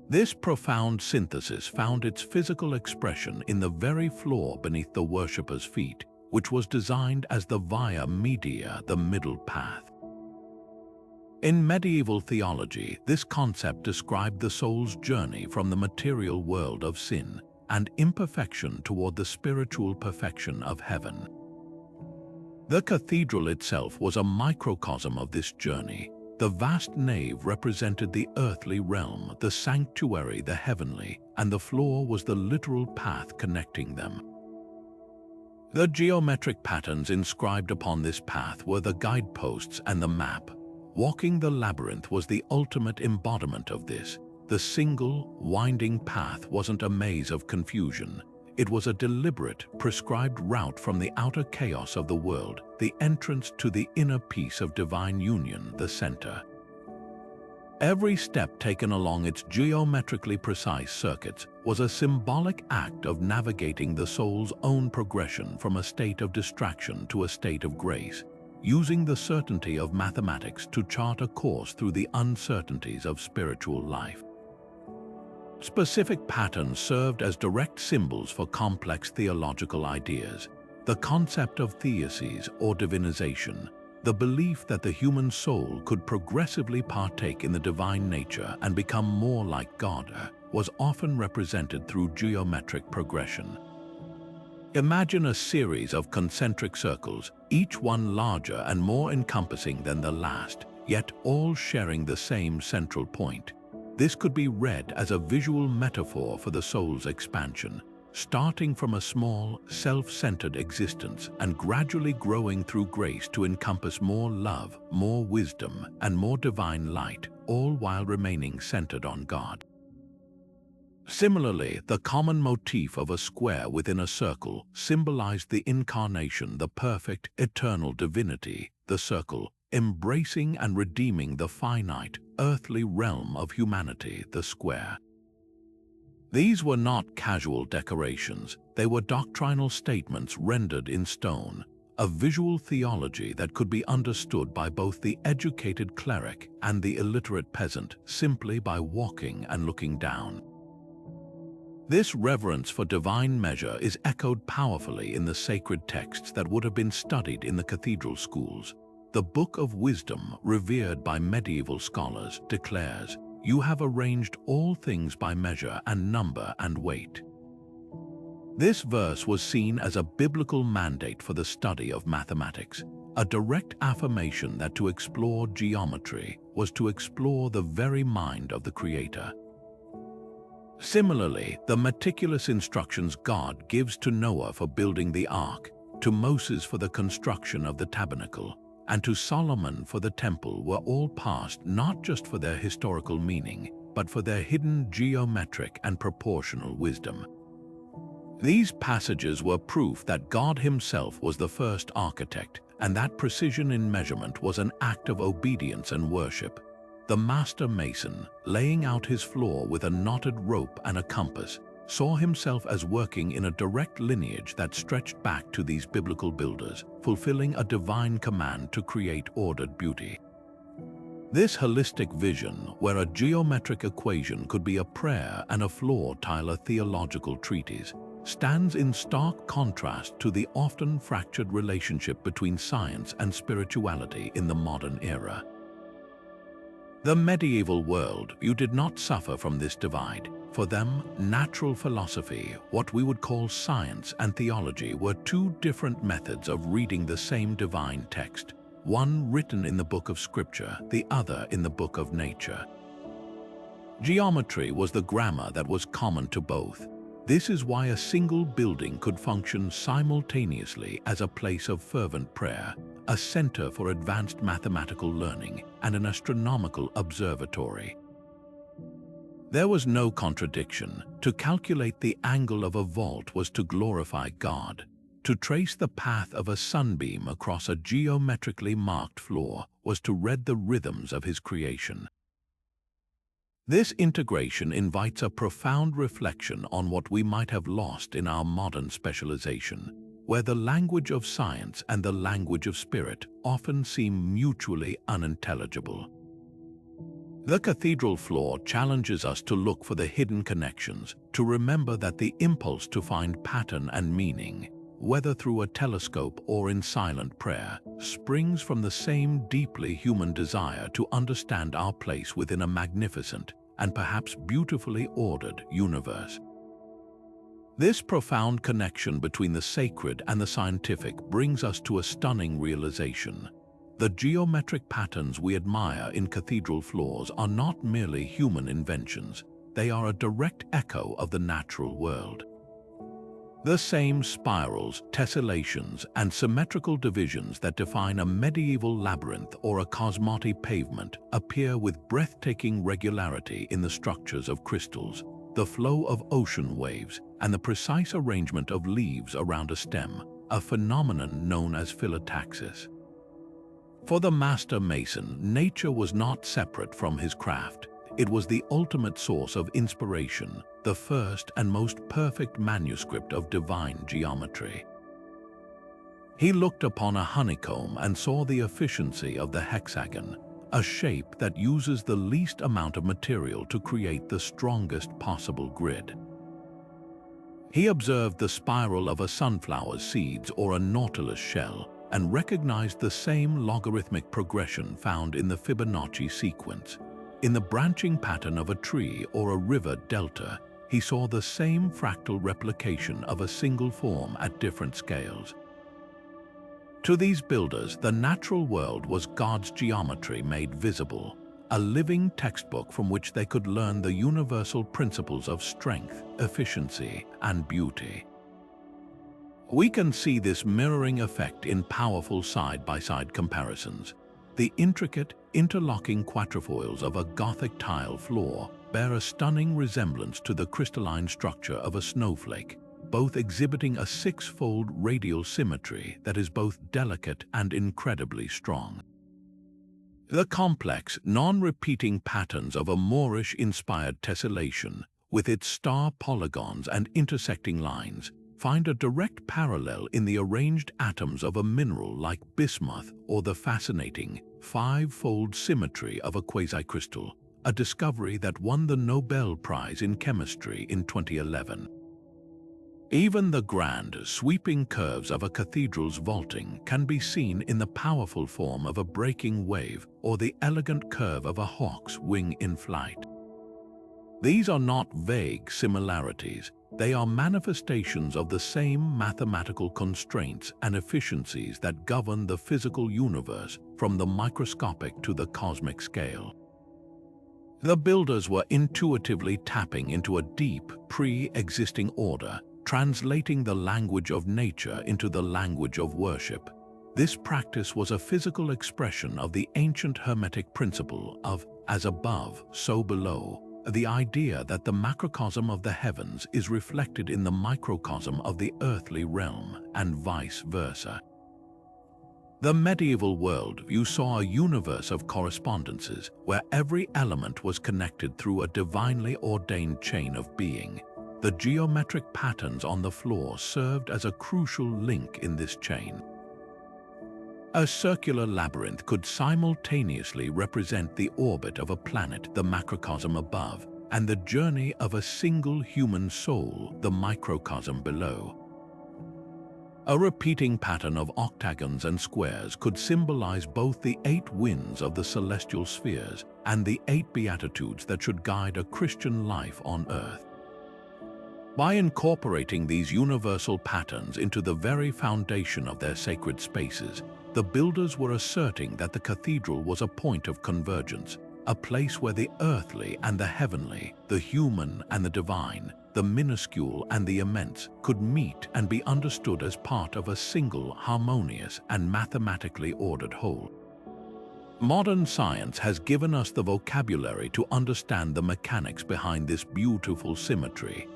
This profound synthesis found its physical expression in the very floor beneath the worshipper's feet, which was designed as the via media, the middle path. In medieval theology, this concept described the soul's journey from the material world of sin and imperfection toward the spiritual perfection of heaven. The cathedral itself was a microcosm of this journey. The vast nave represented the earthly realm, the sanctuary the heavenly, and the floor was the literal path connecting them. The geometric patterns inscribed upon this path were the guideposts and the map. Walking the labyrinth was the ultimate embodiment of this. The single, winding path wasn't a maze of confusion. It was a deliberate, prescribed route from the outer chaos of the world, the entrance to the inner peace of divine union, the center. Every step taken along its geometrically precise circuits was a symbolic act of navigating the soul's own progression from a state of distraction to a state of grace. using the certainty of mathematics to chart a course through the uncertainties of spiritual life. Specific patterns served as direct symbols for complex theological ideas. The concept of theoses or divinization, the belief that the human soul could progressively partake in the divine nature and become more like God, was often represented through geometric progression. Imagine a series of concentric circles, each one larger and more encompassing than the last, yet all sharing the same central point. This could be read as a visual metaphor for the soul's expansion, starting from a small, self-centered existence and gradually growing through grace to encompass more love, more wisdom, and more divine light, all while remaining centered on God. Similarly, the common motif of a square within a circle symbolized the incarnation, the perfect, eternal divinity, the circle, embracing and redeeming the finite, earthly realm of humanity, the square. These were not casual decorations, they were doctrinal statements rendered in stone, a visual theology that could be understood by both the educated cleric and the illiterate peasant simply by walking and looking down. This reverence for divine measure is echoed powerfully in the sacred texts that would have been studied in the cathedral schools. The Book of Wisdom, revered by medieval scholars, declares, "You have arranged all things by measure and number and weight." This verse was seen as a biblical mandate for the study of mathematics, a direct affirmation that to explore geometry was to explore the very mind of the Creator. Similarly, the meticulous instructions God gives to Noah for building the ark, to Moses for the construction of the tabernacle, and to Solomon for the temple were all passed not just for their historical meaning, but for their hidden geometric and proportional wisdom. These passages were proof that God Himself was the first architect, and that precision in measurement was an act of obedience and worship. The master mason, laying out his floor with a knotted rope and a compass, saw himself as working in a direct lineage that stretched back to these biblical builders, fulfilling a divine command to create ordered beauty. This holistic vision, where a geometric equation could be a prayer and a floor tile a theological treatise, stands in stark contrast to the often fractured relationship between science and spirituality in the modern era. The medieval worldview did not suffer from this divide. For them, natural philosophy, what we would call science, and theology were two different methods of reading the same divine text, one written in the book of Scripture, the other in the book of nature. Geometry was the grammar that was common to both. This is why a single building could function simultaneously as a place of fervent prayer, a center for advanced mathematical learning, and an astronomical observatory. There was no contradiction. To calculate the angle of a vault was to glorify God. To trace the path of a sunbeam across a geometrically marked floor was to read the rhythms of His creation. This integration invites a profound reflection on what we might have lost in our modern specialization, where the language of science and the language of spirit often seem mutually unintelligible. The cathedral floor challenges us to look for the hidden connections, to remember that the impulse to find pattern and meaning, whether through a telescope or in silent prayer, springs from the same deeply human desire to understand our place within a magnificent and perhaps beautifully ordered universe. This profound connection between the sacred and the scientific brings us to a stunning realization. The geometric patterns we admire in cathedral floors are not merely human inventions, they are a direct echo of the natural world. The same spirals, tessellations, and symmetrical divisions that define a medieval labyrinth or a cosmological pavement appear with breathtaking regularity in the structures of crystals, the flow of ocean waves, and the precise arrangement of leaves around a stem, a phenomenon known as phyllotaxis. For the master mason, nature was not separate from his craft. It was the ultimate source of inspiration, the first and most perfect manuscript of divine geometry. He looked upon a honeycomb and saw the efficiency of the hexagon, a shape that uses the least amount of material to create the strongest possible grid. He observed the spiral of a sunflower's seeds or a nautilus shell and recognized the same logarithmic progression found in the Fibonacci sequence. In the branching pattern of a tree or a river delta, he saw the same fractal replication of a single form at different scales. To these builders, the natural world was God's geometry made visible, a living textbook from which they could learn the universal principles of strength, efficiency, and beauty. We can see this mirroring effect in powerful side-by-side comparisons. The intricate, interlocking quatrefoils of a Gothic tile floor bear a stunning resemblance to the crystalline structure of a snowflake, both exhibiting a six-fold radial symmetry that is both delicate and incredibly strong. The complex, non-repeating patterns of a Moorish-inspired tessellation, with its star polygons and intersecting lines, find a direct parallel in the arranged atoms of a mineral like bismuth or the fascinating, five-fold symmetry of a quasicrystal, a discovery that won the Nobel Prize in Chemistry in 2011. Even the grand, sweeping curves of a cathedral's vaulting can be seen in the powerful form of a breaking wave or the elegant curve of a hawk's wing in flight. These are not vague similarities. They are manifestations of the same mathematical constraints and efficiencies that govern the physical universe, from the microscopic to the cosmic scale. The builders were intuitively tapping into a deep, pre-existing order, translating the language of nature into the language of worship. This practice was a physical expression of the ancient Hermetic principle of as above, so below, the idea that the macrocosm of the heavens is reflected in the microcosm of the earthly realm, and vice versa. The medieval worldview saw a universe of correspondences where every element was connected through a divinely ordained chain of being. The geometric patterns on the floor served as a crucial link in this chain. A circular labyrinth could simultaneously represent the orbit of a planet, the macrocosm above, and the journey of a single human soul, the microcosm below. A repeating pattern of octagons and squares could symbolize both the 8 winds of the celestial spheres and the 8 beatitudes that should guide a Christian life on earth. By incorporating these universal patterns into the very foundation of their sacred spaces, the builders were asserting that the cathedral was a point of convergence, a place where the earthly and the heavenly, the human and the divine, the minuscule and the immense could meet and be understood as part of a single, harmonious and mathematically ordered whole. Modern science has given us the vocabulary to understand the mechanics behind this beautiful symmetry.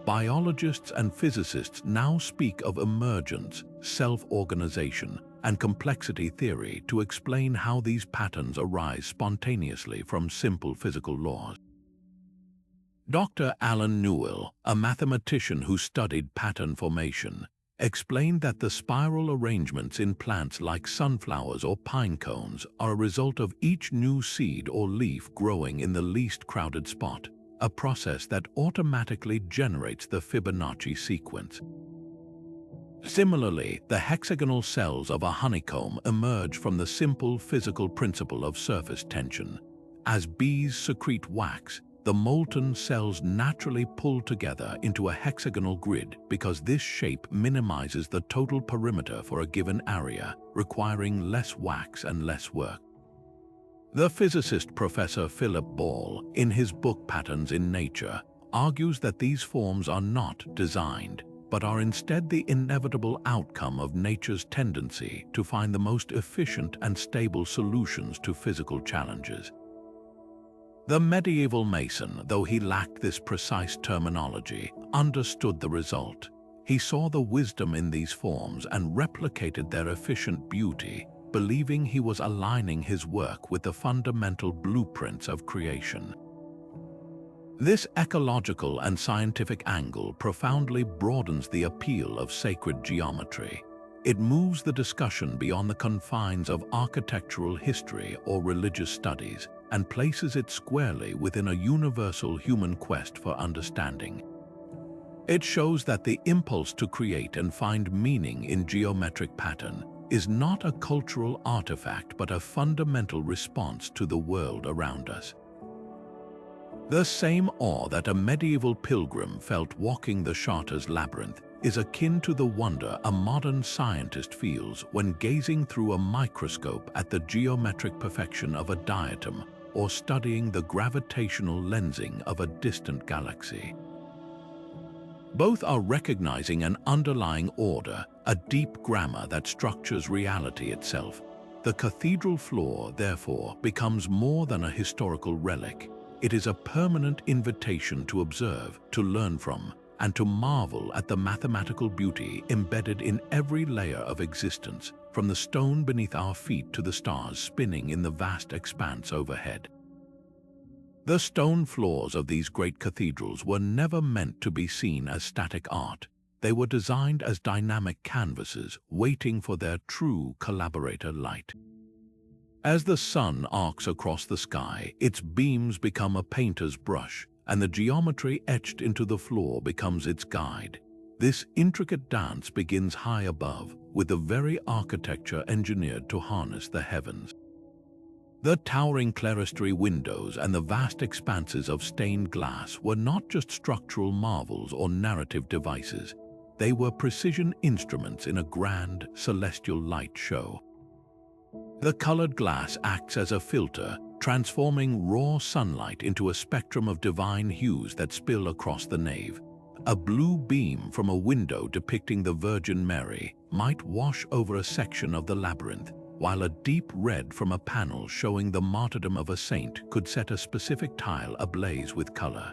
Biologists and physicists now speak of emergence, self-organization, and complexity theory to explain how these patterns arise spontaneously from simple physical laws. Dr. Alan Newell, a mathematician who studied pattern formation, explained that the spiral arrangements in plants like sunflowers or pine cones are a result of each new seed or leaf growing in the least crowded spot, a process that automatically generates the Fibonacci sequence. Similarly, the hexagonal cells of a honeycomb emerge from the simple physical principle of surface tension. As bees secrete wax, the molten cells naturally pull together into a hexagonal grid because this shape minimizes the total perimeter for a given area, requiring less wax and less work. The physicist Professor Philip Ball, in his book Patterns in Nature, argues that these forms are not designed, but are instead the inevitable outcome of nature's tendency to find the most efficient and stable solutions to physical challenges. The medieval mason, though he lacked this precise terminology, understood the result. He saw the wisdom in these forms and replicated their efficient beauty, believing he was aligning his work with the fundamental blueprints of creation. This ecological and scientific angle profoundly broadens the appeal of sacred geometry. It moves the discussion beyond the confines of architectural history or religious studies and places it squarely within a universal human quest for understanding. It shows that the impulse to create and find meaning in geometric pattern is not a cultural artifact but a fundamental response to the world around us. The same awe that a medieval pilgrim felt walking the Chartres Labyrinth is akin to the wonder a modern scientist feels when gazing through a microscope at the geometric perfection of a diatom or studying the gravitational lensing of a distant galaxy. Both are recognizing an underlying order, a deep grammar that structures reality itself. The cathedral floor, therefore, becomes more than a historical relic. It is a permanent invitation to observe, to learn from, and to marvel at the mathematical beauty embedded in every layer of existence, from the stone beneath our feet to the stars spinning in the vast expanse overhead. The stone floors of these great cathedrals were never meant to be seen as static art. They were designed as dynamic canvases, waiting for their true collaborator light. As the sun arcs across the sky, its beams become a painter's brush, and the geometry etched into the floor becomes its guide. This intricate dance begins high above, with the very architecture engineered to harness the heavens. The towering clerestory windows and the vast expanses of stained glass were not just structural marvels or narrative devices. They were precision instruments in a grand, celestial light show. The colored glass acts as a filter, transforming raw sunlight into a spectrum of divine hues that spill across the nave. A blue beam from a window depicting the Virgin Mary might wash over a section of the labyrinth, while a deep red from a panel showing the martyrdom of a saint could set a specific tile ablaze with color.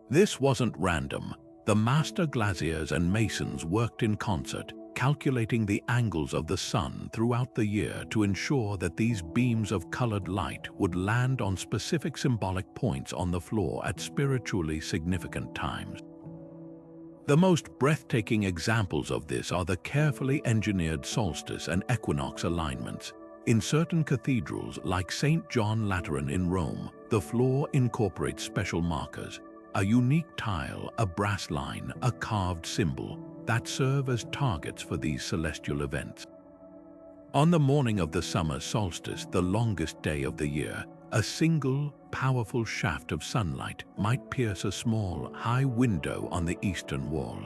This wasn't random. The master glaziers and masons worked in concert, calculating the angles of the sun throughout the year to ensure that these beams of colored light would land on specific symbolic points on the floor at spiritually significant times. The most breathtaking examples of this are the carefully engineered solstice and equinox alignments. In certain cathedrals, like St. John Lateran in Rome, the floor incorporates special markers, a unique tile, a brass line, a carved symbol, that serve as targets for these celestial events. On the morning of the summer solstice, the longest day of the year, a single, powerful shaft of sunlight might pierce a small, high window on the eastern wall.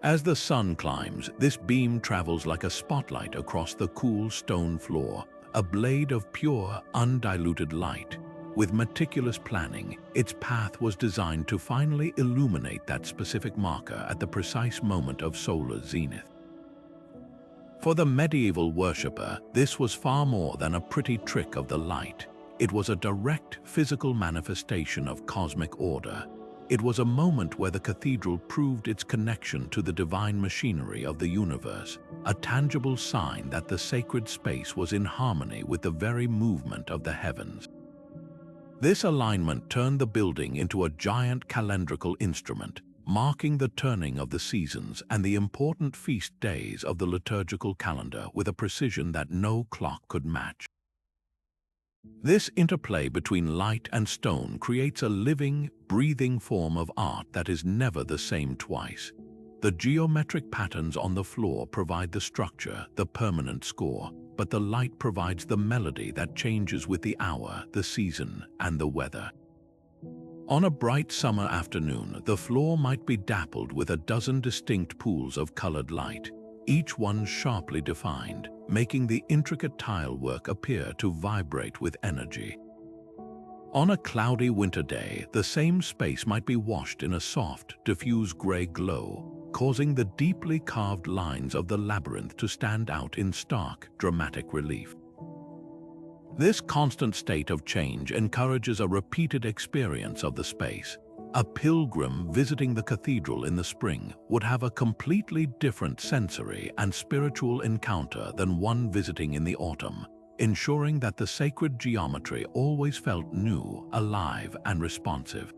As the sun climbs, this beam travels like a spotlight across the cool stone floor, a blade of pure, undiluted light. With meticulous planning, its path was designed to finally illuminate that specific marker at the precise moment of solar zenith. For the medieval worshipper, this was far more than a pretty trick of the light. It was a direct, physical manifestation of cosmic order. It was a moment where the cathedral proved its connection to the divine machinery of the universe, a tangible sign that the sacred space was in harmony with the very movement of the heavens. This alignment turned the building into a giant calendrical instrument, marking the turning of the seasons and the important feast days of the liturgical calendar with a precision that no clock could match. This interplay between light and stone creates a living, breathing form of art that is never the same twice. The geometric patterns on the floor provide the structure, the permanent score, but the light provides the melody that changes with the hour, the season, and the weather. On a bright summer afternoon, the floor might be dappled with a dozen distinct pools of colored light, each one sharply defined, making the intricate tile work appear to vibrate with energy. On a cloudy winter day, the same space might be washed in a soft, diffuse gray glow, causing the deeply carved lines of the labyrinth to stand out in stark, dramatic relief. This constant state of change encourages a repeated experience of the space. A pilgrim visiting the cathedral in the spring would have a completely different sensory and spiritual encounter than one visiting in the autumn, ensuring that the sacred geometry always felt new, alive, and responsive.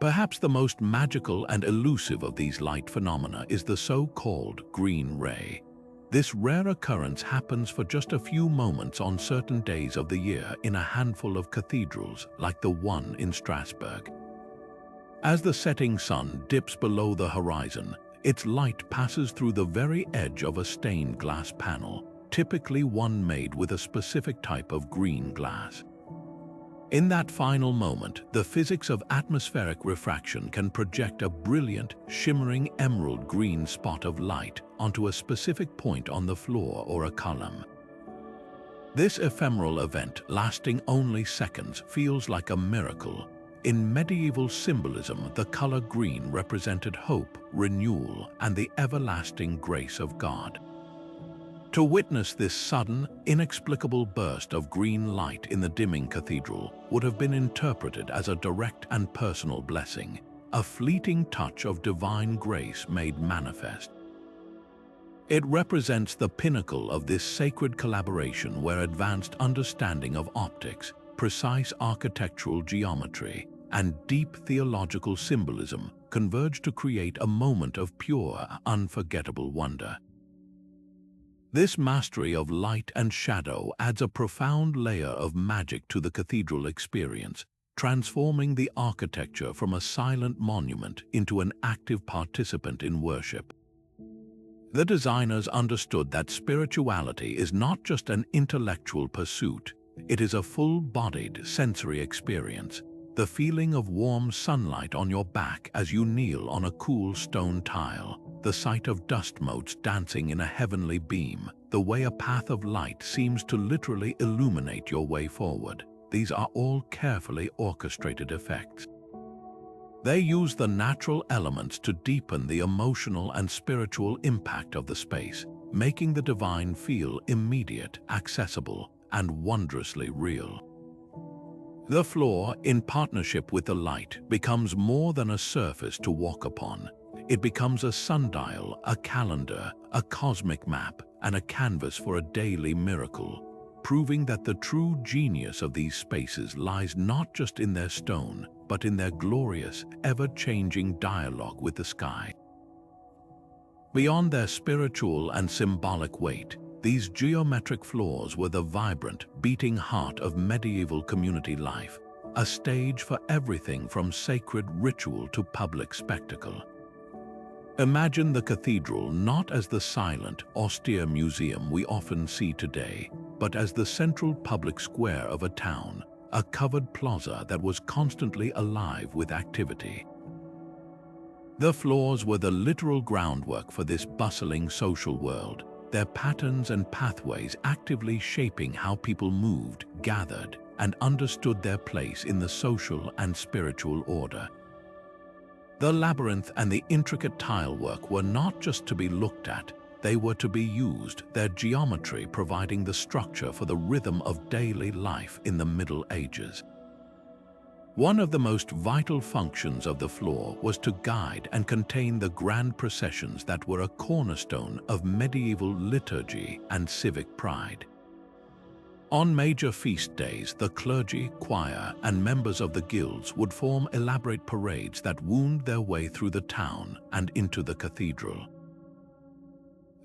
Perhaps the most magical and elusive of these light phenomena is the so-called green ray. This rare occurrence happens for just a few moments on certain days of the year in a handful of cathedrals, like the one in Strasbourg. As the setting sun dips below the horizon, its light passes through the very edge of a stained glass panel, typically one made with a specific type of green glass. In that final moment, the physics of atmospheric refraction can project a brilliant, shimmering emerald green spot of light onto a specific point on the floor or a column. This ephemeral event, lasting only seconds, feels like a miracle. In medieval symbolism, the color green represented hope, renewal, and the everlasting grace of God. To witness this sudden, inexplicable burst of green light in the dimming cathedral would have been interpreted as a direct and personal blessing, a fleeting touch of divine grace made manifest. It represents the pinnacle of this sacred collaboration where advanced understanding of optics, precise architectural geometry, and deep theological symbolism converge to create a moment of pure, unforgettable wonder. This mastery of light and shadow adds a profound layer of magic to the cathedral experience, transforming the architecture from a silent monument into an active participant in worship. The designers understood that spirituality is not just an intellectual pursuit, it is a full-bodied sensory experience. The feeling of warm sunlight on your back as you kneel on a cool stone tile, the sight of dust motes dancing in a heavenly beam, the way a path of light seems to literally illuminate your way forward. These are all carefully orchestrated effects. They use the natural elements to deepen the emotional and spiritual impact of the space, making the divine feel immediate, accessible, and wondrously real. The floor, in partnership with the light, becomes more than a surface to walk upon. It becomes a sundial, a calendar, a cosmic map, and a canvas for a daily miracle, proving that the true genius of these spaces lies not just in their stone, but in their glorious, ever-changing dialogue with the sky. Beyond their spiritual and symbolic weight, these geometric floors were the vibrant, beating heart of medieval community life, a stage for everything from sacred ritual to public spectacle. Imagine the cathedral not as the silent, austere museum we often see today, but as the central public square of a town, a covered plaza that was constantly alive with activity. The floors were the literal groundwork for this bustling social world, their patterns and pathways actively shaping how people moved, gathered, and understood their place in the social and spiritual order. The labyrinth and the intricate tile work were not just to be looked at, they were to be used, their geometry providing the structure for the rhythm of daily life in the Middle Ages. One of the most vital functions of the floor was to guide and contain the grand processions that were a cornerstone of medieval liturgy and civic pride. On major feast days, the clergy, choir, and members of the guilds would form elaborate parades that wound their way through the town and into the cathedral.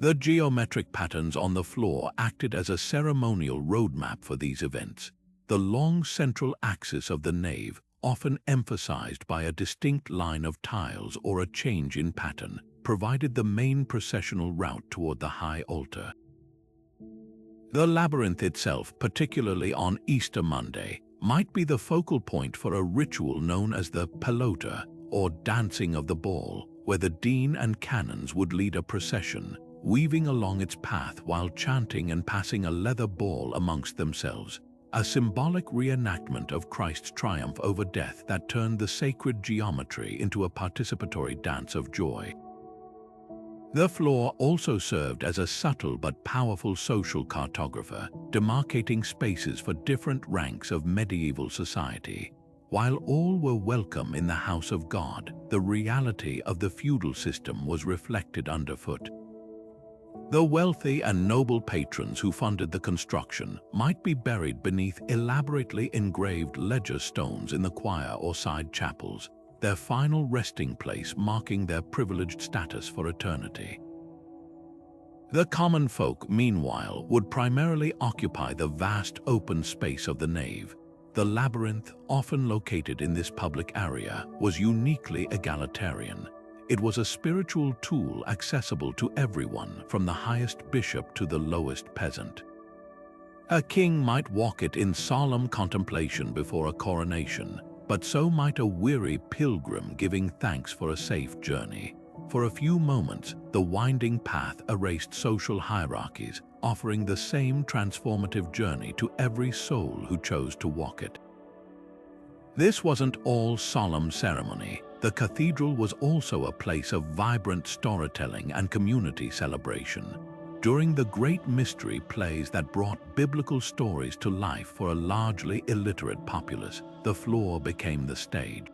The geometric patterns on the floor acted as a ceremonial roadmap for these events. The long central axis of the nave, often emphasized by a distinct line of tiles or a change in pattern, provided the main processional route toward the high altar. The labyrinth itself, particularly on Easter Monday, might be the focal point for a ritual known as the pelota, or dancing of the ball, where the dean and canons would lead a procession, weaving along its path while chanting and passing a leather ball amongst themselves, a symbolic reenactment of Christ's triumph over death that turned the sacred geometry into a participatory dance of joy. The floor also served as a subtle but powerful social cartographer, demarcating spaces for different ranks of medieval society. While all were welcome in the house of God, the reality of the feudal system was reflected underfoot. The wealthy and noble patrons who funded the construction might be buried beneath elaborately engraved ledger stones in the choir or side chapels, their final resting place marking their privileged status for eternity. The common folk, meanwhile, would primarily occupy the vast open space of the nave. The labyrinth, often located in this public area, was uniquely egalitarian. It was a spiritual tool accessible to everyone, from the highest bishop to the lowest peasant. A king might walk it in solemn contemplation before a coronation, but so might a weary pilgrim giving thanks for a safe journey. For a few moments, the winding path erased social hierarchies, offering the same transformative journey to every soul who chose to walk it. This wasn't all solemn ceremony. The cathedral was also a place of vibrant storytelling and community celebration. During the great mystery plays that brought biblical stories to life for a largely illiterate populace, the floor became the stage.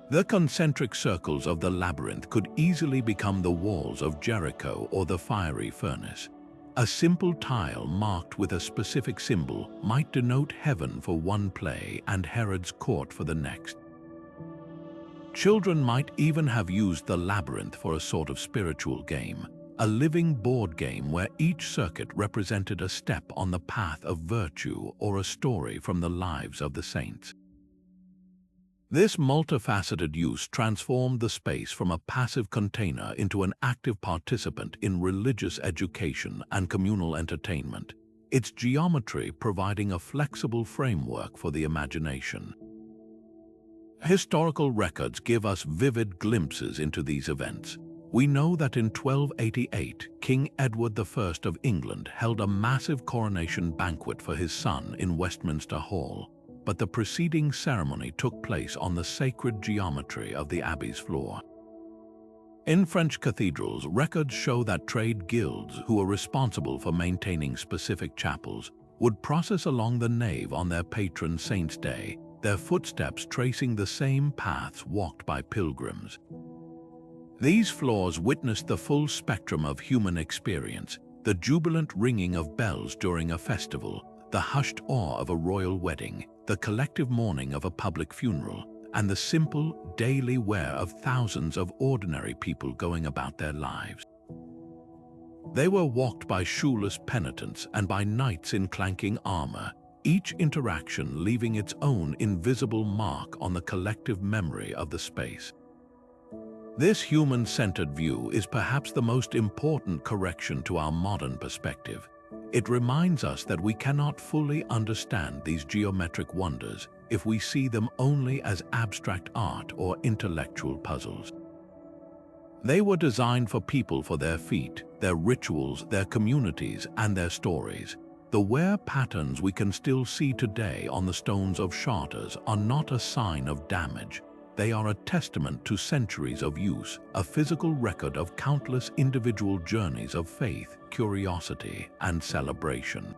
The concentric circles of the labyrinth could easily become the walls of Jericho or the fiery furnace. A simple tile marked with a specific symbol might denote heaven for one play and Herod's court for the next. Children might even have used the labyrinth for a sort of spiritual game, a living board game where each circuit represented a step on the path of virtue or a story from the lives of the saints. This multifaceted use transformed the space from a passive container into an active participant in religious education and communal entertainment, its geometry providing a flexible framework for the imagination. Historical records give us vivid glimpses into these events. We know that in 1288, King Edward I of England held a massive coronation banquet for his son in Westminster Hall, but the preceding ceremony took place on the sacred geometry of the abbey's floor. In French cathedrals, records show that trade guilds, who were responsible for maintaining specific chapels, would process along the nave on their patron saint's day, their footsteps tracing the same paths walked by pilgrims. These floors witnessed the full spectrum of human experience, the jubilant ringing of bells during a festival, the hushed awe of a royal wedding, the collective mourning of a public funeral, and the simple, daily wear of thousands of ordinary people going about their lives. They were walked by shoeless penitents and by knights in clanking armor, each interaction leaving its own invisible mark on the collective memory of the space. This human-centered view is perhaps the most important correction to our modern perspective. It reminds us that we cannot fully understand these geometric wonders if we see them only as abstract art or intellectual puzzles. They were designed for people, for their feet, their rituals, their communities, and their stories. The wear patterns we can still see today on the stones of Chartres are not a sign of damage. They are a testament to centuries of use, a physical record of countless individual journeys of faith, curiosity, and celebration.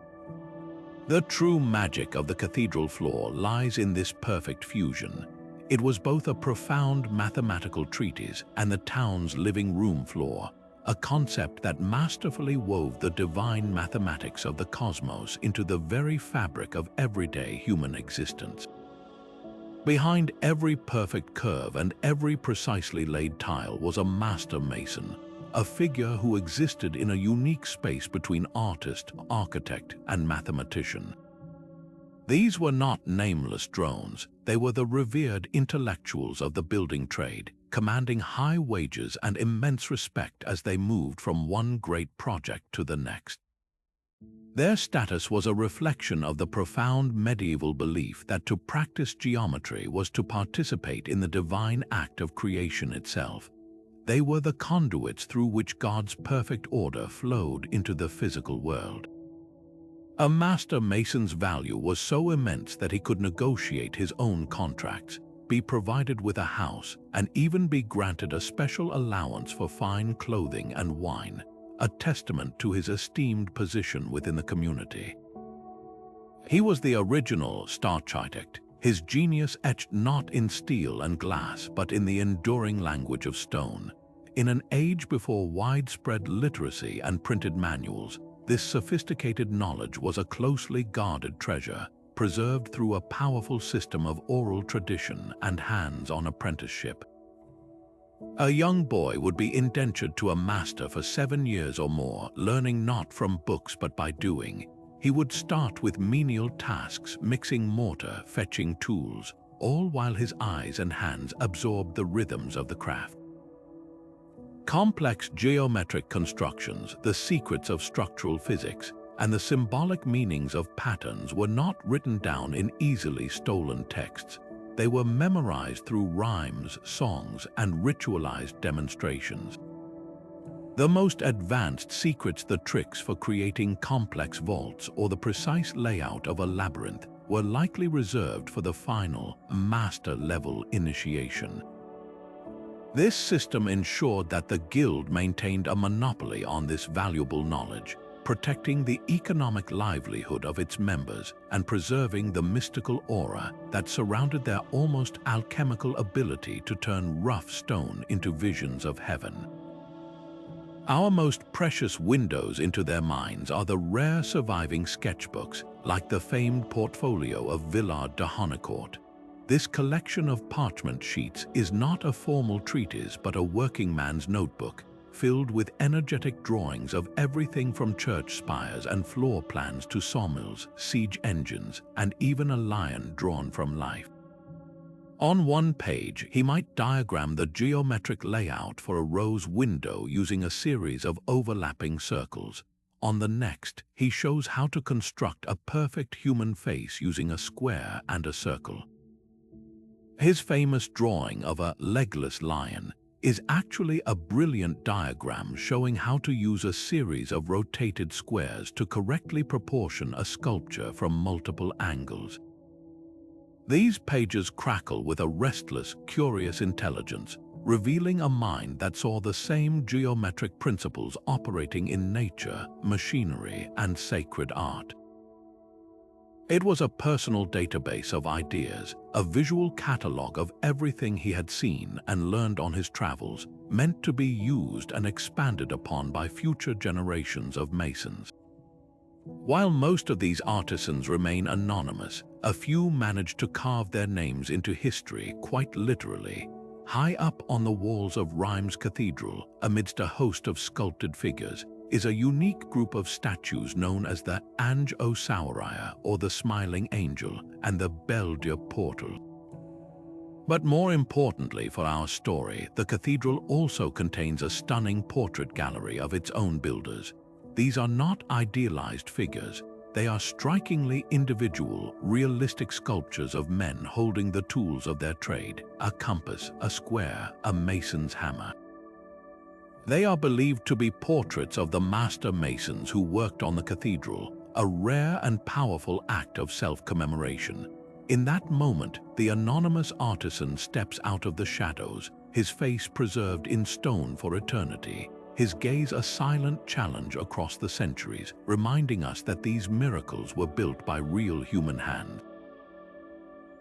The true magic of the cathedral floor lies in this perfect fusion. It was both a profound mathematical treatise and the town's living room floor, a concept that masterfully wove the divine mathematics of the cosmos into the very fabric of everyday human existence. Behind every perfect curve and every precisely laid tile was a master mason, a figure who existed in a unique space between artist, architect, and mathematician. These were not nameless drones. They were the revered intellectuals of the building trade, commanding high wages and immense respect as they moved from one great project to the next. Their status was a reflection of the profound medieval belief that to practice geometry was to participate in the divine act of creation itself. They were the conduits through which God's perfect order flowed into the physical world. A master mason's value was so immense that he could negotiate his own contracts, be provided with a house, and even be granted a special allowance for fine clothing and wine, a testament to his esteemed position within the community. He was the original architect, his genius etched not in steel and glass but in the enduring language of stone. In an age before widespread literacy and printed manuals, this sophisticated knowledge was a closely guarded treasure, preserved through a powerful system of oral tradition and hands-on apprenticeship. A young boy would be indentured to a master for 7 years or more, learning not from books but by doing. He would start with menial tasks, mixing mortar, fetching tools, all while his eyes and hands absorbed the rhythms of the craft. Complex geometric constructions, the secrets of structural physics, and the symbolic meanings of patterns were not written down in easily stolen texts. They were memorized through rhymes, songs, and ritualized demonstrations. The most advanced secrets, the tricks for creating complex vaults or the precise layout of a labyrinth, were likely reserved for the final, master-level initiation. This system ensured that the guild maintained a monopoly on this valuable knowledge, protecting the economic livelihood of its members and preserving the mystical aura that surrounded their almost alchemical ability to turn rough stone into visions of heaven. Our most precious windows into their minds are the rare surviving sketchbooks, like the famed portfolio of Villard de Honnecourt. This collection of parchment sheets is not a formal treatise but a working man's notebook, filled with energetic drawings of everything from church spires and floor plans to sawmills, siege engines, and even a lion drawn from life. On one page, he might diagram the geometric layout for a rose window using a series of overlapping circles. On the next, he shows how to construct a perfect human face using a square and a circle. His famous drawing of a legless lion is actually a brilliant diagram showing how to use a series of rotated squares to correctly proportion a sculpture from multiple angles. These pages crackle with a restless, curious intelligence, revealing a mind that saw the same geometric principles operating in nature, machinery, and sacred art. It was a personal database of ideas, a visual catalogue of everything he had seen and learned on his travels, meant to be used and expanded upon by future generations of masons. While most of these artisans remain anonymous, a few manage to carve their names into history quite literally. High up on the walls of Reims Cathedral, amidst a host of sculpted figures, is a unique group of statues known as the Ange au Sourire, or the Smiling Angel, and the Belle Dieu Portal. But more importantly for our story, the cathedral also contains a stunning portrait gallery of its own builders. These are not idealized figures. They are strikingly individual, realistic sculptures of men holding the tools of their trade: a compass, a square, a mason's hammer. They are believed to be portraits of the master masons who worked on the cathedral, a rare and powerful act of self-commemoration. In that moment, the anonymous artisan steps out of the shadows, his face preserved in stone for eternity, his gaze a silent challenge across the centuries, reminding us that these miracles were built by real human hands.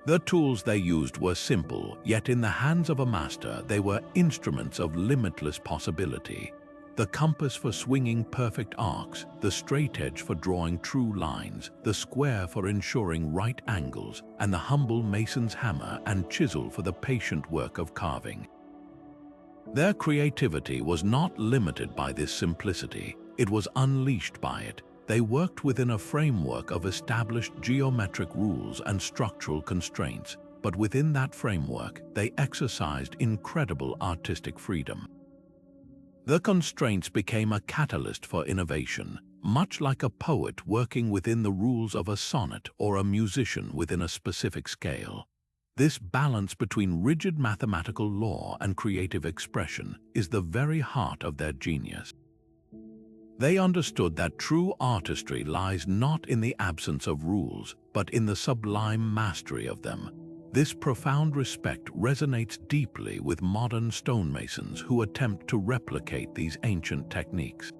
The tools they used were simple, yet in the hands of a master they were instruments of limitless possibility. The compass for swinging perfect arcs, the straight edge for drawing true lines, the square for ensuring right angles, and the humble mason's hammer and chisel for the patient work of carving. Their creativity was not limited by this simplicity, it was unleashed by it. They worked within a framework of established geometric rules and structural constraints, but within that framework, they exercised incredible artistic freedom. The constraints became a catalyst for innovation, much like a poet working within the rules of a sonnet or a musician within a specific scale. This balance between rigid mathematical law and creative expression is the very heart of their genius. They understood that true artistry lies not in the absence of rules, but in the sublime mastery of them. This profound respect resonates deeply with modern stonemasons who attempt to replicate these ancient techniques.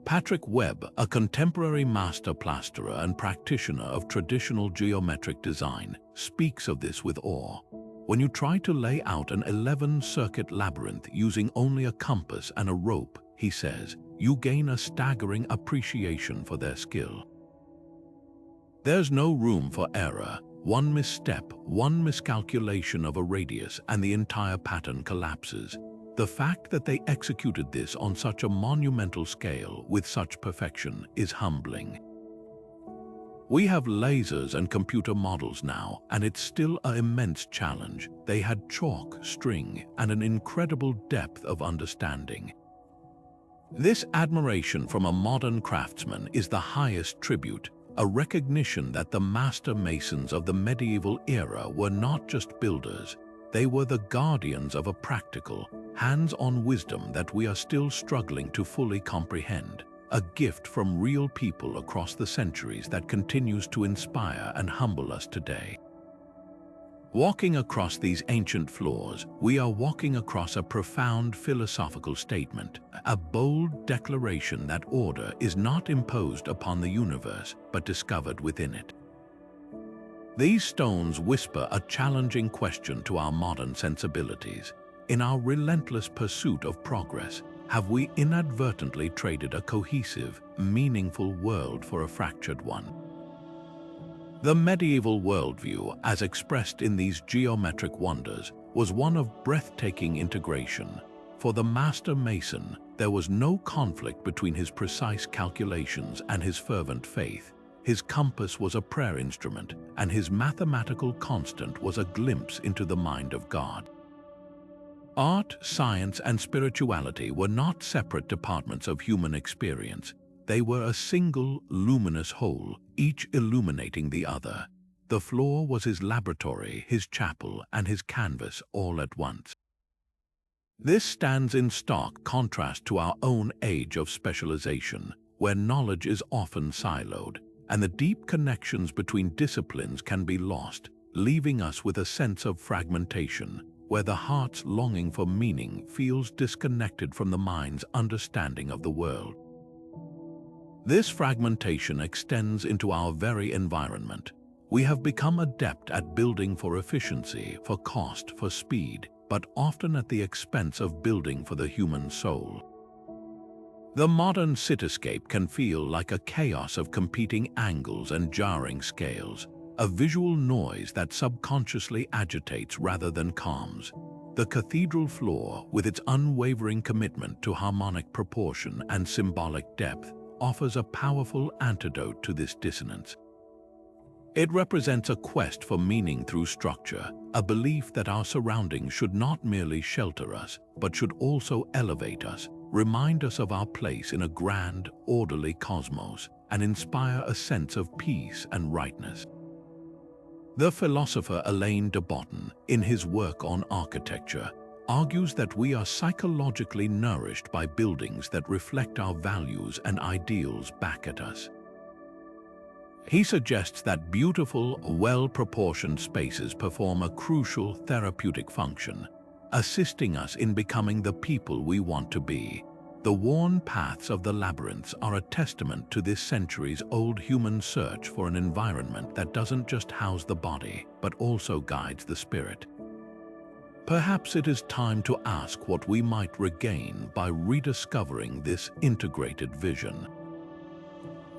Patrick Webb, a contemporary master plasterer and practitioner of traditional geometric design, speaks of this with awe. When you try to lay out an 11-circuit labyrinth using only a compass and a rope, he says, you gain a staggering appreciation for their skill. There's no room for error. One misstep, one miscalculation of a radius, and the entire pattern collapses. The fact that they executed this on such a monumental scale with such perfection is humbling. We have lasers and computer models now, and it's still an immense challenge. They had chalk, string, and an incredible depth of understanding. This admiration from a modern craftsman is the highest tribute, a recognition that the master masons of the medieval era were not just builders, they were the guardians of a practical, hands-on wisdom that we are still struggling to fully comprehend, a gift from real people across the centuries that continues to inspire and humble us today. Walking across these ancient floors, we are walking across a profound philosophical statement, a bold declaration that order is not imposed upon the universe, but discovered within it. These stones whisper a challenging question to our modern sensibilities. In our relentless pursuit of progress, have we inadvertently traded a cohesive, meaningful world for a fractured one? The medieval worldview, as expressed in these geometric wonders, was one of breathtaking integration. For the master mason, there was no conflict between his precise calculations and his fervent faith. His compass was a prayer instrument, and his mathematical constant was a glimpse into the mind of God. Art, science, and spirituality were not separate departments of human experience. They were a single, luminous whole, each illuminating the other. The floor was his laboratory, his chapel, and his canvas all at once. This stands in stark contrast to our own age of specialization, where knowledge is often siloed, and the deep connections between disciplines can be lost, leaving us with a sense of fragmentation, where the heart's longing for meaning feels disconnected from the mind's understanding of the world. This fragmentation extends into our very environment. We have become adept at building for efficiency, for cost, for speed, but often at the expense of building for the human soul. The modern cityscape can feel like a chaos of competing angles and jarring scales, a visual noise that subconsciously agitates rather than calms. The cathedral floor, with its unwavering commitment to harmonic proportion and symbolic depth, offers a powerful antidote to this dissonance. It represents a quest for meaning through structure, a belief that our surroundings should not merely shelter us, but should also elevate us, remind us of our place in a grand, orderly cosmos, and inspire a sense of peace and rightness. The philosopher Alain de Botton, in his work on architecture, argues that we are psychologically nourished by buildings that reflect our values and ideals back at us. He suggests that beautiful, well-proportioned spaces perform a crucial therapeutic function, assisting us in becoming the people we want to be. The worn paths of the labyrinths are a testament to this centuries-old human search for an environment that doesn't just house the body, but also guides the spirit. Perhaps it is time to ask what we might regain by rediscovering this integrated vision.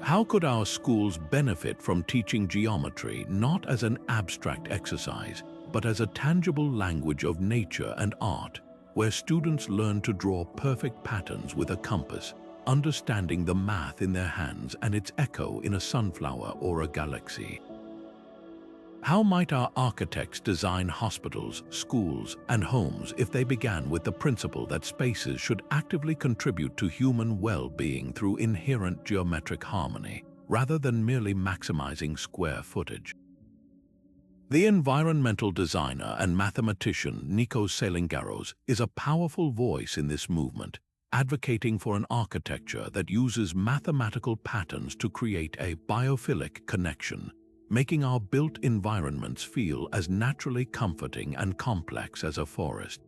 How could our schools benefit from teaching geometry not as an abstract exercise, but as a tangible language of nature and art, where students learn to draw perfect patterns with a compass, understanding the math in their hands and its echo in a sunflower or a galaxy? How might our architects design hospitals, schools, and homes if they began with the principle that spaces should actively contribute to human well-being through inherent geometric harmony, rather than merely maximizing square footage? The environmental designer and mathematician Nikos Salingaros is a powerful voice in this movement, advocating for an architecture that uses mathematical patterns to create a biophilic connection, making our built environments feel as naturally comforting and complex as a forest.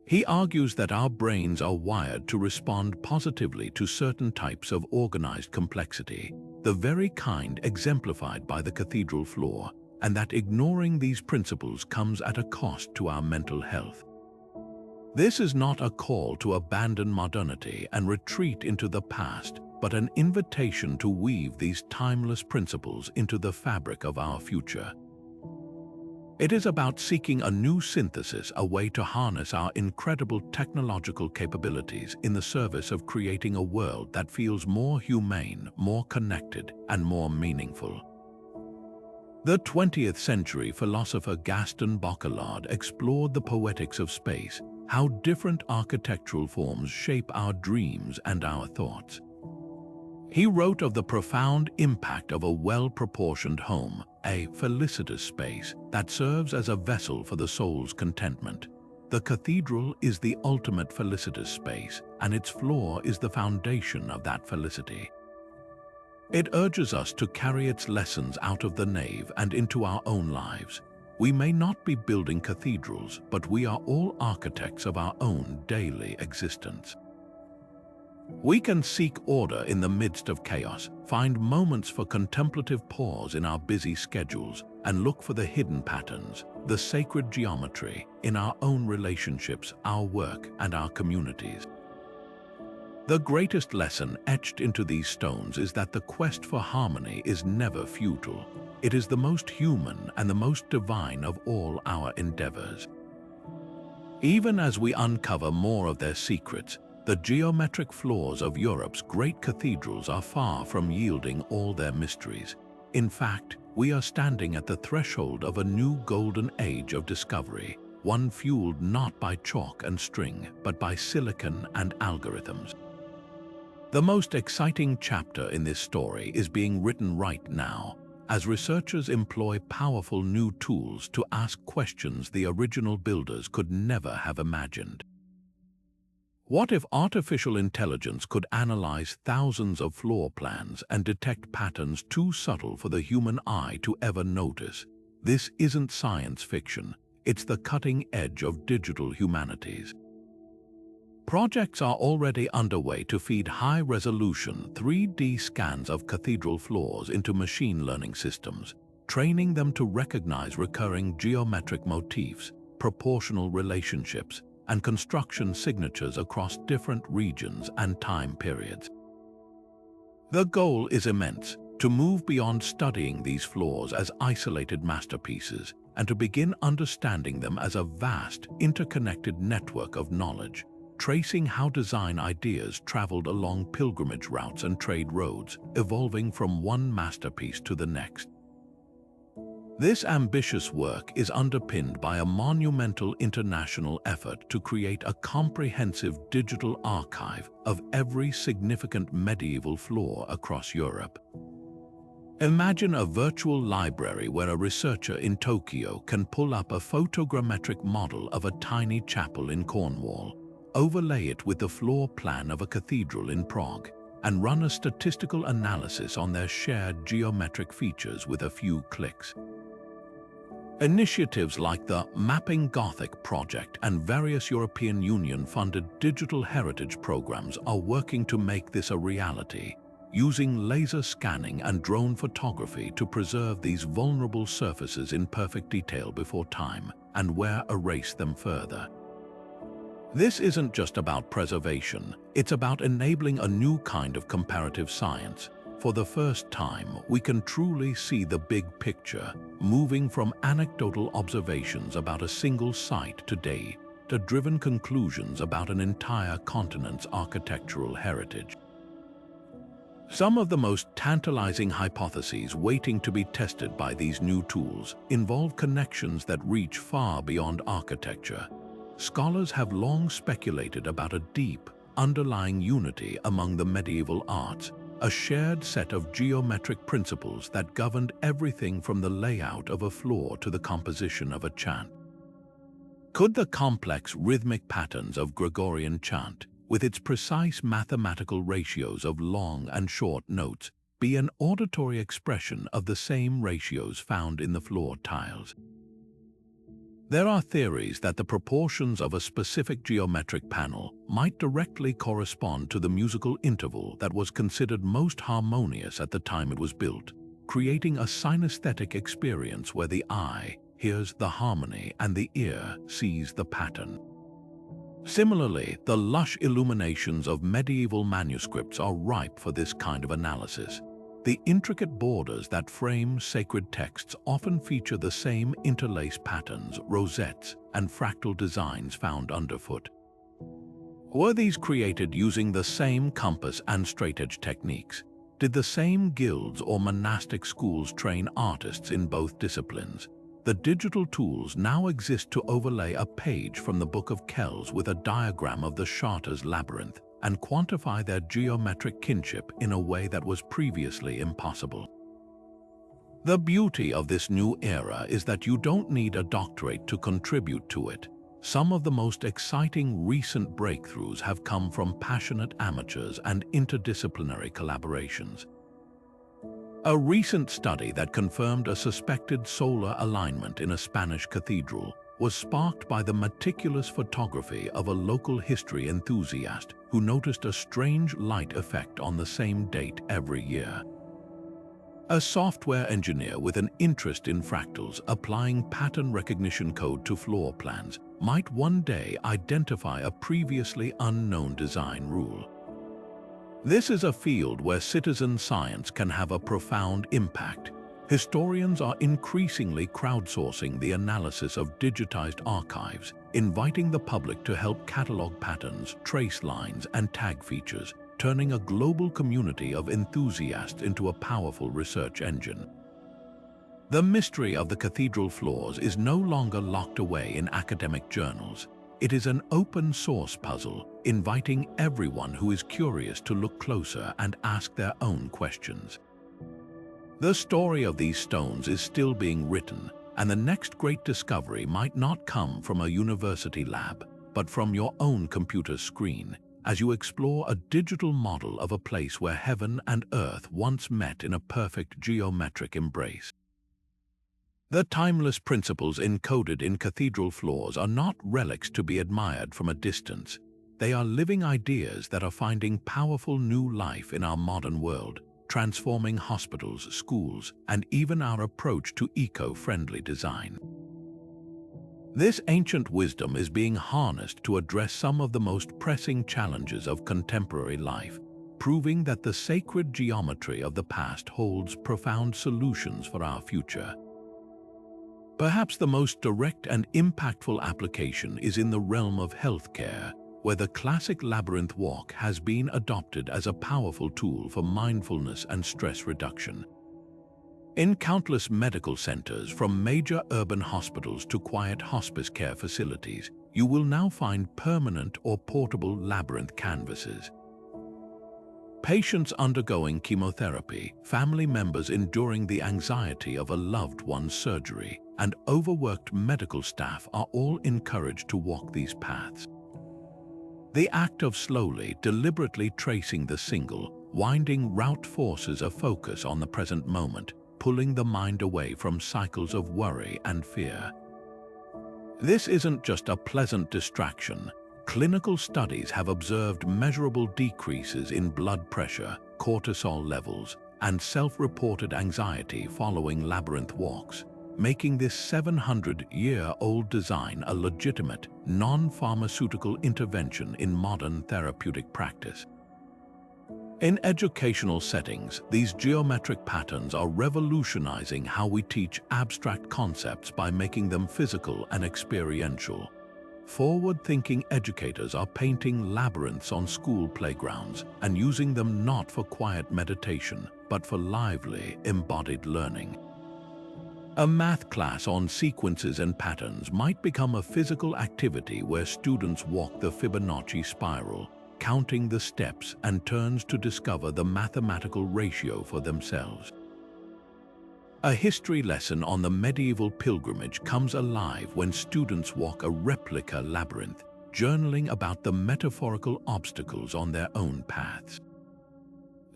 He argues that our brains are wired to respond positively to certain types of organized complexity, the very kind exemplified by the cathedral floor, and that ignoring these principles comes at a cost to our mental health. This is not a call to abandon modernity and retreat into the past, but an invitation to weave these timeless principles into the fabric of our future. It is about seeking a new synthesis, a way to harness our incredible technological capabilities in the service of creating a world that feels more humane, more connected, and more meaningful. The 20th century philosopher Gaston Bachelard explored the poetics of space, how different architectural forms shape our dreams and our thoughts. He wrote of the profound impact of a well-proportioned home, a felicitous space that serves as a vessel for the soul's contentment. The cathedral is the ultimate felicitous space, and its floor is the foundation of that felicity. It urges us to carry its lessons out of the nave and into our own lives. We may not be building cathedrals, but we are all architects of our own daily existence. We can seek order in the midst of chaos, find moments for contemplative pause in our busy schedules, and look for the hidden patterns, the sacred geometry, in our own relationships, our work, and our communities. The greatest lesson etched into these stones is that the quest for harmony is never futile. It is the most human and the most divine of all our endeavors. Even as we uncover more of their secrets, the geometric floors of Europe's great cathedrals are far from yielding all their mysteries. In fact, we are standing at the threshold of a new golden age of discovery, one fueled not by chalk and string, but by silicon and algorithms. The most exciting chapter in this story is being written right now, as researchers employ powerful new tools to ask questions the original builders could never have imagined. What if artificial intelligence could analyze thousands of floor plans and detect patterns too subtle for the human eye to ever notice? This isn't science fiction, it's the cutting edge of digital humanities. Projects are already underway to feed high-resolution 3D scans of cathedral floors into machine learning systems, training them to recognize recurring geometric motifs, proportional relationships, and construction signatures across different regions and time periods. The goal is immense: to move beyond studying these floors as isolated masterpieces and to begin understanding them as a vast, interconnected network of knowledge, tracing how design ideas traveled along pilgrimage routes and trade roads, evolving from one masterpiece to the next. This ambitious work is underpinned by a monumental international effort to create a comprehensive digital archive of every significant medieval floor across Europe. Imagine a virtual library where a researcher in Tokyo can pull up a photogrammetric model of a tiny chapel in Cornwall, overlay it with the floor plan of a cathedral in Prague, and run a statistical analysis on their shared geometric features with a few clicks. Initiatives like the Mapping Gothic project and various European Union-funded digital heritage programs are working to make this a reality, using laser scanning and drone photography to preserve these vulnerable surfaces in perfect detail before time and erase them further. This isn't just about preservation, it's about enabling a new kind of comparative science. For the first time, we can truly see the big picture, moving from anecdotal observations about a single site to data-driven conclusions about an entire continent's architectural heritage. Some of the most tantalizing hypotheses waiting to be tested by these new tools involve connections that reach far beyond architecture. Scholars have long speculated about a deep, underlying unity among the medieval arts, a shared set of geometric principles that governed everything from the layout of a floor to the composition of a chant. Could the complex rhythmic patterns of Gregorian chant, with its precise mathematical ratios of long and short notes, be an auditory expression of the same ratios found in the floor tiles? There are theories that the proportions of a specific geometric panel might directly correspond to the musical interval that was considered most harmonious at the time it was built, creating a synesthetic experience where the eye hears the harmony and the ear sees the pattern. Similarly, the lush illuminations of medieval manuscripts are ripe for this kind of analysis. The intricate borders that frame sacred texts often feature the same interlaced patterns, rosettes, and fractal designs found underfoot. Were these created using the same compass and straightedge techniques? Did the same guilds or monastic schools train artists in both disciplines? The digital tools now exist to overlay a page from the Book of Kells with a diagram of the Chartres Labyrinth and quantify their geometric kinship in a way that was previously impossible. The beauty of this new era is that you don't need a doctorate to contribute to it. Some of the most exciting recent breakthroughs have come from passionate amateurs and interdisciplinary collaborations. A recent study that confirmed a suspected solar alignment in a Spanish cathedral was sparked by the meticulous photography of a local history enthusiast who noticed a strange light effect on the same date every year. A software engineer with an interest in fractals applying pattern recognition code to floor plans might one day identify a previously unknown design rule. This is a field where citizen science can have a profound impact. Historians are increasingly crowdsourcing the analysis of digitized archives, inviting the public to help catalog patterns, trace lines, and tag features, turning a global community of enthusiasts into a powerful research engine. The mystery of the cathedral floors is no longer locked away in academic journals. It is an open-source puzzle, inviting everyone who is curious to look closer and ask their own questions. The story of these stones is still being written, and the next great discovery might not come from a university lab, but from your own computer screen, as you explore a digital model of a place where heaven and earth once met in a perfect geometric embrace. The timeless principles encoded in cathedral floors are not relics to be admired from a distance. They are living ideas that are finding powerful new life in our modern world, transforming hospitals, schools, and even our approach to eco-friendly design. This ancient wisdom is being harnessed to address some of the most pressing challenges of contemporary life, proving that the sacred geometry of the past holds profound solutions for our future. Perhaps the most direct and impactful application is in the realm of healthcare, where the classic labyrinth walk has been adopted as a powerful tool for mindfulness and stress reduction. In countless medical centers, from major urban hospitals to quiet hospice care facilities, you will now find permanent or portable labyrinth canvases. Patients undergoing chemotherapy, family members enduring the anxiety of a loved one's surgery, and overworked medical staff are all encouraged to walk these paths. The act of slowly, deliberately tracing the single, winding route forces a focus on the present moment, pulling the mind away from cycles of worry and fear. This isn't just a pleasant distraction. Clinical studies have observed measurable decreases in blood pressure, cortisol levels, and self-reported anxiety following labyrinth walks, making this 700-year-old design a legitimate, non-pharmaceutical intervention in modern therapeutic practice. In educational settings, these geometric patterns are revolutionizing how we teach abstract concepts by making them physical and experiential. Forward-thinking educators are painting labyrinths on school playgrounds and using them not for quiet meditation, but for lively, embodied learning. A math class on sequences and patterns might become a physical activity where students walk the Fibonacci spiral, counting the steps and turns to discover the mathematical ratio for themselves. A history lesson on the medieval pilgrimage comes alive when students walk a replica labyrinth, journaling about the metaphorical obstacles on their own paths.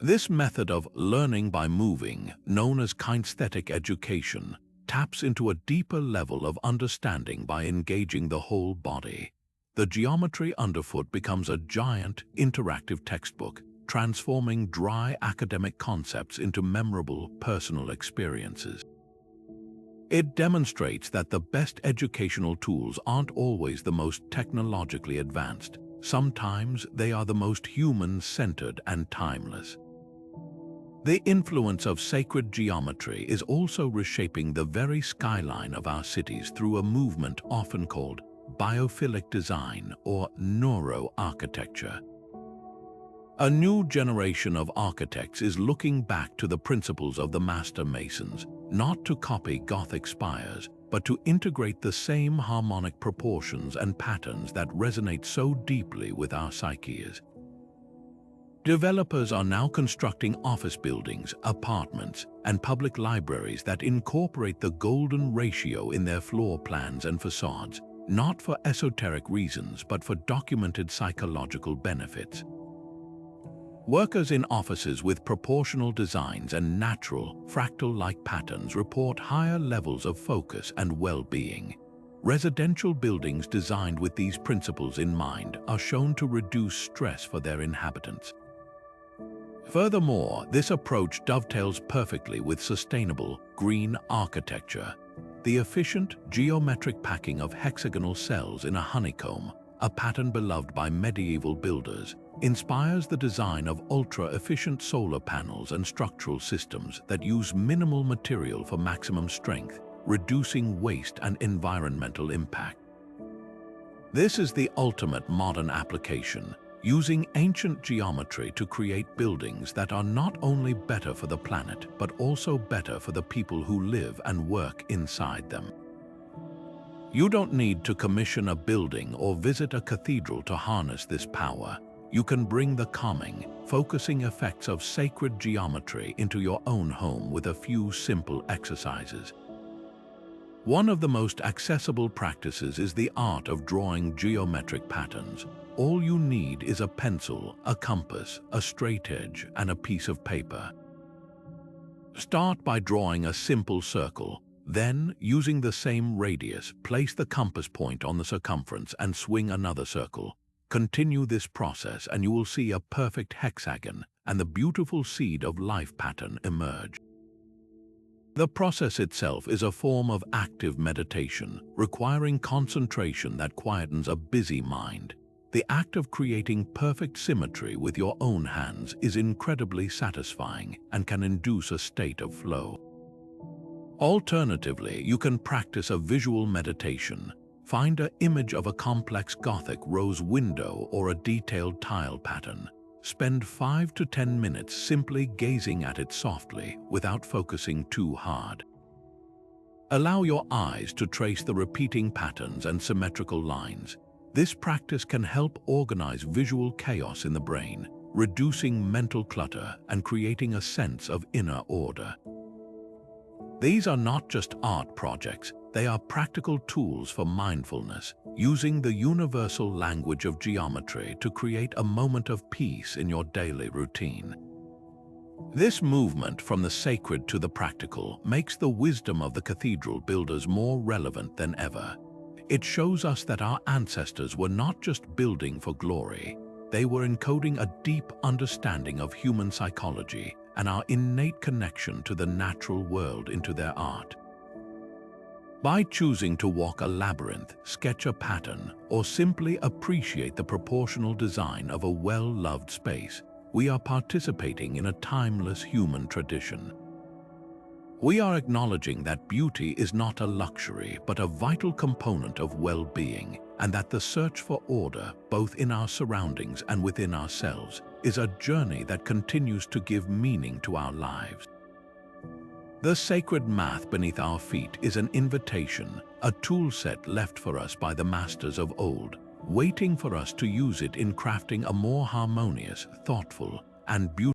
This method of learning by moving, known as kinesthetic education, taps into a deeper level of understanding by engaging the whole body. The geometry underfoot becomes a giant, interactive textbook, transforming dry academic concepts into memorable, personal experiences. It demonstrates that the best educational tools aren't always the most technologically advanced. Sometimes they are the most human-centered and timeless. The influence of sacred geometry is also reshaping the very skyline of our cities through a movement often called biophilic design or neuroarchitecture. A new generation of architects is looking back to the principles of the master masons, not to copy Gothic spires, but to integrate the same harmonic proportions and patterns that resonate so deeply with our psyches. Developers are now constructing office buildings, apartments, and public libraries that incorporate the golden ratio in their floor plans and facades, not for esoteric reasons, but for documented psychological benefits. Workers in offices with proportional designs and natural, fractal-like patterns report higher levels of focus and well-being. Residential buildings designed with these principles in mind are shown to reduce stress for their inhabitants. Furthermore, this approach dovetails perfectly with sustainable, green architecture. The efficient, geometric packing of hexagonal cells in a honeycomb, a pattern beloved by medieval builders, inspires the design of ultra-efficient solar panels and structural systems that use minimal material for maximum strength, reducing waste and environmental impact. This is the ultimate modern application, using ancient geometry to create buildings that are not only better for the planet, but also better for the people who live and work inside them. You don't need to commission a building or visit a cathedral to harness this power. You can bring the calming, focusing effects of sacred geometry into your own home with a few simple exercises. One of the most accessible practices is the art of drawing geometric patterns. All you need is a pencil, a compass, a straight edge, and a piece of paper. Start by drawing a simple circle. Then, using the same radius, place the compass point on the circumference and swing another circle. Continue this process and you will see a perfect hexagon and the beautiful seed of life pattern emerge. The process itself is a form of active meditation, requiring concentration that quietens a busy mind. The act of creating perfect symmetry with your own hands is incredibly satisfying and can induce a state of flow. Alternatively, you can practice a visual meditation. Find an image of a complex Gothic rose window or a detailed tile pattern. Spend 5 to 10 minutes simply gazing at it softly without focusing too hard. Allow your eyes to trace the repeating patterns and symmetrical lines. This practice can help organize visual chaos in the brain, reducing mental clutter and creating a sense of inner order. These are not just art projects, they are practical tools for mindfulness, using the universal language of geometry to create a moment of peace in your daily routine. This movement from the sacred to the practical makes the wisdom of the cathedral builders more relevant than ever. It shows us that our ancestors were not just building for glory, they were encoding a deep understanding of human psychology and our innate connection to the natural world into their art. By choosing to walk a labyrinth, sketch a pattern, or simply appreciate the proportional design of a well-loved space, we are participating in a timeless human tradition. We are acknowledging that beauty is not a luxury, but a vital component of well-being, and that the search for order, both in our surroundings and within ourselves, is a journey that continues to give meaning to our lives. The sacred math beneath our feet is an invitation, a tool set left for us by the masters of old, waiting for us to use it in crafting a more harmonious, thoughtful, and beautiful